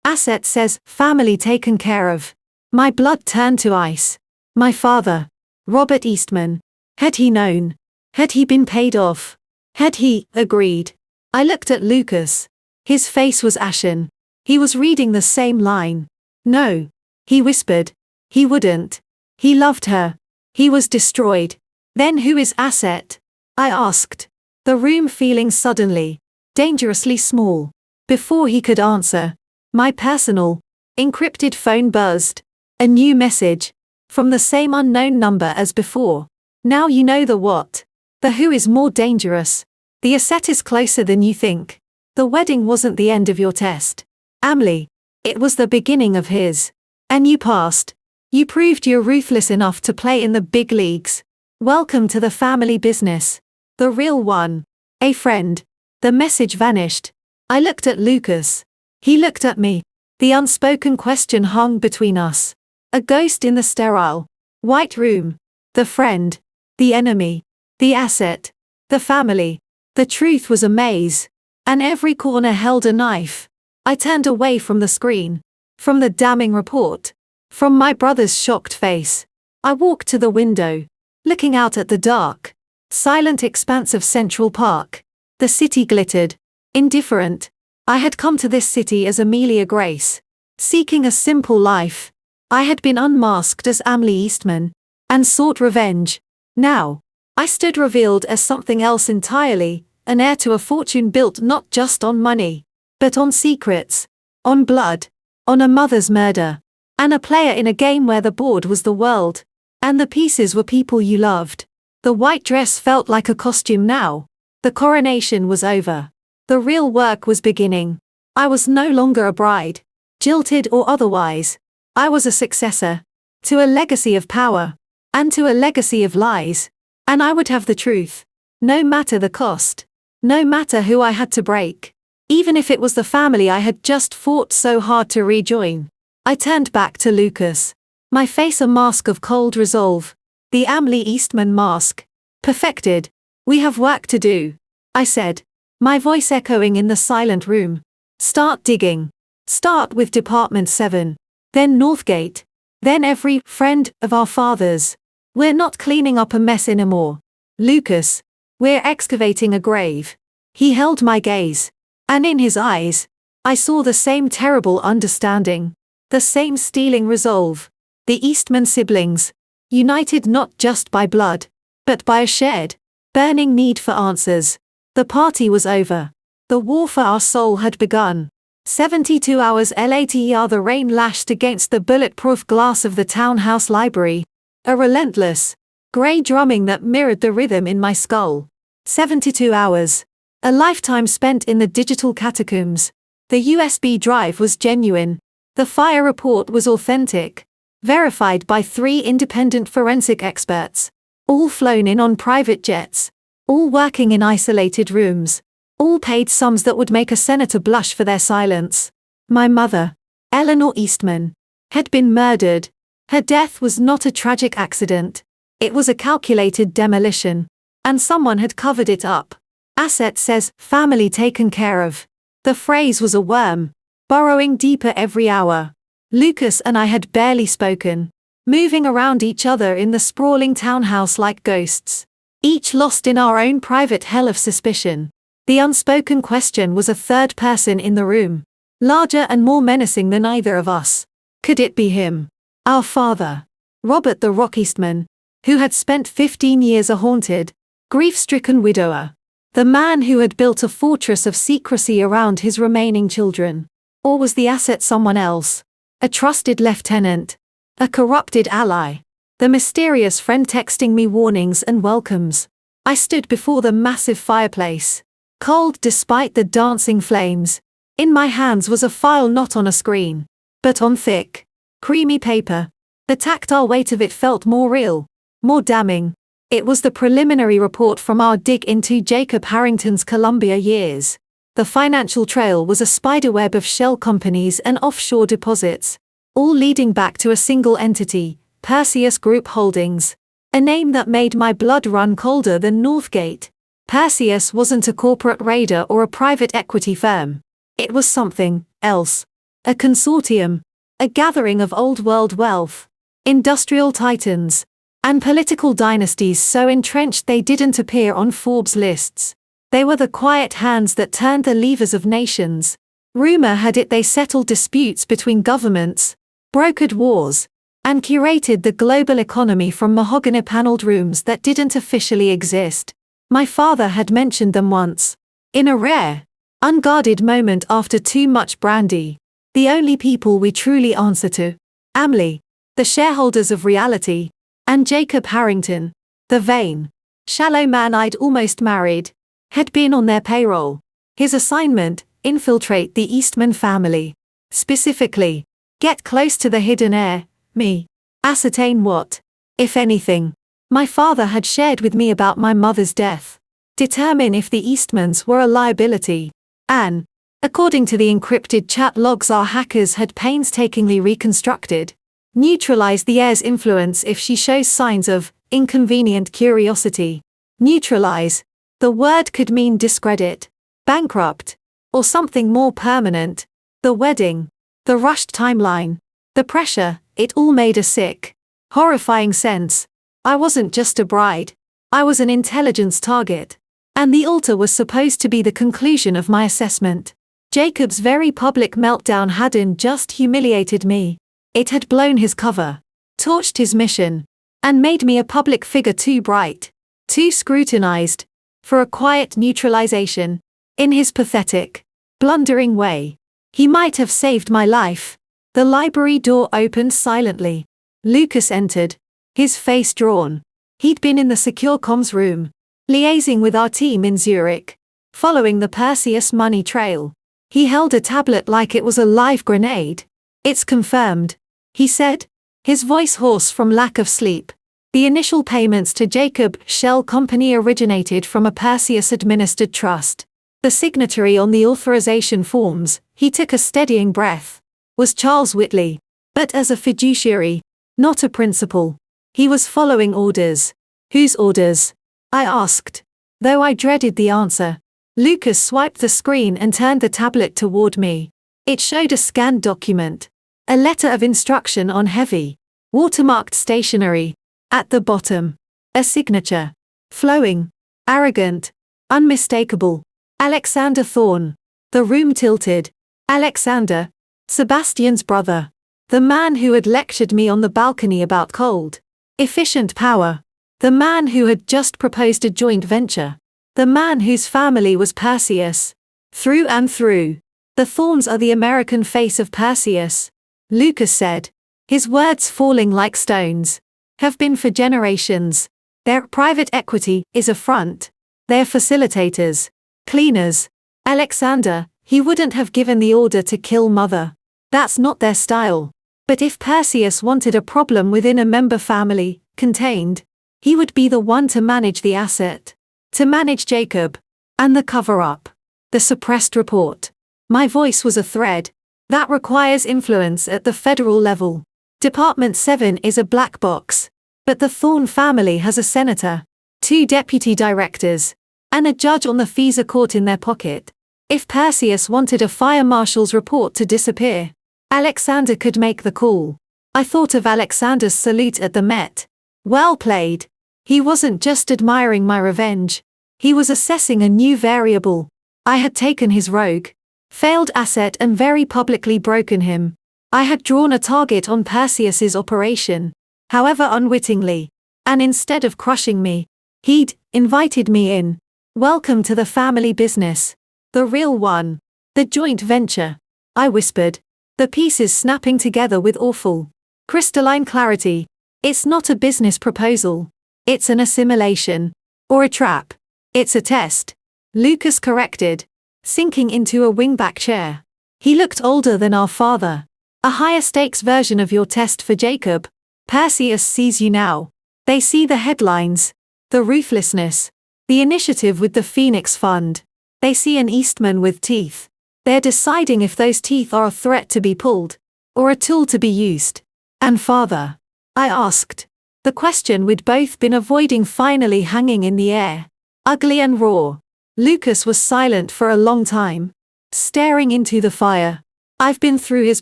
Asset says, family taken care of. My blood turned to ice. My father, Robert Eastman. Had he known? Had he been paid off? Had he agreed? I looked at Lucas. His face was ashen. He was reading the same line. No. He whispered. He wouldn't. He loved her. He was destroyed. Then who is Asset? I asked. The room feeling suddenly, dangerously small. Before he could answer, my personal, encrypted phone buzzed. A new message. From the same unknown number as before. Now you know the what. The who is more dangerous. The Asset is closer than you think. The wedding wasn't the end of your test. Emily. It was the beginning of his. And you passed. You proved you're ruthless enough to play in the big leagues. Welcome to the family business. The real one. A friend. The message vanished. I looked at Lucas. He looked at me. The unspoken question hung between us. A ghost in the sterile, white room. The friend. The enemy. The asset. The family. The truth was a maze. And every corner held a knife. I turned away from the screen. From the damning report. From my brother's shocked face. I walked to the window, looking out at the dark, silent expanse of Central Park. The city glittered. Indifferent. I had come to this city as Amelia Grace, seeking a simple life. I had been unmasked as Emily Eastman, and sought revenge. Now, I stood revealed as something else entirely, an heir to a fortune built not just on money, but on secrets, on blood, on a mother's murder, and a player in a game where the board was the world, and the pieces were people you loved. The white dress felt like a costume now. The coronation was over. The real work was beginning. I was no longer a bride, jilted or otherwise. I was a successor to a legacy of power, and to a legacy of lies, and I would have the truth, no matter the cost, no matter who I had to break, even if it was the family I had just fought so hard to rejoin. I turned back to Lucas, my face a mask of cold resolve, the Emily Eastman mask, perfected. We have work to do, I said, my voice echoing in the silent room. Start digging. Start with Department 7, then Northgate, then every friend of our fathers. We're not cleaning up a mess anymore, Lucas. We're excavating a grave. He held my gaze, and in his eyes, I saw the same terrible understanding, the same stealing resolve. The Eastman siblings, united not just by blood, but by a shared, burning need for answers. The party was over. The war for our soul had begun. 72 hours later, the rain lashed against the bulletproof glass of the townhouse library. A relentless, grey drumming that mirrored the rhythm in my skull. 72 hours. A lifetime spent in the digital catacombs. The USB drive was genuine. The fire report was authentic. Verified by 3 independent forensic experts. All flown in on private jets. All working in isolated rooms. All paid sums that would make a senator blush for their silence. My mother, Eleanor Eastman, had been murdered. Her death was not a tragic accident. It was a calculated demolition. And someone had covered it up. Asset says, family taken care of. The phrase was a worm, burrowing deeper every hour. Lucas and I had barely spoken, moving around each other in the sprawling townhouse like ghosts, each lost in our own private hell of suspicion. The unspoken question was a third person in the room, larger and more menacing than either of us. Could it be him? Our father, Robert the Rock Eastman, who had spent 15 years a haunted, grief-stricken widower. The man who had built a fortress of secrecy around his remaining children. Or was the asset someone else? A trusted lieutenant? A corrupted ally? The mysterious friend texting me warnings and welcomes. I stood before the massive fireplace, cold despite the dancing flames. In my hands was a file not on a screen, but on thick, creamy paper. The tactile weight of it felt more real, more damning. It was the preliminary report from our dig into Jacob Harrington's Columbia years. The financial trail was a spiderweb of shell companies and offshore deposits, all leading back to a single entity, Perseus Group Holdings. A name that made my blood run colder than Northgate. Perseus wasn't a corporate raider or a private equity firm. It was something else. A consortium. A gathering of old-world wealth. Industrial titans. And political dynasties so entrenched they didn't appear on Forbes lists. They were the quiet hands that turned the levers of nations. Rumor had it they settled disputes between governments, brokered wars, and curated the global economy from mahogany-paneled rooms that didn't officially exist. My father had mentioned them once. In a rare, unguarded moment after too much brandy. The only people we truly answer to. Emily, the shareholders of reality. And Jacob Harrington, the vain, shallow man I'd almost married, had been on their payroll. His assignment, infiltrate the Eastman family. Specifically, get close to the hidden heir, me. Ascertain what, if anything, my father had shared with me about my mother's death. Determine if the Eastmans were a liability. And, according to the encrypted chat logs our hackers had painstakingly reconstructed, neutralize the heir's influence if she shows signs of inconvenient curiosity. Neutralize. The word could mean discredit, bankrupt, or something more permanent. The wedding, the rushed timeline, the pressure, it all made a sick, horrifying sense. I wasn't just a bride. I was an intelligence target. And the altar was supposed to be the conclusion of my assessment. Jacob's very public meltdown hadn't just humiliated me. It had blown his cover, torched his mission, and made me a public figure too bright, too scrutinized, for a quiet neutralization. In his pathetic, blundering way. He might have saved my life. The library door opened silently. Lucas entered, his face drawn. He'd been in the secure comms room, liaising with our team in Zurich, following the Perseus money trail. He held a tablet like it was a live grenade. "It's confirmed," he said, his voice hoarse from lack of sleep. The initial payments to Jacob Shell Company originated from a Perseus-administered trust. The signatory on the authorization forms, he took a steadying breath, was Charles Whitley, but as a fiduciary, not a principal. He was following orders. Whose orders? I asked, though I dreaded the answer. Lucas swiped the screen and turned the tablet toward me. It showed a scanned document, a letter of instruction on heavy, watermarked stationery. At the bottom, a signature. Flowing, arrogant, unmistakable. Alexander Thorne. The room tilted. Alexander, Sebastian's brother. The man who had lectured me on the balcony about cold, efficient power. The man who had just proposed a joint venture. The man whose family was Perseus. Through and through. The Thornes are the American face of Perseus, Lucas said, his words falling like stones. Have been for generations. Their private equity is a front. They're facilitators, cleaners. Alexander, he wouldn't have given the order to kill Mother. That's not their style. But if Perseus wanted a problem within a member family, contained, he would be the one to manage the asset. To manage Jacob. And the cover-up. The suppressed report. My voice was a thread. That requires influence at the federal level. Department 7 is a black box. But the Thorne family has a senator, 2 deputy directors, and a judge on the FISA court in their pocket. If Perseus wanted a fire marshal's report to disappear, Alexander could make the call. I thought of Alexander's salute at the Met. Well played. He wasn't just admiring my revenge. He was assessing a new variable. I had taken his rogue, failed asset and very publicly broken him. I had drawn a target on Perseus's operation, however unwittingly, and instead of crushing me, he'd invited me in. Welcome to the family business. The real one. The joint venture. I whispered, the pieces snapping together with awful, crystalline clarity. It's not a business proposal. It's an assimilation. Or a trap. It's a test. Lucas corrected, sinking into a wingback chair. He looked older than our father. A higher stakes version of your test for Jacob. Perseus sees you now. They see the headlines, the ruthlessness, the initiative with the Phoenix Fund. They see an Eastman with teeth. They're deciding if those teeth are a threat to be pulled, or a tool to be used. And father? I asked. The question we'd both been avoiding finally hanging in the air. Ugly and raw. Lucas was silent for a long time, staring into the fire. I've been through his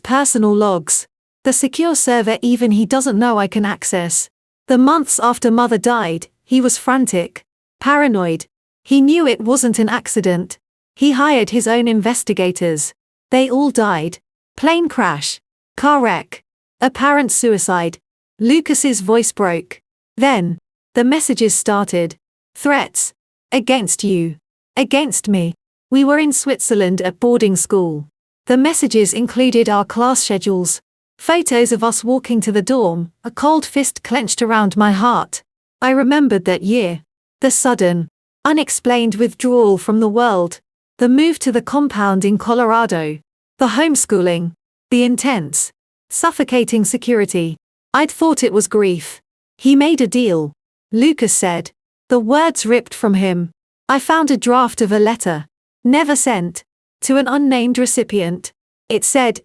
personal logs. The secure server even he doesn't know I can access. The months after Mother died, he was frantic, paranoid. He knew it wasn't an accident. He hired his own investigators. They all died. Plane crash. Car wreck. Apparent suicide. Lucas's voice broke. Then, the messages started. Threats. Against you. Against me. We were in Switzerland at boarding school. The messages included our class schedules, photos of us walking to the dorm, a cold fist clenched around my heart. I remembered that year. The sudden, unexplained withdrawal from the world. The move to the compound in Colorado. The homeschooling. The intense, suffocating security. I'd thought it was grief. He made a deal. Lucas said. The words ripped from him. I found a draft of a letter. Never sent. To an unnamed recipient. It said,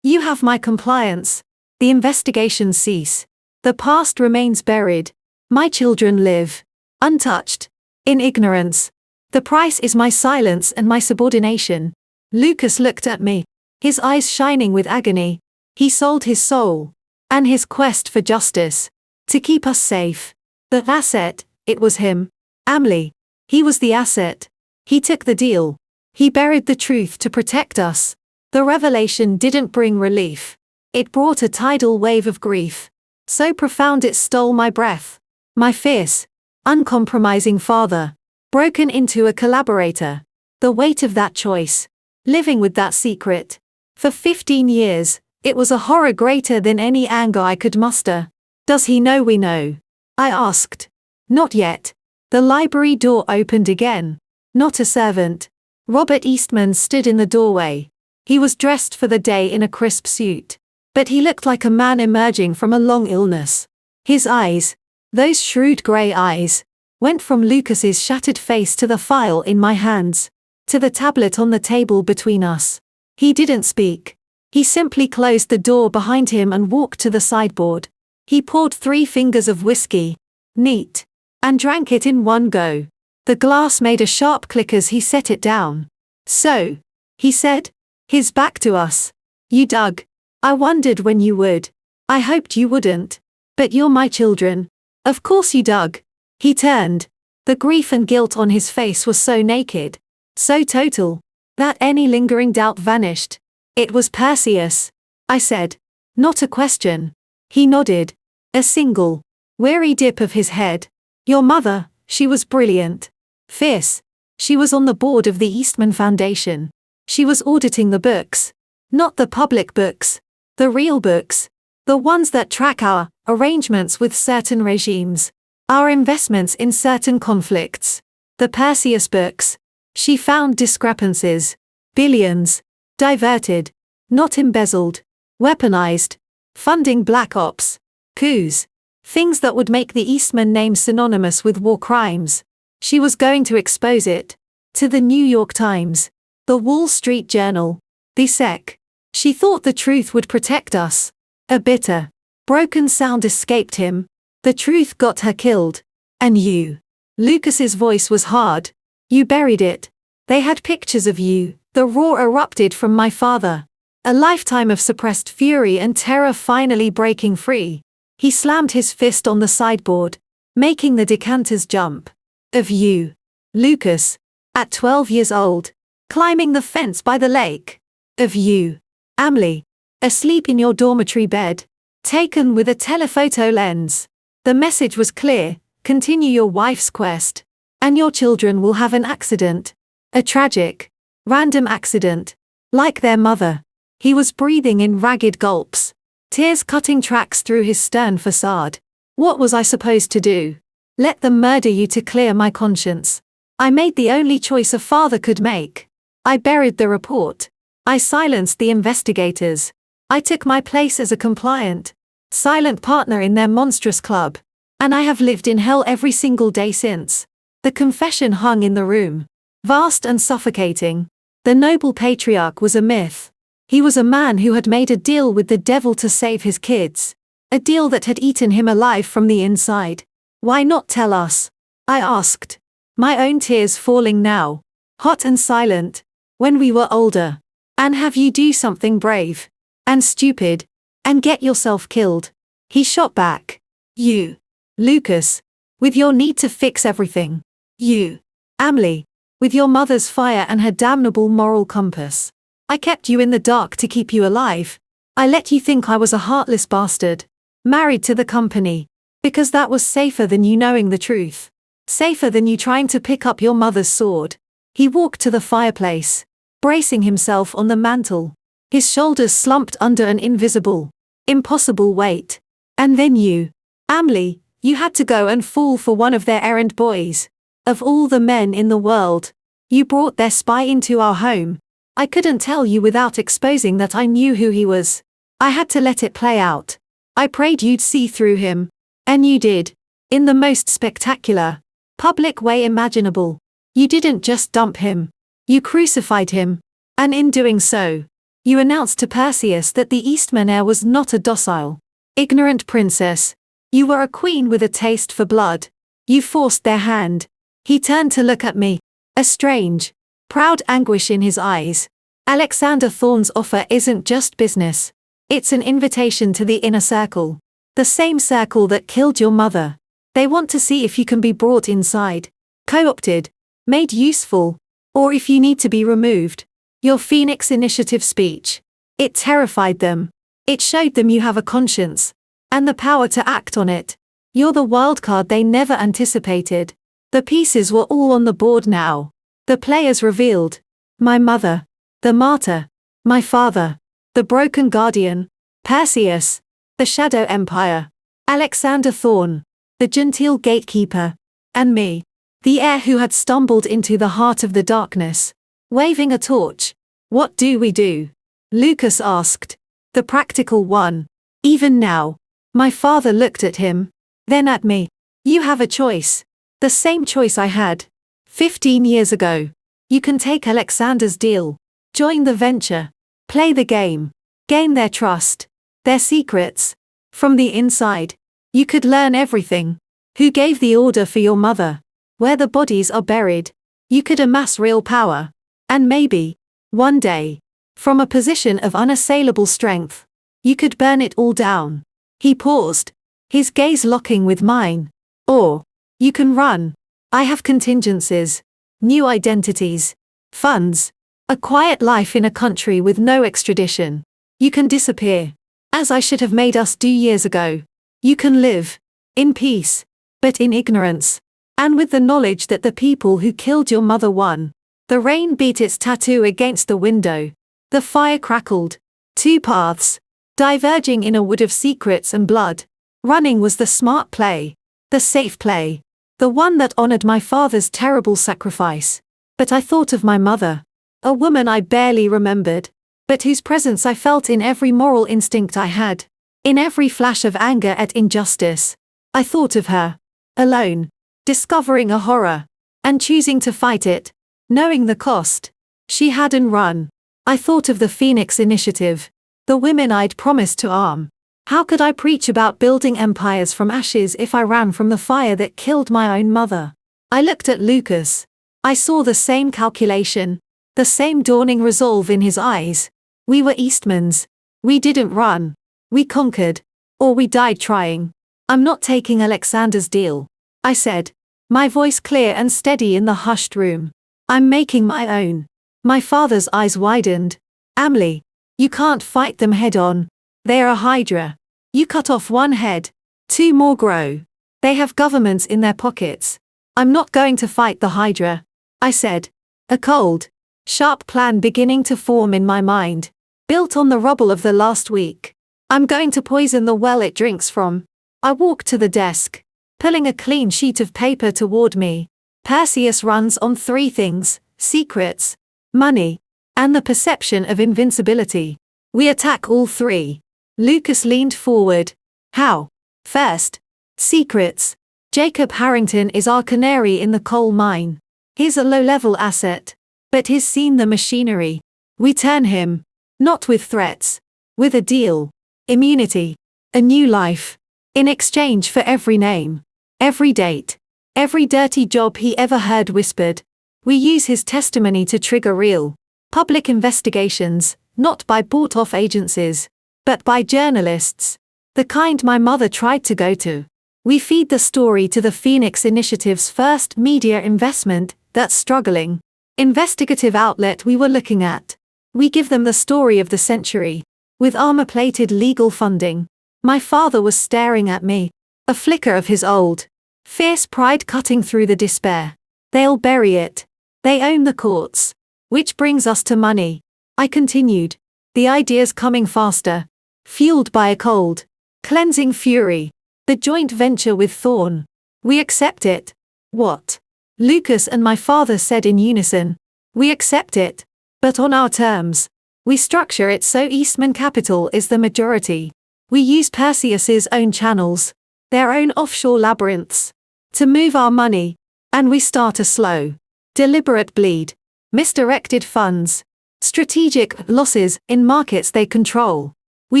you have my compliance. The investigations cease. The past remains buried. My children live. Untouched. In ignorance. The price is my silence and my subordination. Lucas looked at me, his eyes shining with agony. He sold his soul. And his quest for justice. To keep us safe. The asset, it was him. Amley. He was the asset. He took the deal. He buried the truth to protect us. The revelation didn't bring relief. It brought a tidal wave of grief. So profound it stole my breath. My fierce, uncompromising father. Broken into a collaborator. The weight of that choice. living with that secret. For 15 years, it was a horror greater than any anger I could muster. Does he know we know? I asked. Not yet. The library door opened again. Not a servant. Robert Eastman stood in the doorway. He was dressed for the day in a crisp suit. But he looked like a man emerging from a long illness. His eyes, those shrewd grey eyes, went from Lucas's shattered face to the file in my hands, to the tablet on the table between us. He didn't speak. He simply closed the door behind him and walked to the sideboard. He poured 3 fingers of whiskey, neat, and drank it in one go. The glass made a sharp click as he set it down. So, he said, his back to us. You dug. I wondered when you would. I hoped you wouldn't. But you're my children. Of course you dug. He turned. The grief and guilt on his face was so naked, so total, that any lingering doubt vanished. It was Perseus, I said. Not a question. He nodded. A single, weary dip of his head. Your mother, she was brilliant. Fierce. She was on the board of the Eastman Foundation. She was auditing the books. Not the public books. The real books. The ones that track our arrangements with certain regimes. Our investments in certain conflicts. The Perseus books. She found discrepancies. Billions. Diverted. Not embezzled. Weaponized. Funding black ops. Coups. Things that would make the Eastman name synonymous with war crimes. She was going to expose it. To the New York Times. The Wall Street Journal. The SEC. She thought the truth would protect us. A bitter, broken sound escaped him. The truth got her killed. And you. Lucas's voice was hard. You buried it. They had pictures of you. The roar erupted from my father. A lifetime of suppressed fury and terror finally breaking free. He slammed his fist on the sideboard, making the decanters jump. Of you. Lucas. At 12 years old. Climbing the fence by the lake. Of you. Emily. Asleep in your dormitory bed. Taken with a telephoto lens. The message was clear. Continue your wife's quest. And your children will have an accident. A tragic, random accident. Like their mother. He was breathing in ragged gulps. Tears cutting tracks through his stern facade. What was I supposed to do? Let them murder you to clear my conscience. I made the only choice a father could make. I buried the report. I silenced the investigators. I took my place as a compliant, silent partner in their monstrous club. And I have lived in hell every single day since. The confession hung in the room. Vast and suffocating. The noble patriarch was a myth. He was a man who had made a deal with the devil to save his kids. A deal that had eaten him alive from the inside. Why not tell us? I asked. My own tears falling now. Hot and silent. When we were older. And have you do something brave. And stupid. And get yourself killed. He shot back. You. Lucas. With your need to fix everything. You. Emily. With your mother's fire and her damnable moral compass. I kept you in the dark to keep you alive. I let you think I was a heartless bastard. Married to the company. Because that was safer than you knowing the truth. Safer than you trying to pick up your mother's sword. He walked to the fireplace. Bracing himself on the mantel. His shoulders slumped under an invisible, impossible weight. And then you. Emily, you had to go and fall for one of their errand boys. Of all the men in the world. You brought their spy into our home. I couldn't tell you without exposing that I knew who he was. I had to let it play out. I prayed you'd see through him. And you did. In the most spectacular, public way imaginable. You didn't just dump him. You crucified him. And in doing so, you announced to Perseus that the Eastman heir was not a docile, ignorant princess. You were a queen with a taste for blood. You forced their hand. He turned to look at me. A strange, proud anguish in his eyes. Alexander Thorne's offer isn't just business. It's an invitation to the inner circle. The same circle that killed your mother. They want to see if you can be brought inside. Co-opted. Made useful. Or if you need to be removed. Your Phoenix Initiative speech. It terrified them. It showed them you have a conscience. And the power to act on it. You're the wildcard they never anticipated. The pieces were all on the board now. The players revealed. My mother. The martyr. My father. The broken guardian. Perseus. The shadow empire. Alexander Thorne. The genteel gatekeeper. And me. The heir who had stumbled into the heart of the darkness. Waving a torch. What do we do? Lucas asked. The practical one. Even now. My father looked at him. Then at me. You have a choice. The same choice I had. 15 years ago. You can take Alexander's deal. Join the venture. Play the game. Gain their trust. Their secrets. From the inside. You could learn everything. Who gave the order for your mother? Where the bodies are buried. You could amass real power. And maybe, one day, from a position of unassailable strength, you could burn it all down. He paused, his gaze locking with mine. Or, you can run. I have contingencies, new identities, funds, a quiet life in a country with no extradition. You can disappear, as I should have made us do years ago. You can live, in peace, but in ignorance, and with the knowledge that the people who killed your mother won. The rain beat its tattoo against the window. The fire crackled. Two paths, diverging in a wood of secrets and blood. Running was the smart play, the safe play, the one that honored my father's terrible sacrifice. But I thought of my mother, a woman I barely remembered, but whose presence I felt in every moral instinct I had, in every flash of anger at injustice. I thought of her, alone, discovering a horror, and choosing to fight it, knowing the cost. She hadn't run. I thought of the Phoenix Initiative, the women I'd promised to arm. How could I preach about building empires from ashes if I ran from the fire that killed my own mother? I looked at Lucas. I saw the same calculation, the same dawning resolve in his eyes. We were Eastmans. We didn't run. We conquered. Or we died trying. I'm not taking Alexander's deal, I said, my voice clear and steady in the hushed room. I'm making my own. My father's eyes widened. Emily, you can't fight them head on. They're a hydra. You cut off one head, two more grow. They have governments in their pockets. I'm not going to fight the hydra, I said. A cold, sharp plan beginning to form in my mind, built on the rubble of the last week. I'm going to poison the well it drinks from. I walked to the desk, pulling a clean sheet of paper toward me. Perseus runs on three things: secrets, money, and the perception of invincibility. We attack all three. Lucas leaned forward. How? First, secrets. Jacob Harrington is our canary in the coal mine. He's a low-level asset, but he's seen the machinery. We turn him, not with threats, with a deal. Immunity. A new life. In exchange for every name, every date, every dirty job he ever heard whispered. We use his testimony to trigger real, public investigations, not by bought-off agencies, but by journalists, the kind my mother tried to go to. We feed the story to the Phoenix Initiative's first media investment, that struggling, investigative outlet we were looking at. We give them the story of the century, with armor-plated legal funding. My father was staring at me, a flicker of his old, fierce pride cutting through the despair. They'll bury it. They own the courts. Which brings us to money. I continued. The ideas coming faster, fueled by a cold, cleansing fury. The joint venture with Thorne. We accept it. What? Lucas and my father said in unison. We accept it. But on our terms. We structure it so Eastman Capital is the majority. We use Perseus's own channels, their own offshore labyrinths, to move our money, and we start a slow, deliberate bleed, misdirected funds, strategic losses in markets they control. We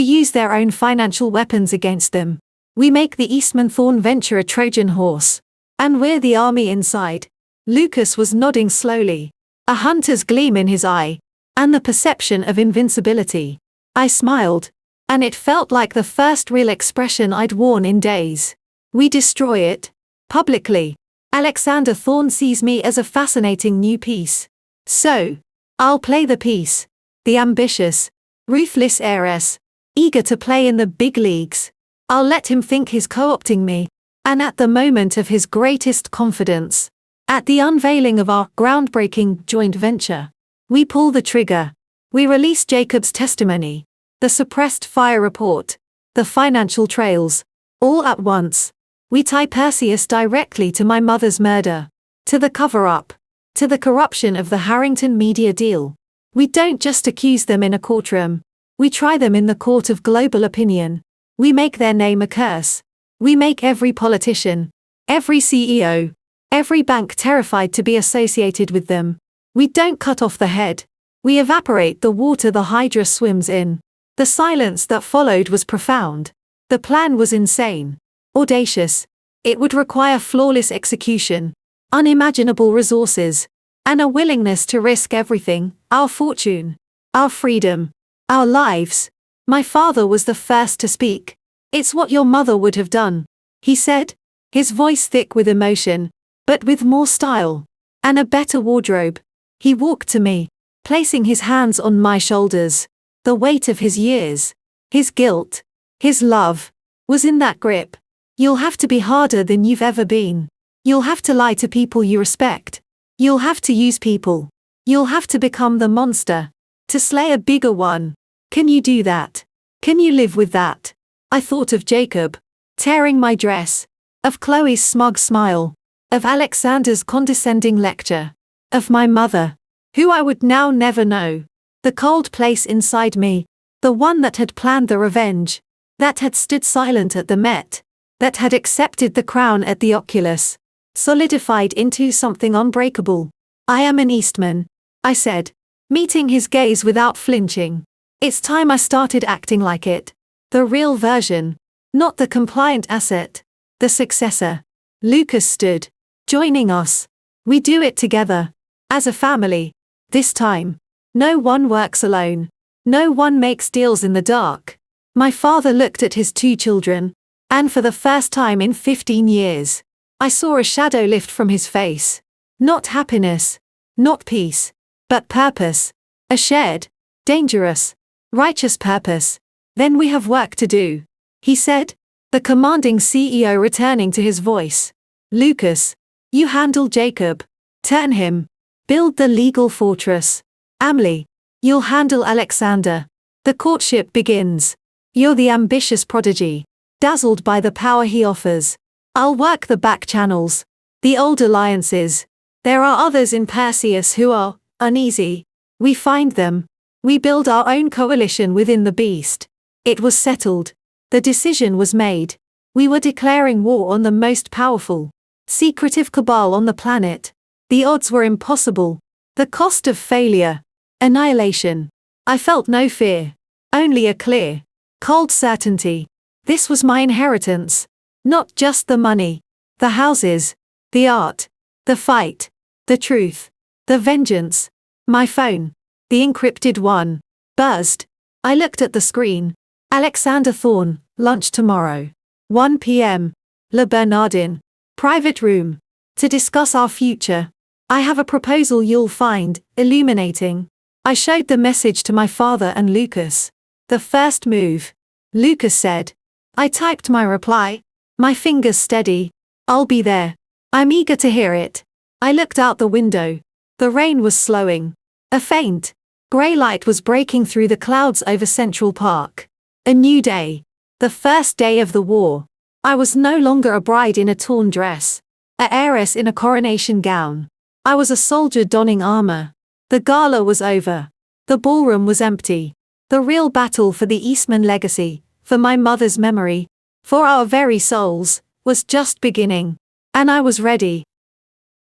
use their own financial weapons against them. We make the Eastman Thorne venture a Trojan horse, and we're the army inside. Lucas was nodding slowly, a hunter's gleam in his eye, and the perception of invincibility. I smiled, and it felt like the first real expression I'd worn in days. We destroy it, publicly. Alexander Thorne sees me as a fascinating new piece. So, I'll play the piece. The ambitious, ruthless heiress, eager to play in the big leagues. I'll let him think he's co-opting me, and at the moment of his greatest confidence, at the unveiling of our groundbreaking joint venture, we pull the trigger. We release Jacob's testimony, the suppressed fire report, the financial trails, all at once. We tie Perseus directly to my mother's murder, to the cover-up, to the corruption of the Harrington media deal. We don't just accuse them in a courtroom. We try them in the court of global opinion. We make their name a curse. We make every politician, every CEO, every bank terrified to be associated with them. We don't cut off the head. We evaporate the water the hydra swims in. The silence that followed was profound. The plan was insane. Audacious. It would require flawless execution, unimaginable resources, and a willingness to risk everything, our fortune, our freedom, our lives. My father was the first to speak. "It's what your mother would have done," he said, his voice thick with emotion, but with more style, and a better wardrobe. He walked to me, placing his hands on my shoulders. The weight of his years, his guilt, his love, was in that grip. "You'll have to be harder than you've ever been. You'll have to lie to people you respect. You'll have to use people. You'll have to become the monster, to slay a bigger one. Can you do that? Can you live with that?" I thought of Jacob, tearing my dress, of Chloe's smug smile, of Alexander's condescending lecture, of my mother, who I would now never know. The cold place inside me, the one that had planned the revenge, that had stood silent at the Met, that had accepted the crown at the Oculus, solidified into something unbreakable. "I am an Eastman," I said, meeting his gaze without flinching. "It's time I started acting like it. The real version, not the compliant asset, the successor." Lucas stood, joining us. "We do it together, as a family. This time, no one works alone. No one makes deals in the dark." My father looked at his 2 children, and for the first time in 15 years, I saw a shadow lift from his face. Not happiness, not peace, but purpose. A shared, dangerous, righteous purpose. "Then we have work to do," he said, the commanding CEO returning to his voice. "Lucas, you handle Jacob. Turn him. Build the legal fortress. Emily, you'll handle Alexander. The courtship begins. You're the ambitious prodigy, dazzled by the power he offers. I'll work the back channels, the old alliances. There are others in Perseus who are uneasy. We find them. We build our own coalition within the beast." It was settled. The decision was made. We were declaring war on the most powerful, secretive cabal on the planet. The odds were impossible. The cost of failure, annihilation. I felt no fear, only a clear, cold certainty. This was my inheritance. Not just the money, the houses, the art, the fight, the truth, the vengeance. My phone, the encrypted one, buzzed. I looked at the screen. Alexander Thorne, lunch tomorrow. 1 p.m. Le Bernardin, private room. To discuss our future. I have a proposal you'll find illuminating. I showed the message to my father and Lucas. "The first move," Lucas said. I typed my reply, my fingers steady. "I'll be there. I'm eager to hear it." I looked out the window. The rain was slowing. A faint, grey light was breaking through the clouds over Central Park. A new day. The first day of the war. I was no longer a bride in a torn dress, a heiress in a coronation gown. I was a soldier donning armor. The gala was over. The ballroom was empty. The real battle for the Eastman legacy, for my mother's memory, for our very souls, was just beginning. And I was ready.